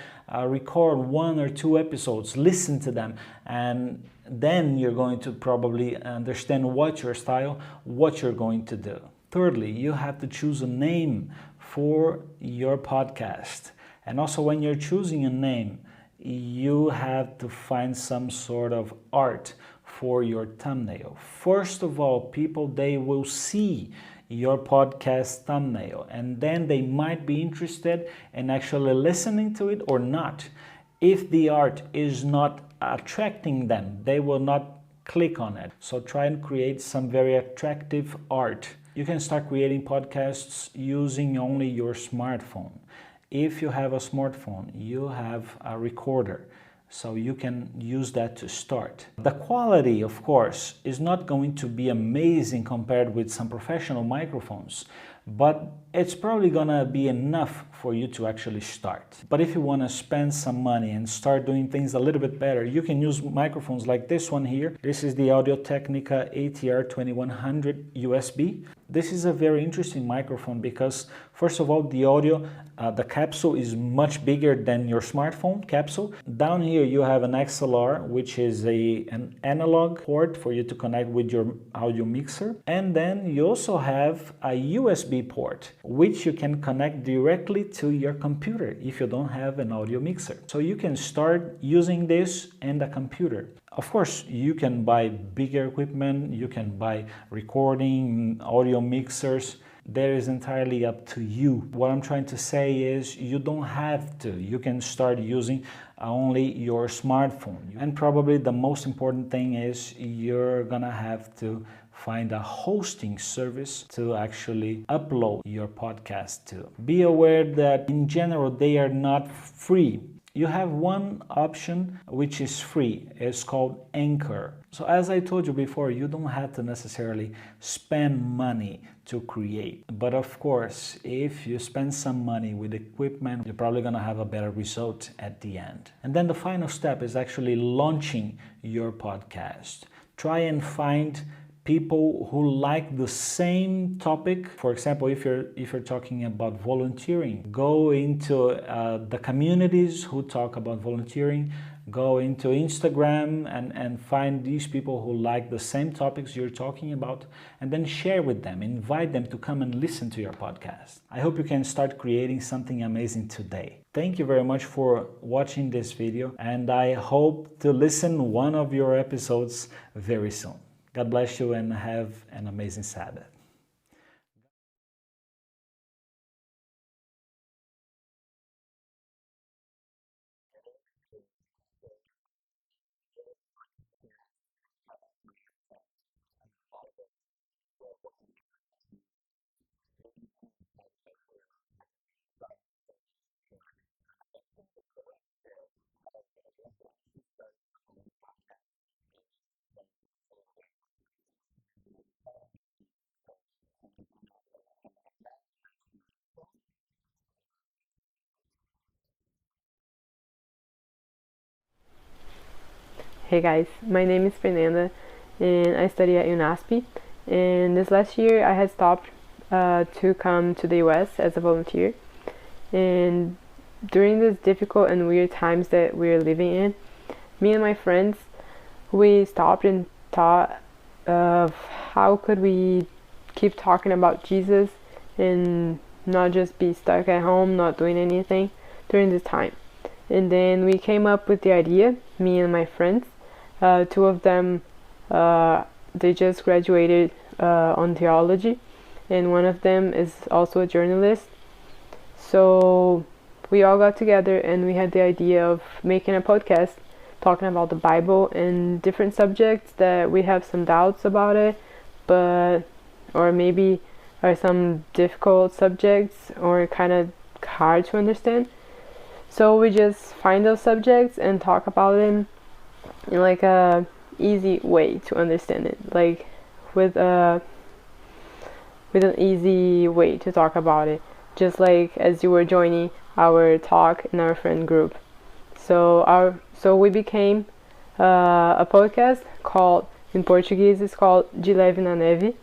record 1 or 2 episodes, listen to them, and then you're going to probably understand what's your style, what you're going to do. Thirdly, you have to choose a name for your podcast. And also when you're choosing a name, you have to find some sort of art for your thumbnail. First of all, people, they will see your podcast thumbnail and then they might be interested in actually listening to it or not. If the art is not attracting them, they will not click on it. So try and create some very attractive art. You can start creating podcasts using only your smartphone. If you have a smartphone, you have a recorder, so you can use that to start. The quality, of course, is not going to be amazing compared with some professional microphones, but it's probably gonna be enough for you to actually start. But if you want to spend some money and start doing things a little bit better, you can use microphones like this one here. This is the Audio-Technica ATR 2100 USB. This is a very interesting microphone because, first of all, the audio, the capsule is much bigger than your smartphone capsule. Down here you have an XLR, which is an analog port for you to connect with your audio mixer. And then you also have a USB port, which you can connect directly to your computer if you don't have an audio mixer. So you can start using this and a computer. Of course, you can buy bigger equipment, you can buy recording, audio mixers. That is entirely up to you. What I'm trying to say is you don't have to. You can start using only your smartphone. And probably the most important thing is you're gonna have to find a hosting service to actually upload your podcast to. Be aware that in general they are not free. You have one option which is free. It's called Anchor. So as I told you before, you don't have to necessarily spend money to create. But of course, if you spend some money with equipment, you're probably gonna have a better result at the end. And then the final step is actually launching your podcast. Try and find people who like the same topic. For example, if you're talking about volunteering, go into the communities who talk about volunteering, go into Instagram and find these people who like the same topics you're talking about, and then share with them, invite them to come and listen to your podcast. I hope you can start creating something amazing today. Thank you very much for watching this video, and I hope to listen one of your episodes very soon. God bless you and have an amazing Sabbath. Hey guys, my name is Fernanda and I study at UNASP. And this last year I had stopped to come to the US as a volunteer. And during these difficult and weird times that we're living in, me and my friends, we stopped and thought of how could we keep talking about Jesus and not just be stuck at home, not doing anything during this time. And then we came up with the idea, me and my friends. Two of them, they just graduated on theology, and one of them is also a journalist. So we all got together and we had the idea of making a podcast talking about the Bible and different subjects that we have some doubts about it, or maybe are some difficult subjects or kind of hard to understand. So we just find those subjects and talk about them in like a easy way to understand it, like with an easy way to talk about it, just like as you were joining our talk in our friend group. So we became a podcast called, in Portuguese it's called De Leve na Neve,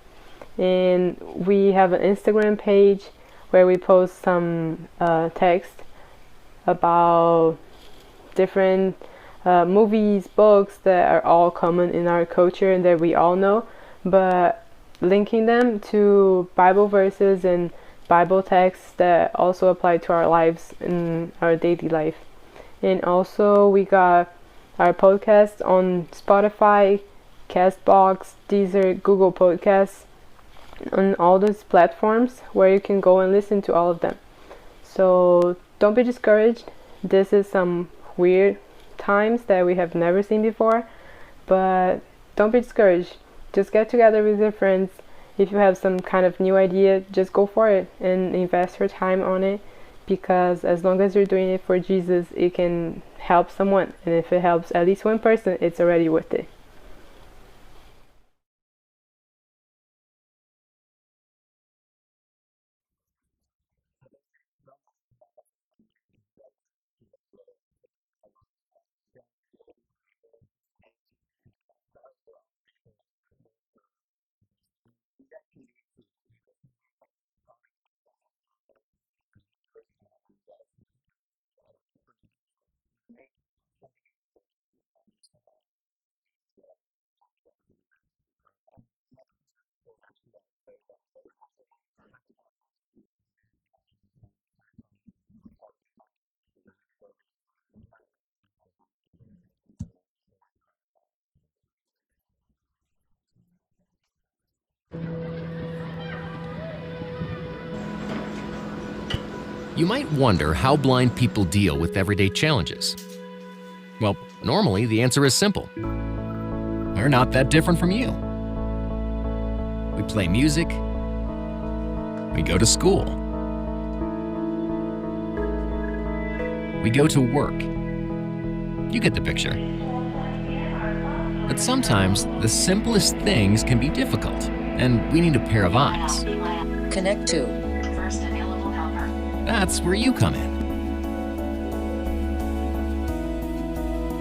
and we have an Instagram page where we post some text about different movies, books that are all common in our culture and that we all know, but linking them to Bible verses and Bible texts that also apply to our lives in our daily life. And also we got our podcast on Spotify, Castbox, Deezer, Google Podcasts, on all those platforms where you can go and listen to all of them. So don't be discouraged. This is some weird times that we have never seen before, but don't be discouraged. Just get together with your friends. If you have some kind of new idea, just go for it and invest your time on it, because as long as you're doing it for Jesus, it can help someone, and if it helps at least one person, it's already worth it. You might wonder how blind people deal with everyday challenges. Well, normally the answer is simple. We're not that different from you. We play music. We go to school. We go to work. You get the picture. But sometimes the simplest things can be difficult, and we need a pair of eyes. Connect to First available helper. That's where you come in.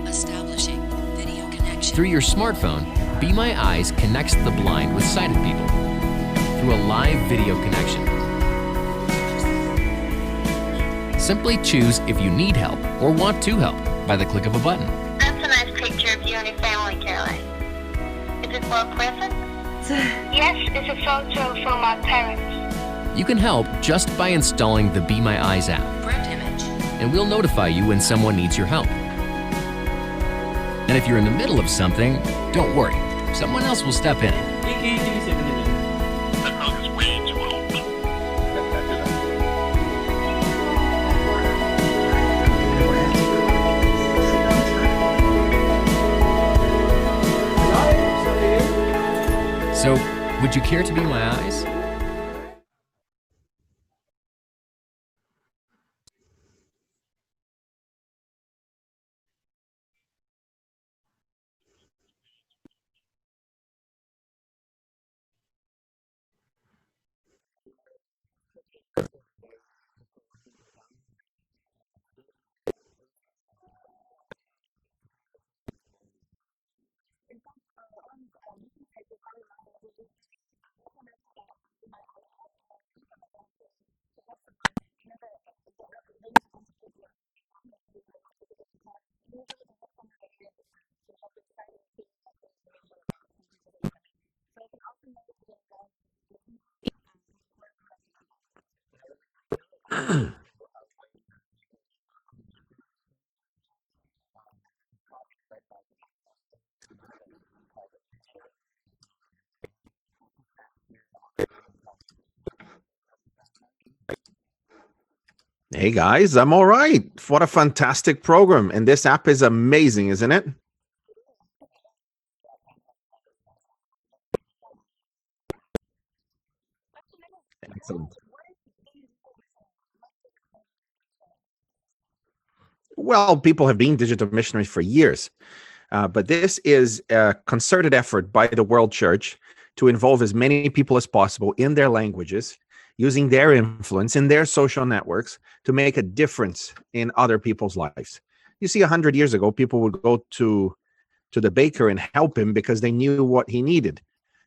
establishing video connection. Through your smartphone, Be My Eyes connects the blind with sighted people through a live video connection. Simply choose if you need help or want to help by the click of a button. That's a nice picture of you and your family, Caroline. Is it for a present? Yes, it's a photo from my parents. You can help just by installing the Be My Eyes app, Brand image. and we'll notify you when someone needs your help. And if you're in the middle of something, don't worry. Someone else will step in. So, would you care to be my eyes? Hey guys, I'm all right. What a fantastic program. And this app is amazing, isn't it? Excellent. Well, people have been digital missionaries for years, but this is a concerted effort by the World Church to involve as many people as possible in their languages, using their influence in their social networks to make a difference in other people's lives. You see, 100 years ago, people would go to the baker and help him because they knew what he needed.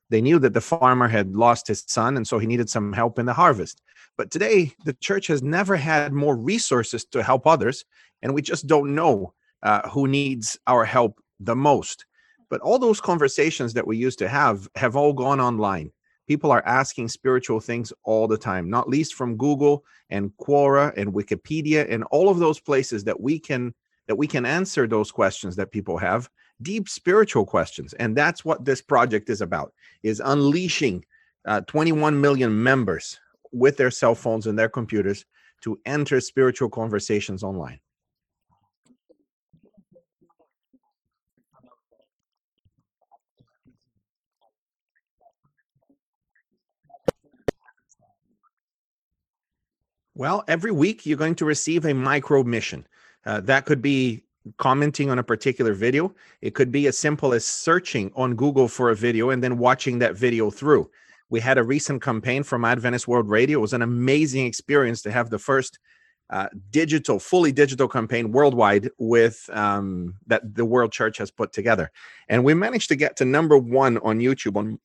They knew that the farmer had lost his son, and so he needed some help in the harvest. But today, the church has never had more resources to help others, and we just don't know who needs our help the most. But all those conversations that we used to have all gone online. People are asking spiritual things all the time, not least from Google and Quora and Wikipedia and all of those places that we can answer those questions that people have, deep spiritual questions. And that's what this project is about, is unleashing 21 million members with their cell phones and their computers to enter spiritual conversations online. Well, every week you're going to receive a micro mission. That could be commenting on a particular video. It could be as simple as searching on Google for a video and then watching that video through. We had a recent campaign from Adventist World Radio. It was an amazing experience to have the first fully digital campaign worldwide with that the World Church has put together. And we managed to get to #1 on YouTube on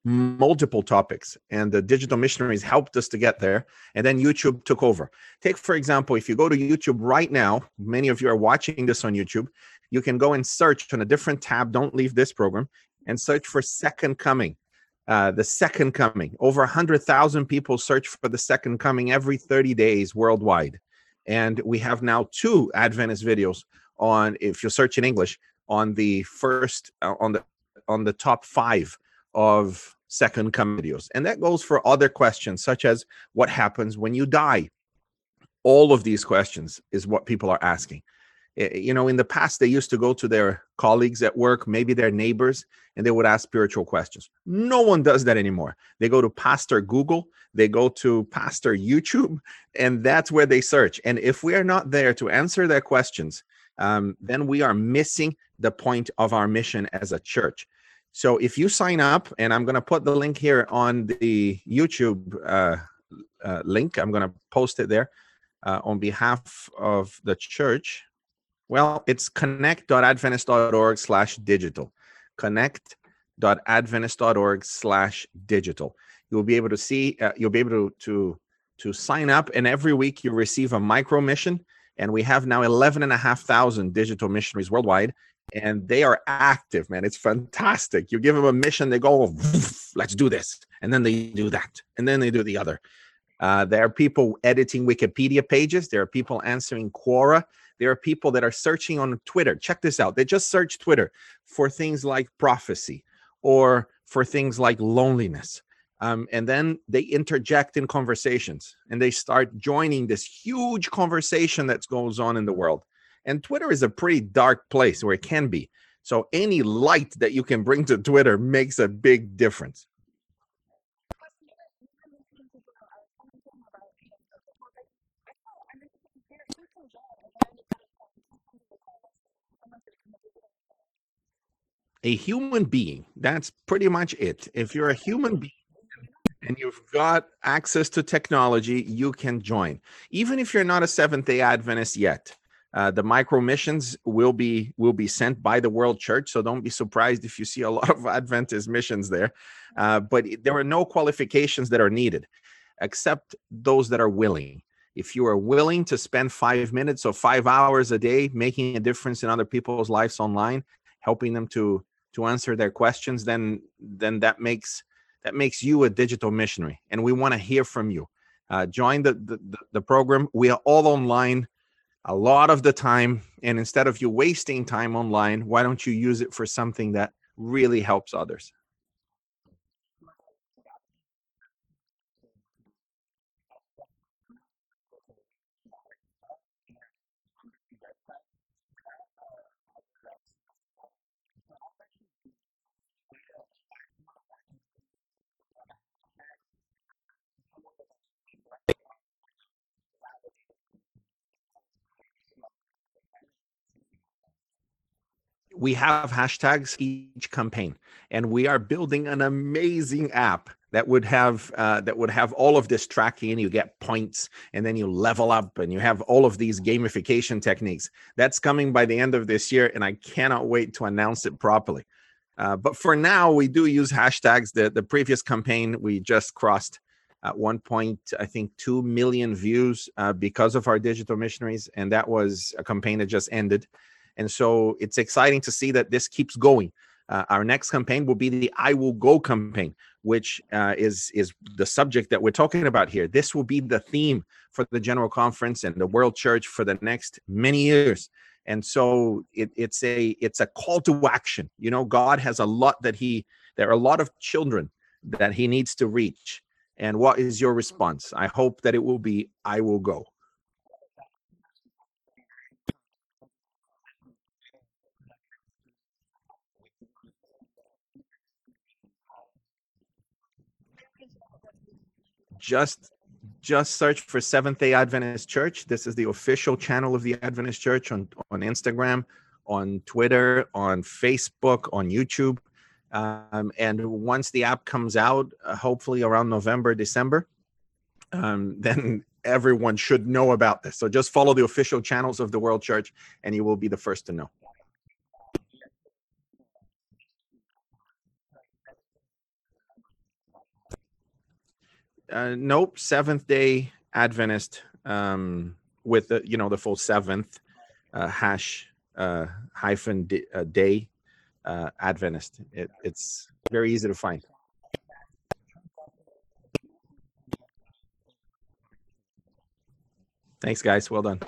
multiple topics, and the digital missionaries helped us to get there, and then YouTube took over. Take, for example, if you go to YouTube right now, many of you are watching this on YouTube, you can go and search on a different tab, don't leave this program, and search for Second Coming. The Second Coming. Over 100,000 people search for the Second Coming every 30 days worldwide. And we have now 2 Adventist videos on, if you search in English, on the first, on the top 5 of Second Coming videos. And that goes for other questions, such as what happens when you die. All of these questions is what people are asking. You know, in the past, they used to go to their colleagues at work, maybe their neighbors, and they would ask spiritual questions. No one does that anymore. They go to Pastor Google, they go to Pastor YouTube, and that's where they search. And if we are not there to answer their questions, then we are missing the point of our mission as a church. So if you sign up, and I'm going to put the link here on the YouTube link, I'm going to post it there on behalf of the church. Well, it's connect.adventist.org/digital. Connect.adventist.org/digital. You'll be able to see, you'll be able to sign up, and every week you receive a micro mission. And we have now 11,500 digital missionaries worldwide. And they are active, man. It's fantastic. You give them a mission, they go, let's do this. And then they do that. And then they do the other. There are people editing Wikipedia pages. There are people answering Quora. There are people that are searching on Twitter. Check this out. They just search Twitter for things like prophecy or for things like loneliness. And then they interject in conversations and they start joining this huge conversation that goes on in the world. And Twitter is a pretty dark place, where it can be. So any light that you can bring to Twitter makes a big difference. A human being, that's pretty much it. If you're a human being and you've got access to technology, you can join. Even if you're not a Seventh-day Adventist yet, The micro missions will be sent by the World Church, so don't be surprised if you see a lot of Adventist missions there. But there are no qualifications that are needed, except those that are willing. If you are willing to spend 5 minutes or 5 hours a day making a difference in other people's lives online, helping them to answer their questions, then that makes you a digital missionary, and we want to hear from you. Join the program. We are all online a lot of the time, and instead of you wasting time online, why don't you use it for something that really helps others? We have hashtags each campaign, and we are building an amazing app that would have all of this tracking, and you get points, and then you level up, and you have all of these gamification techniques. That's coming by the end of this year, and I cannot wait to announce it properly. But for now, we do use hashtags. The previous campaign, we just crossed at 1.2 million views because of our digital missionaries, and that was a campaign that just ended. And so it's exciting to see that this keeps going. Our next campaign will be the I Will Go campaign, which is the subject that we're talking about here. This will be the theme for the General Conference and the World Church for the next many years. And so it's a call to action. You know, God has a lot there are a lot of children that he needs to reach. And what is your response? I hope that it will be, I will go. Just search for Seventh-day Adventist Church. This is the official channel of the Adventist Church on Instagram, on Twitter, on Facebook, on YouTube. And once the app comes out, hopefully around November, December, then everyone should know about this. So just follow the official channels of the World Church, and you will be the first to know. Nope, Seventh-day Adventist with the full seventh hyphen day Adventist. It's very easy to find. Thanks, guys. Well done.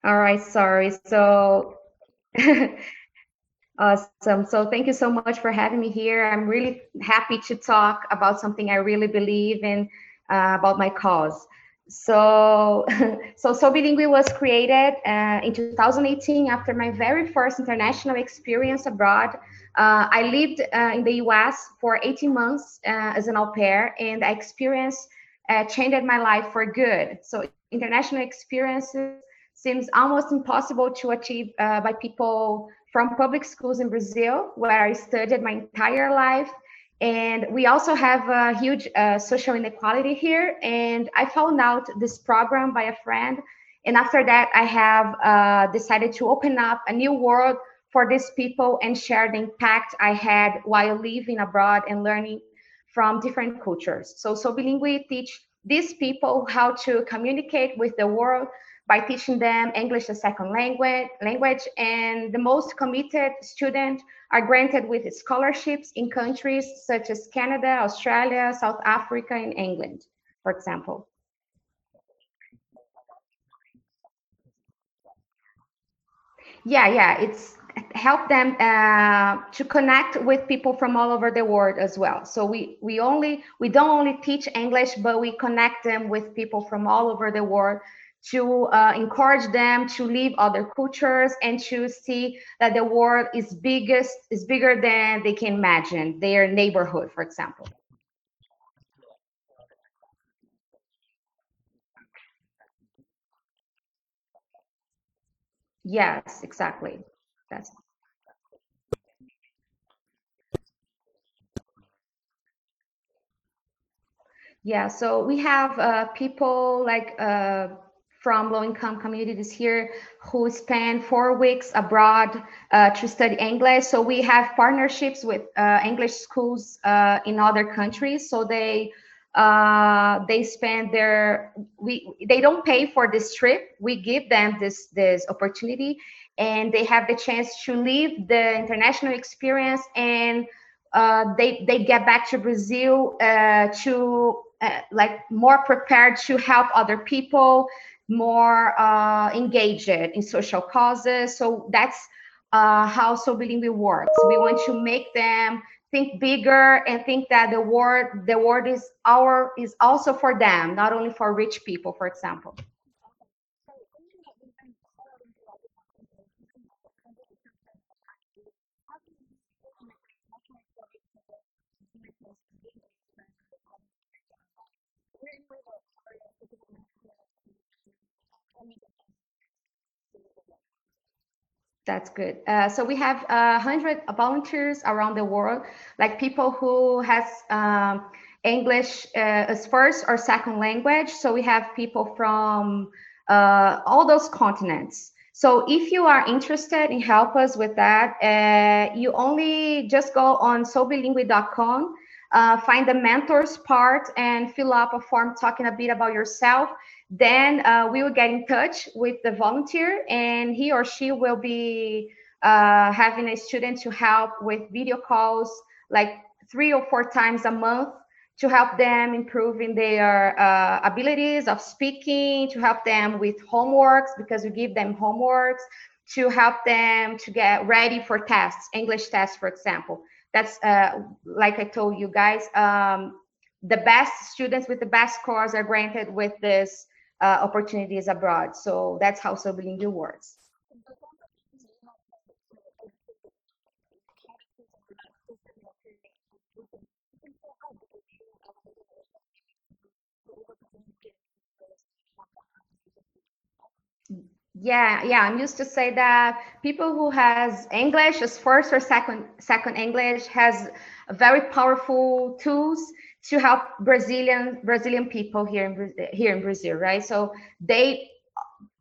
All right, sorry. So awesome. So thank you so much for having me here. I'm really happy to talk about something I really believe in, about my cause. So Bilingue was created in 2018 after my very first international experience abroad. I lived in the US for 18 months as an au pair, and the experience changed my life for good. So international experiences seems almost impossible to achieve by people from public schools in Brazil, where I studied my entire life. And we also have a huge social inequality here. And I found out this program by a friend. And after that, I have decided to open up a new world for these people and share the impact I had while living abroad and learning from different cultures. So Sobilingue teach these people how to communicate with the world by teaching them English as second language, and the most committed students are granted with scholarships in countries such as Canada, Australia, South Africa, and England, for example. Yeah, it's help them to connect with people from all over the world as well. So we don't only teach English, but we connect them with people from all over the world to encourage them to live other cultures and to see that the world is bigger than they can imagine, their neighborhood, for example. Yes, exactly. That's Yeah, so we have people like from low-income communities here who spend 4 weeks abroad to study English. So we have partnerships with English schools in other countries. So they spend they don't pay for this trip. We give them this opportunity, and they have the chance to live the international experience, and they get back to Brazil to like more prepared to help other people, more engaged in social causes. So that's how Sobilingue works. We want to make them think bigger and think that the world is also for them, not only for rich people, for example. That's good. So we have 100 volunteers around the world, like people who has English as first or second language. So we have people from all those continents. So if you are interested in help us with that, you only just go on sobilingue.com, find the mentors part and fill up a form talking a bit about yourself. Then we will get in touch with the volunteer, and he or she will be having a student to help with video calls like 3 or 4 times a month to help them improve in their abilities of speaking, to help them with homeworks, because we give them homeworks, to help them to get ready for tests, English tests, for example. That's like I told you guys, the best students with the best scores are granted with this opportunities abroad. So that's how Sobilingue works. Yeah, I'm used to say that people who has English as first or second English has very powerful tools to help Brazilian people here in Brazil, right? So they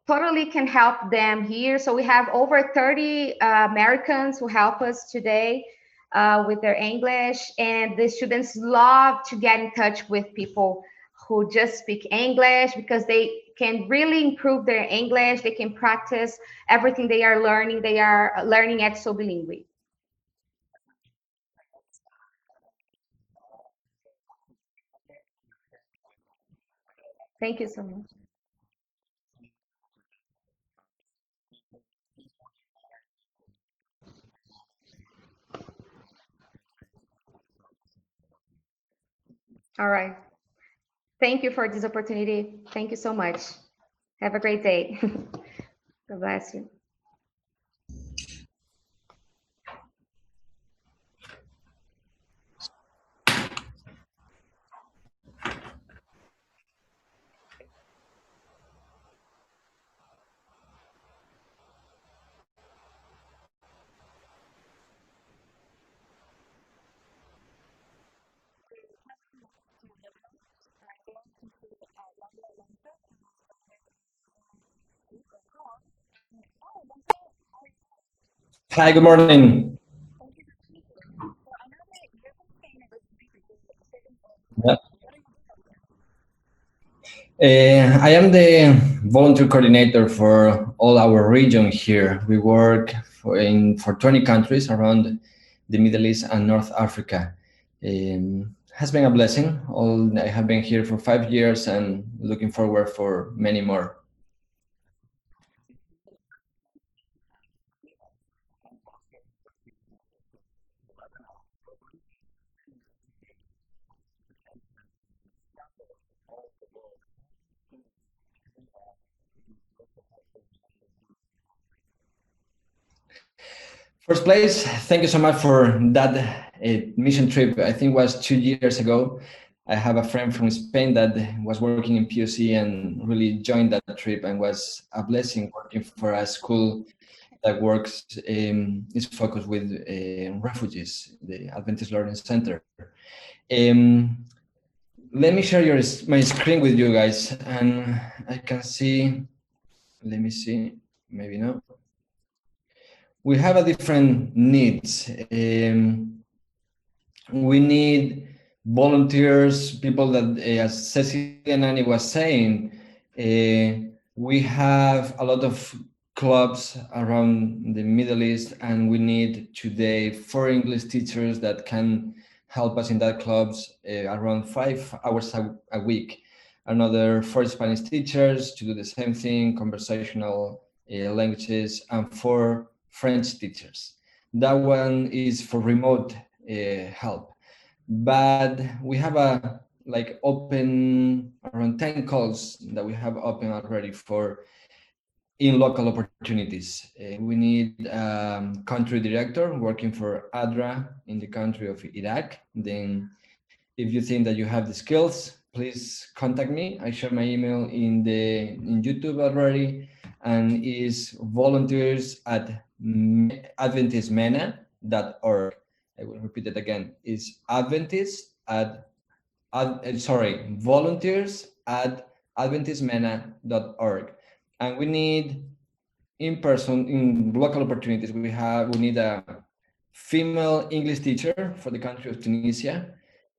totally can help them here. So we have over 30 Americans who help us today with their English, and the students love to get in touch with people who just speak English, because they can really improve their English. They can practice everything they are learning. They are learning at Sobilingue. Thank you so much. All right. Thank you for this opportunity. Thank you so much. Have a great day. God bless you. Hi, good morning. Yeah. I am the volunteer coordinator for all our region here. We work for 20 countries around the Middle East and North Africa. Has been a blessing. I have been here for 5 years and looking forward for many more. First place, thank you so much for that mission trip. I think it was 2 years ago. I have a friend from Spain that was working in POC and really joined that trip, and was a blessing working for a school that works, is focused with refugees, the Adventist Learning Center. Let me share my screen with you guys, and I can see, let me see, maybe no. We have a different needs. We need volunteers, people that, as Cecilia Nani was saying, we have a lot of clubs around the Middle East, and we need today 4 English teachers that can help us in that clubs, around 5 hours a week. Another 4 Spanish teachers to do the same thing, conversational languages, and 4 French teachers. That one is for remote help. But we have open around 10 calls that we have open already for in local opportunities. We need a country director working for ADRA in the country of Iraq. Then if you think that you have the skills, please contact me. I share my email in YouTube already, and is volunteers@adventistmena.org. I will repeat it again. It's volunteers@adventistmena.org. And we need in local opportunities. We need a female English teacher for the country of Tunisia.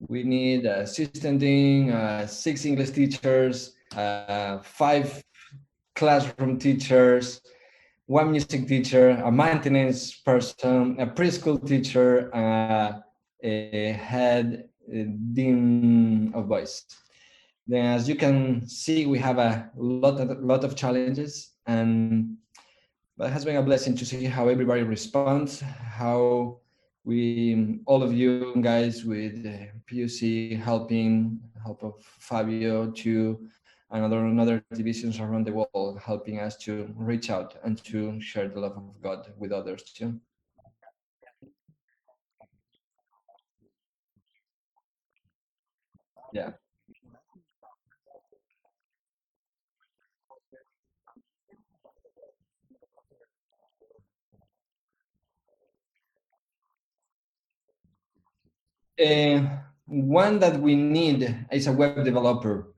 We need assistant dean, 6 English teachers, 5 classroom teachers, 1 music teacher, a maintenance person, a preschool teacher, a head dean of boys. Then, as you can see, we have a lot of challenges, but it has been a blessing to see how everybody responds, how all of you guys with POC help of Fabio to another divisions around the world, helping us to reach out and to share the love of God with others too. Yeah. One that we need is a web developer.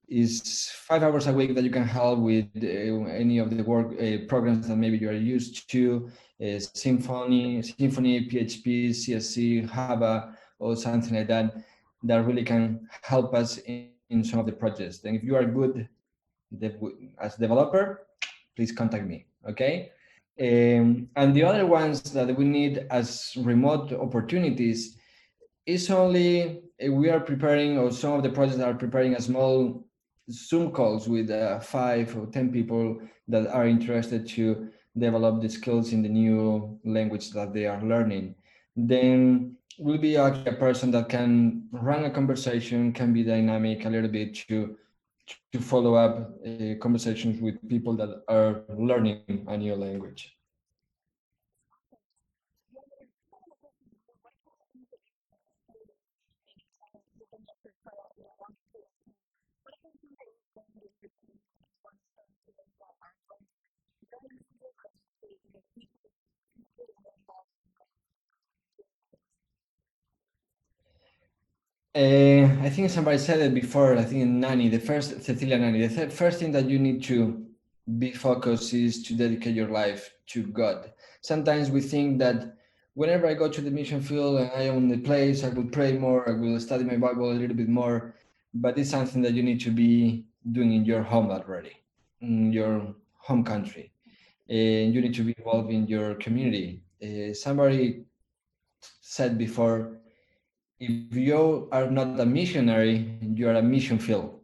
Is 5 hours a week that you can help with any of the work programs that maybe you are used to, Symfony, PHP, CSC, Java, or something like that really can help us in some of the projects. And if you are good as a developer, please contact me, okay? And the other ones that we need as remote opportunities is only we are preparing, or some of the projects are preparing a small Zoom calls with 5 or 10 people that are interested to develop the skills in the new language that they are learning. Then will be a person that can run a conversation, can be dynamic a little bit to follow up conversations with people that are learning a new language. I think somebody said it before. I think Cecilia Nani, the first thing that you need to be focused is to dedicate your life to God. Sometimes we think that whenever I go to the mission field and I am in the place, I will pray more, I will study my Bible a little bit more, but it's something that you need to be doing in your home already, in your home country. And you need to be involved in your community. Somebody said before, if you are not a missionary, you are a mission field.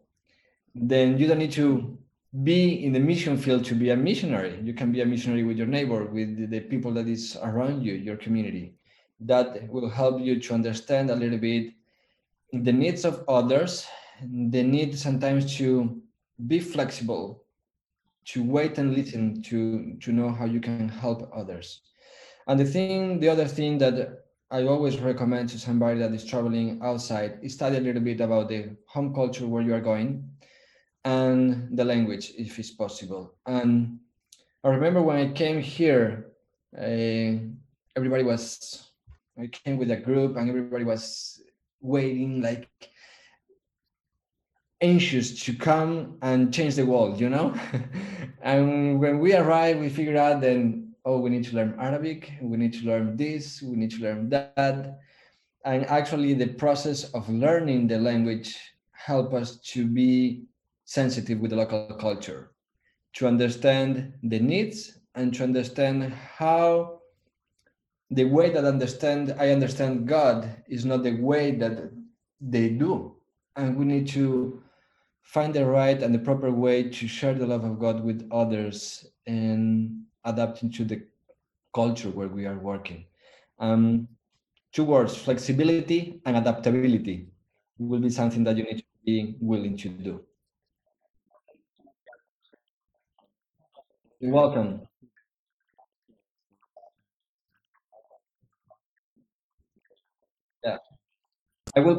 Then you don't need to be in the mission field to be a missionary. You can be a missionary with your neighbor, with the people that is around you, your community. That will help you to understand a little bit the needs of others, the need sometimes to be flexible, to wait and listen, to know how you can help others. And the other thing that I always recommend to somebody that is traveling outside is study a little bit about the home culture where you are going and the language, if it's possible. And I remember when I came here, I came with a group and everybody was waiting, like anxious to come and change the world, you know? And when we arrived, we figured out then, oh, we need to learn Arabic, we need to learn this, we need to learn that. And actually the process of learning the language helped us to be sensitive with the local culture, to understand the needs and to understand how the way that I understand God is not the way that they do. And we need to find the right and the proper way to share the love of God with others and adapting to the culture where we are working. 2 words, flexibility and adaptability, will be something that you need to be willing to do. You're welcome. Yeah, I will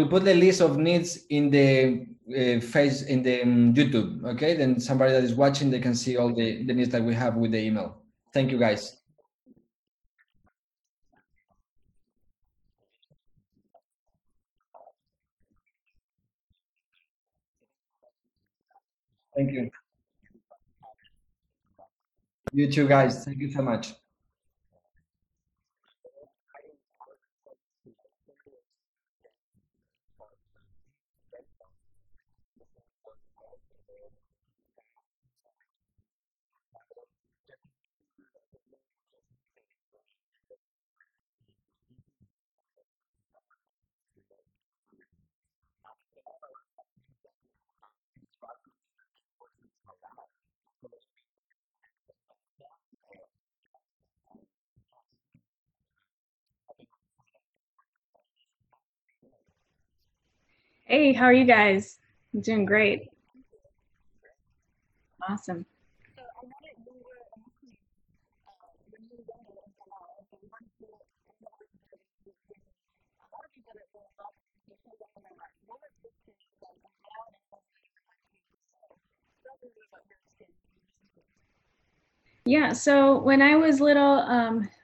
put the list of needs in the YouTube. Okay, then somebody that is watching, they can see all the needs that we have with the email. Thank you, guys. Thank you. You too, guys. Thank you so much. Hey, how are you guys? I'm doing great. Awesome. Yeah, so when I was little,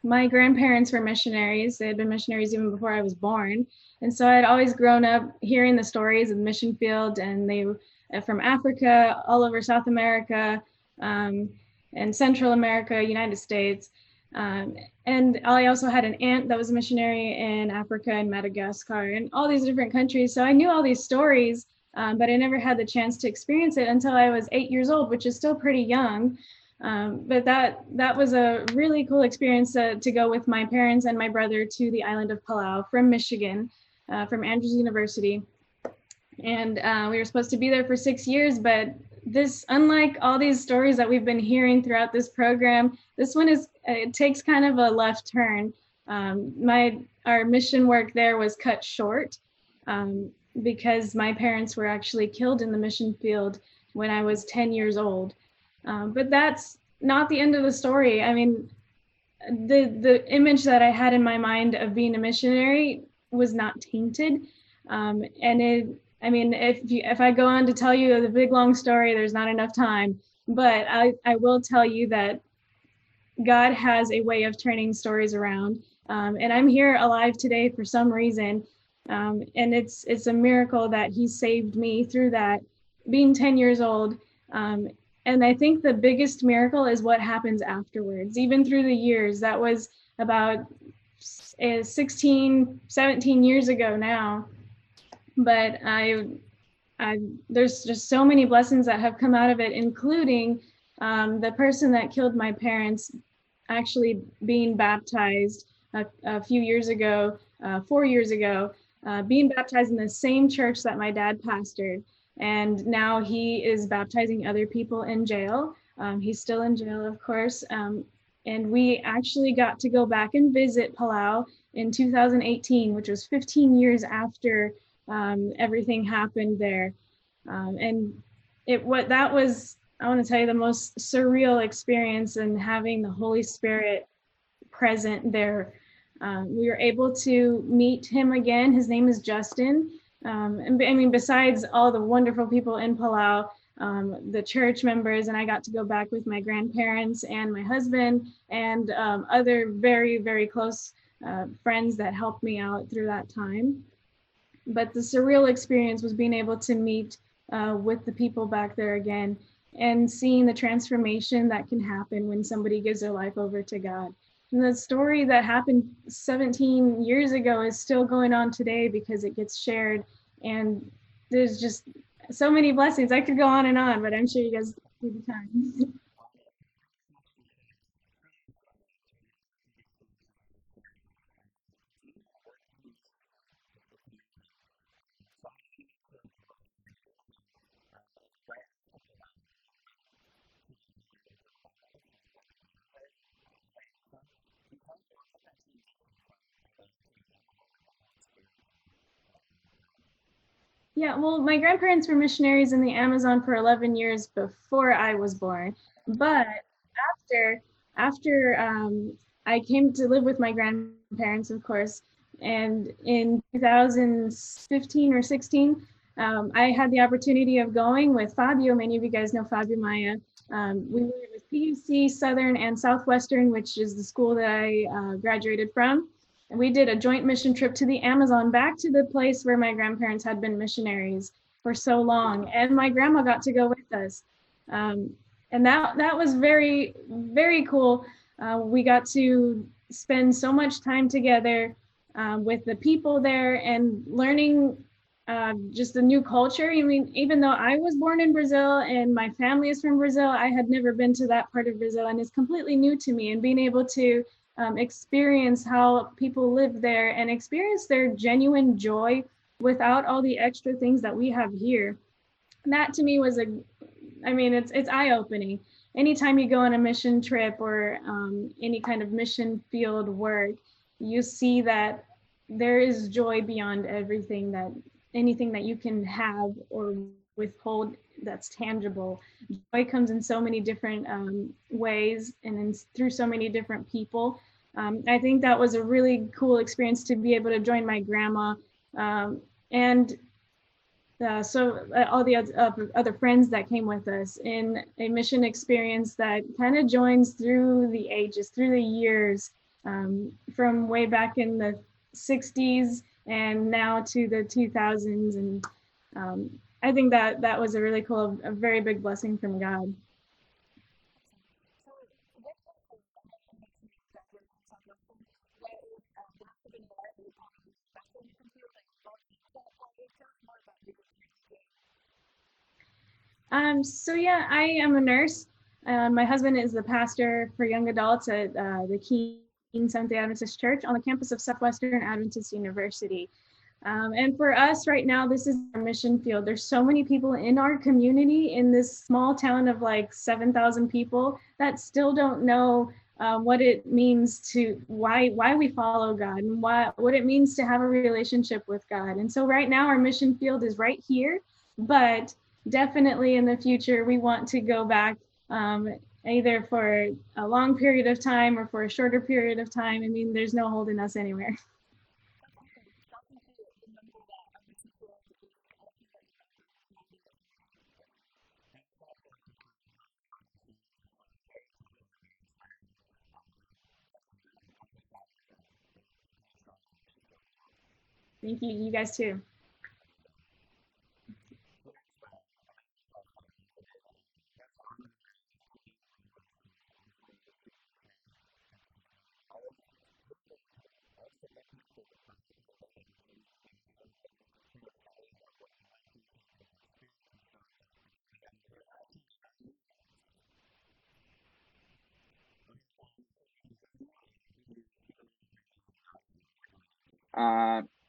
my grandparents were missionaries. They had been missionaries even before I was born. And so I'd always grown up hearing the stories of the mission field, and they were from Africa, all over South America, and Central America, United States. And I also had an aunt that was a missionary in Africa and Madagascar and all these different countries. So I knew all these stories, but I never had the chance to experience it until I was 8 years old, which is still pretty young. But that was a really cool experience to go with my parents and my brother to the island of Palau from Michigan, from Andrews University. And we were supposed to be there for 6 years, but this, unlike all these stories that we've been hearing throughout this program, this one it takes kind of a left turn. Our mission work there was cut short because my parents were actually killed in the mission field when I was 10 years old. But that's not the end of the story. I mean, the image that I had in my mind of being a missionary was not tainted. If I go on to tell you the big long story, there's not enough time. But I will tell you that God has a way of turning stories around. And I'm here alive today for some reason. And it's a miracle that He saved me through that. Being 10 years old, And I think the biggest miracle is what happens afterwards. Even through the years, that was about 16, 17 years ago now. But there's just so many blessings that have come out of it, including the person that killed my parents actually being baptized a few years ago, 4 years ago, being baptized in the same church that my dad pastored. And now he is baptizing other people in jail. He's still in jail, of course. And we actually got to go back and visit Palau in 2018, which was 15 years after everything happened there. And that was, I want to tell you, the most surreal experience, and having the Holy Spirit present there. We were able to meet him again. His name is Justin. And I mean, besides all the wonderful people in Palau, the church members, and I got to go back with my grandparents and my husband and other very, very close friends that helped me out through that time. But the surreal experience was being able to meet with the people back there again, and seeing the transformation that can happen when somebody gives their life over to God. And the story that happened 17 years ago is still going on today because it gets shared. And there's just so many blessings. I could go on and on, but I'm sure you guys need the time. Yeah, well, my grandparents were missionaries in the Amazon for 11 years before I was born. But after I came to live with my grandparents, of course, and in 2015 or 16, I had the opportunity of going with Fabio. Many of you guys know Fabio Maya. We were with PUC, Southern, and Southwestern, which is the school that I graduated from. And we did a joint mission trip to the Amazon, back to the place where my grandparents had been missionaries for so long. And my grandma got to go with us. And that was very, very cool. We got to spend so much time together with the people there and learning just the new culture. I mean, even though I was born in Brazil and my family is from Brazil, I had never been to that part of Brazil, and it's completely new to me. And being able to experience how people live there and experience their genuine joy without all the extra things that we have here. That to me was it's eye-opening. Anytime you go on a mission trip or any kind of mission field work, you see that there is joy beyond anything that you can have or withhold that's tangible. Joy comes in so many different ways and through so many different people. I think that was a really cool experience to be able to join my grandma and all the other friends that came with us in a mission experience that kind of joins through the ages, through the years, from way back in the 60s and now to the 2000s. And I think that was a really cool, a very big blessing from God. So yeah, I am a nurse. My husband is the pastor for young adults at the Keene Seventh-day Adventist Church on the campus of Southwestern Adventist University. And for us right now, this is our mission field. There's so many people in our community in this small town of like 7,000 people that still don't know what it means to why we follow God and what it means to have a relationship with God. And so right now our mission field is right here, but definitely in the future we want to go back either for a long period of time or for a shorter period of time. I mean, there's no holding us anywhere. Thank you. You guys too.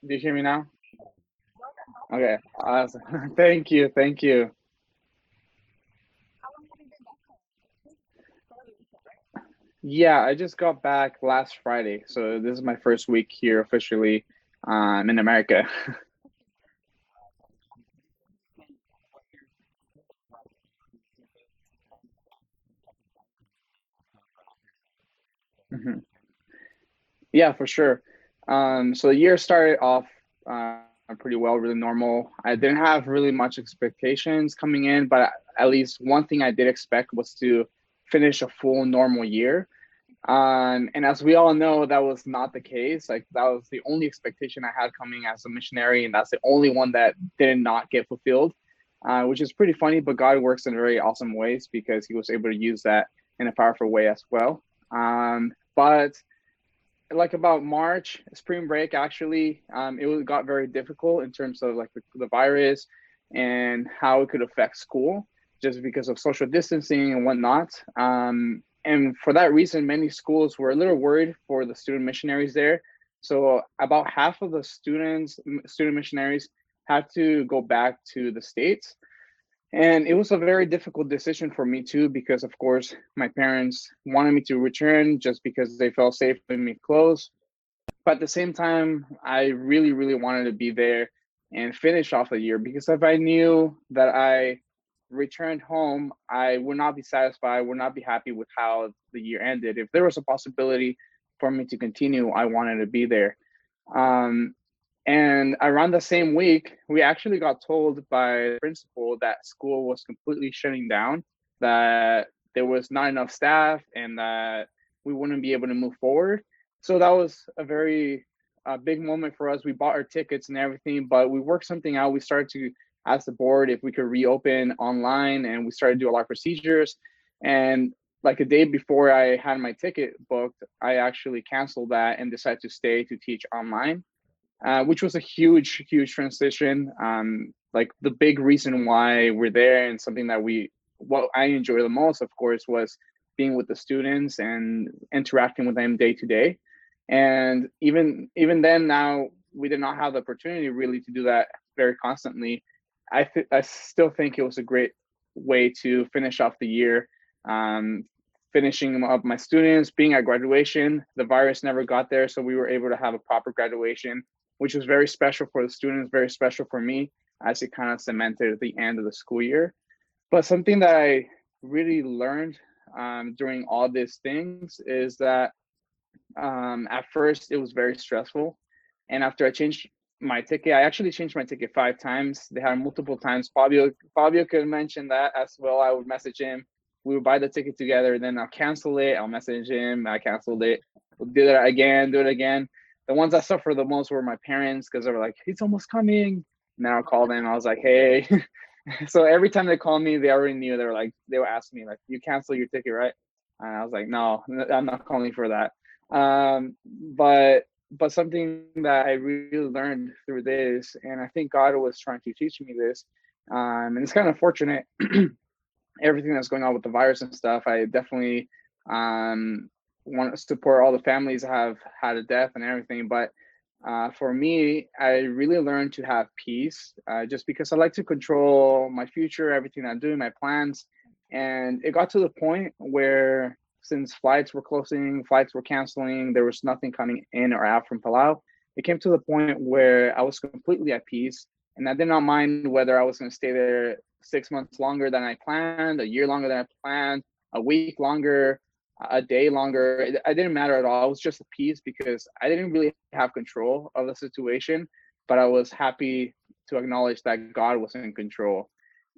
Do you hear me now? Okay, awesome. Thank you, thank you. Yeah, I just got back last Friday, so this is my first week here officially in America. Mhm. Yeah, for sure. So the year started off pretty well, really normal. I didn't have really much expectations coming in, but at least one thing I did expect was to finish a full normal year. And as we all know, that was not the case. Like that was the only expectation I had coming as a missionary, and that's the only one that did not get fulfilled, which is pretty funny. But God works in very awesome ways because He was able to use that in a powerful way as well. But like about March, spring break, actually, got very difficult in terms of like the virus and how it could affect school, just because of social distancing and whatnot. And for that reason, many schools were a little worried for the student missionaries there. So about half of the student missionaries had to go back to the States. And it was a very difficult decision for me too, because of course my parents wanted me to return just because they felt safe with me close. But at the same time, I really, really wanted to be there and finish off the year, because if I knew that I returned home, I would not be satisfied, would not be happy with how the year ended. If there was a possibility for me to continue, I wanted to be there. And around the same week, we actually got told by the principal that school was completely shutting down, that there was not enough staff, and that we wouldn't be able to move forward. So that was a very big moment for us. We bought our tickets and everything, but we worked something out. We started to ask the board if we could reopen online, and we started to do a lot of procedures. And like a day before I had my ticket booked, I actually canceled that and decided to stay to teach online. Which was a huge, huge transition. Like the big reason why we're there, and something that what I enjoy the most, of course, was being with the students and interacting with them day to day. And even then, now we did not have the opportunity really to do that very constantly. I still think it was a great way to finish off the year. Finishing up my students, being at graduation, the virus never got there, so we were able to have a proper graduation, which was very special for the students, very special for me, as it kind of cemented at the end of the school year. But something that I really learned during all these things is that at first it was very stressful. And after I changed my ticket, I actually changed my ticket 5 times. They had multiple times. Fabio could mention that as well. I would message him. We would buy the ticket together, then I'll cancel it. I'll message him. I canceled it. We'll do it again. The ones that suffered the most were my parents, because they were like, it's almost coming. And then I'll call them. I was like, hey. So every time they called me, they already knew. They would ask me, like, you cancel your ticket, right? And I was like, no, I'm not calling for that. But something that I really learned through this, and I think God was trying to teach me this, and it's kind of fortunate, everything that's going on with the virus and stuff, I definitely want to support all the families that have had a death and everything. But for me, I really learned to have peace, just because I like to control my future, everything I'm doing, my plans. And it got to the point where, since flights were closing, flights were canceling, there was nothing coming in or out from Palau. It came to the point where I was completely at peace, and I did not mind whether I was going to stay there 6 months longer than I planned, a year longer than I planned, a week longer, a day longer. It didn't matter at all. It was just a peace, because I didn't really have control of the situation, but I was happy to acknowledge that God was in control.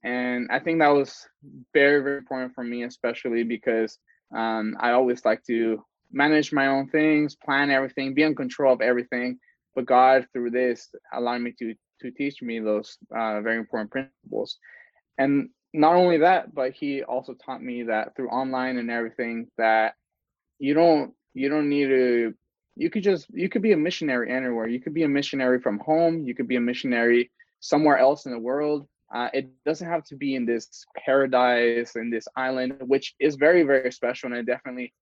And I think that was very, very important for me, especially because I always like to manage my own things, plan everything, be in control of everything. But God, through this, allowed me to teach me those very important principles. And not only that, but he also taught me that through online and everything, that you don't need to, you could be a missionary anywhere. You could be a missionary from home. You could be a missionary somewhere else in the world. It doesn't have to be in this paradise, in this island, which is very, very special. And I definitely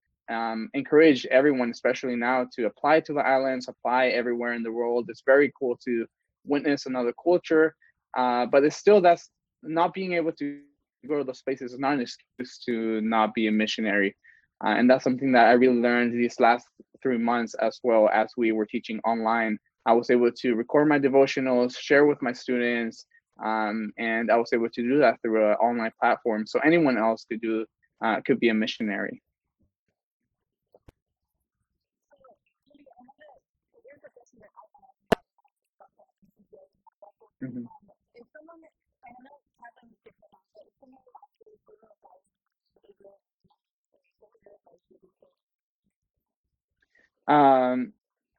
encourage everyone, especially now, to apply to the islands, apply everywhere in the world. It's very cool to witness another culture. But it's still, that's not being able to go to those places is not an excuse to not be a missionary. And that's something that I really learned these last 3 months, as well as we were teaching online. I was able to record my devotionals, share with my students, and I was able to do that through an online platform. So anyone else could be a missionary. Mm-hmm.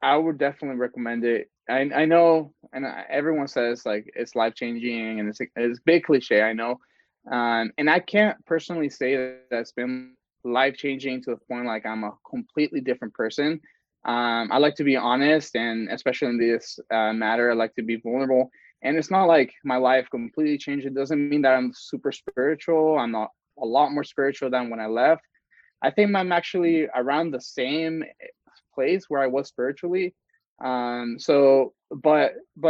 I would definitely recommend it. I know, and everyone says like it's life changing, and it's a big cliche, I know, and I can't personally say that that's been life changing to the point like I'm a completely different person. I like to be honest, and especially in this matter, I like to be vulnerable. And it's not like my life completely changed. It doesn't mean that I'm super spiritual. I'm not a lot more spiritual than when I left. I think I'm actually around the same place where I was spiritually. But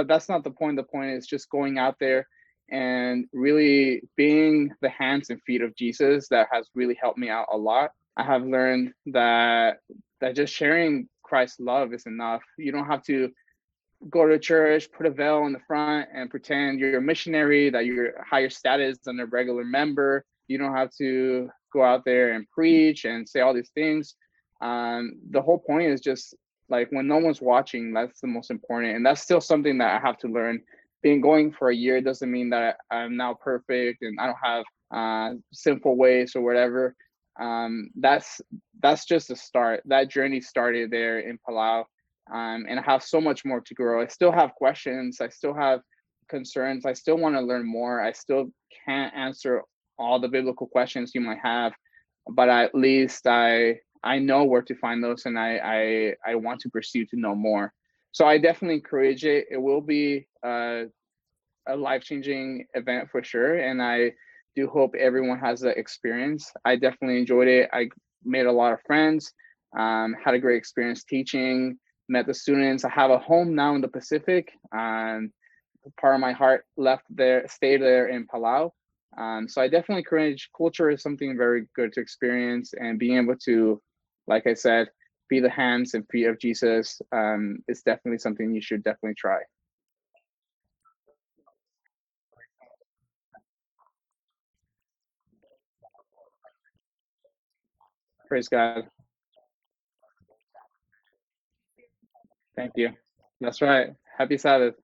that's not the point. The point is just going out there and really being the hands and feet of Jesus. That has really helped me out a lot. I have learned that just sharing Christ's love is enough. You don't have to go to church, put a veil in the front, and pretend you're a missionary, that you're higher status than a regular member. You don't have to go out there and preach and say all these things. The whole point is just like when no one's watching, that's the most important. And that's still something that I have to learn. Being going for a year doesn't mean that I'm now perfect and I don't have sinful ways or whatever. That's just a start. That journey started there in Palau. And I have so much more to grow. I still have questions. I still have concerns. I still want to learn more. I still can't answer all the biblical questions you might have, but at least I know where to find those, and I want to pursue to know more. So I definitely encourage it. It will be a life-changing event for sure, and I do hope everyone has the experience. I definitely enjoyed it. I made a lot of friends, had a great experience teaching, met the students. I have a home now in the Pacific. Part of my heart stayed there in Palau. So I definitely encourage. Culture is something very good to experience, and being able to, like I said, be the hands and feet of Jesus is definitely something you should definitely try. Praise God. Thank you. That's right. Happy Sabbath.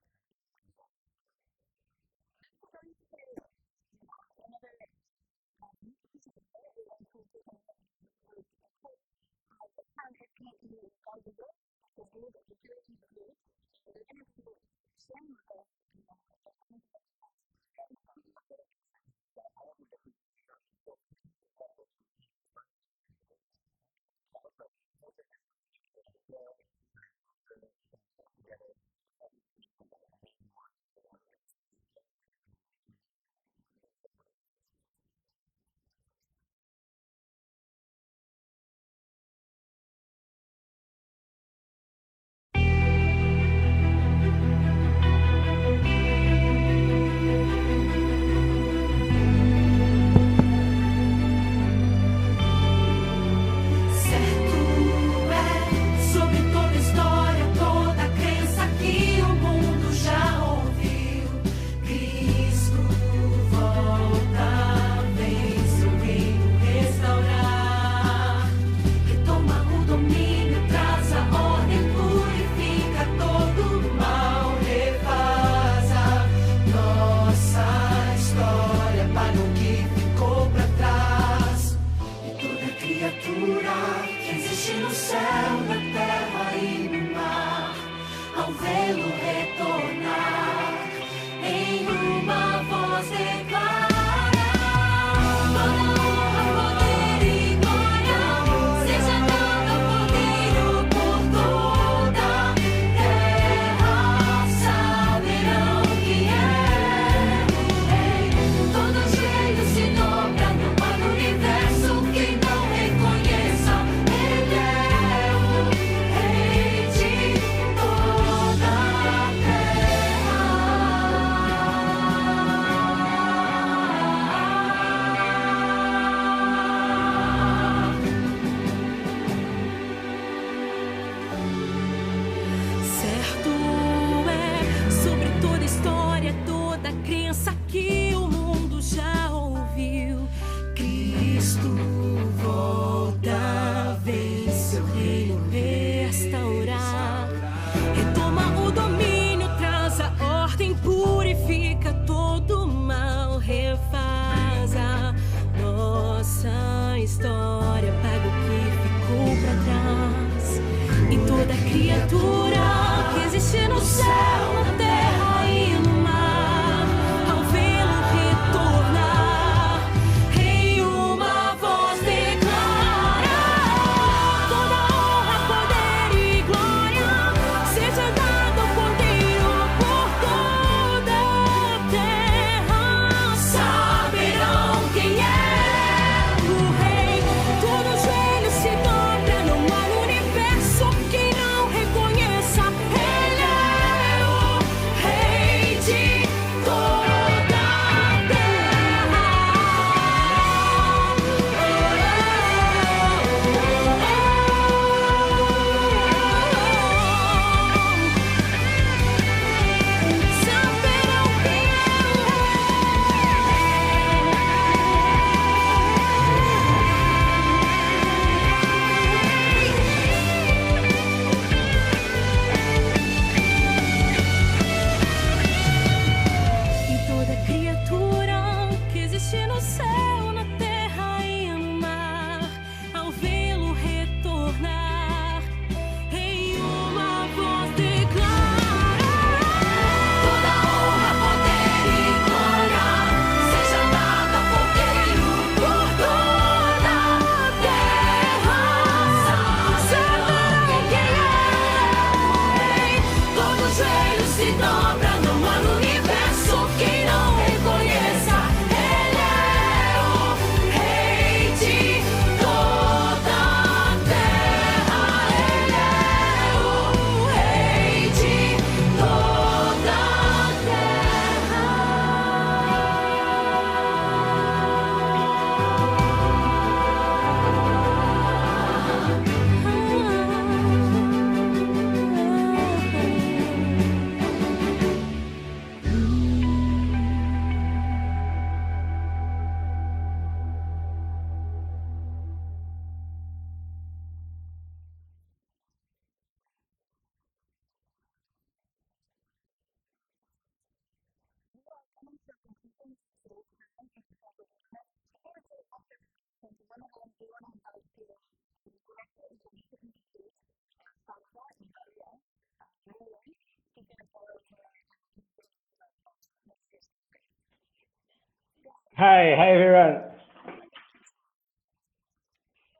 Hi everyone.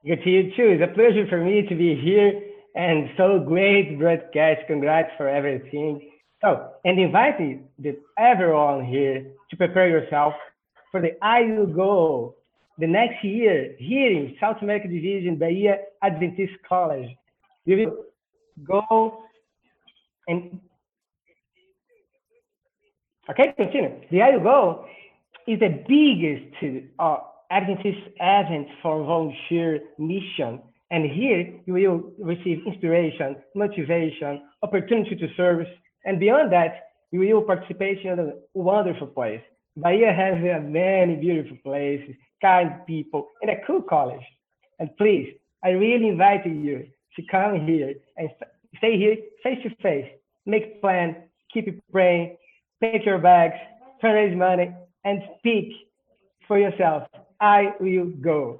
Good to you too. It's a pleasure for me to be here and so great broadcast. Congrats for everything. So, and inviting everyone here to prepare yourself for the IU the next year here in South America Division, Bahia Adventist College. We will go and okay, continue. The IU is the biggest Adventist event for volunteer mission. And here you will receive inspiration, motivation, opportunity to serve. And beyond that, you will participate in a wonderful place. Bahia has many beautiful places, kind people, and a cool college. And please, I really invite you to come here and stay here face to face, make plans, keep praying, pack your bags, fundraise money, and speak for yourself. I will go.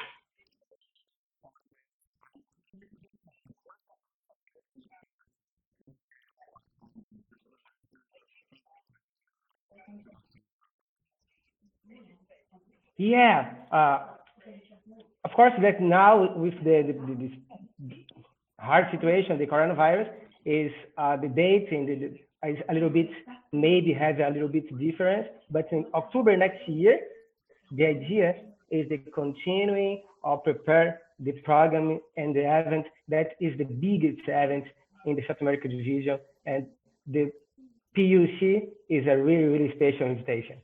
Yeah, of course, that now with this hard situation, the coronavirus is the date and is a little bit, maybe has a little bit difference, but in October next year, the idea is the continuing or prepare the program and the event that is the biggest event in the South America division, and the PUC is a really, really special invitation.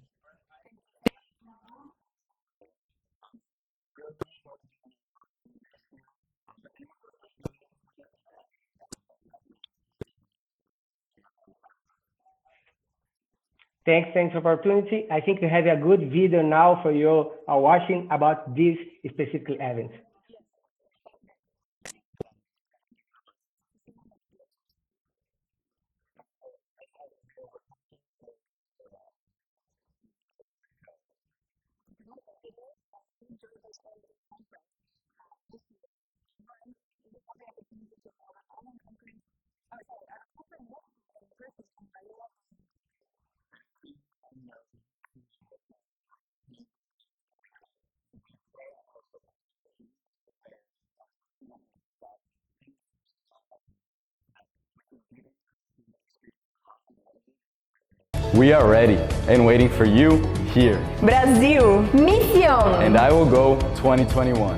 Thanks for the opportunity. I think we have a good video now for you watching about this specific event. We are ready and waiting for you here. Brasil, misión. And I will go 2021.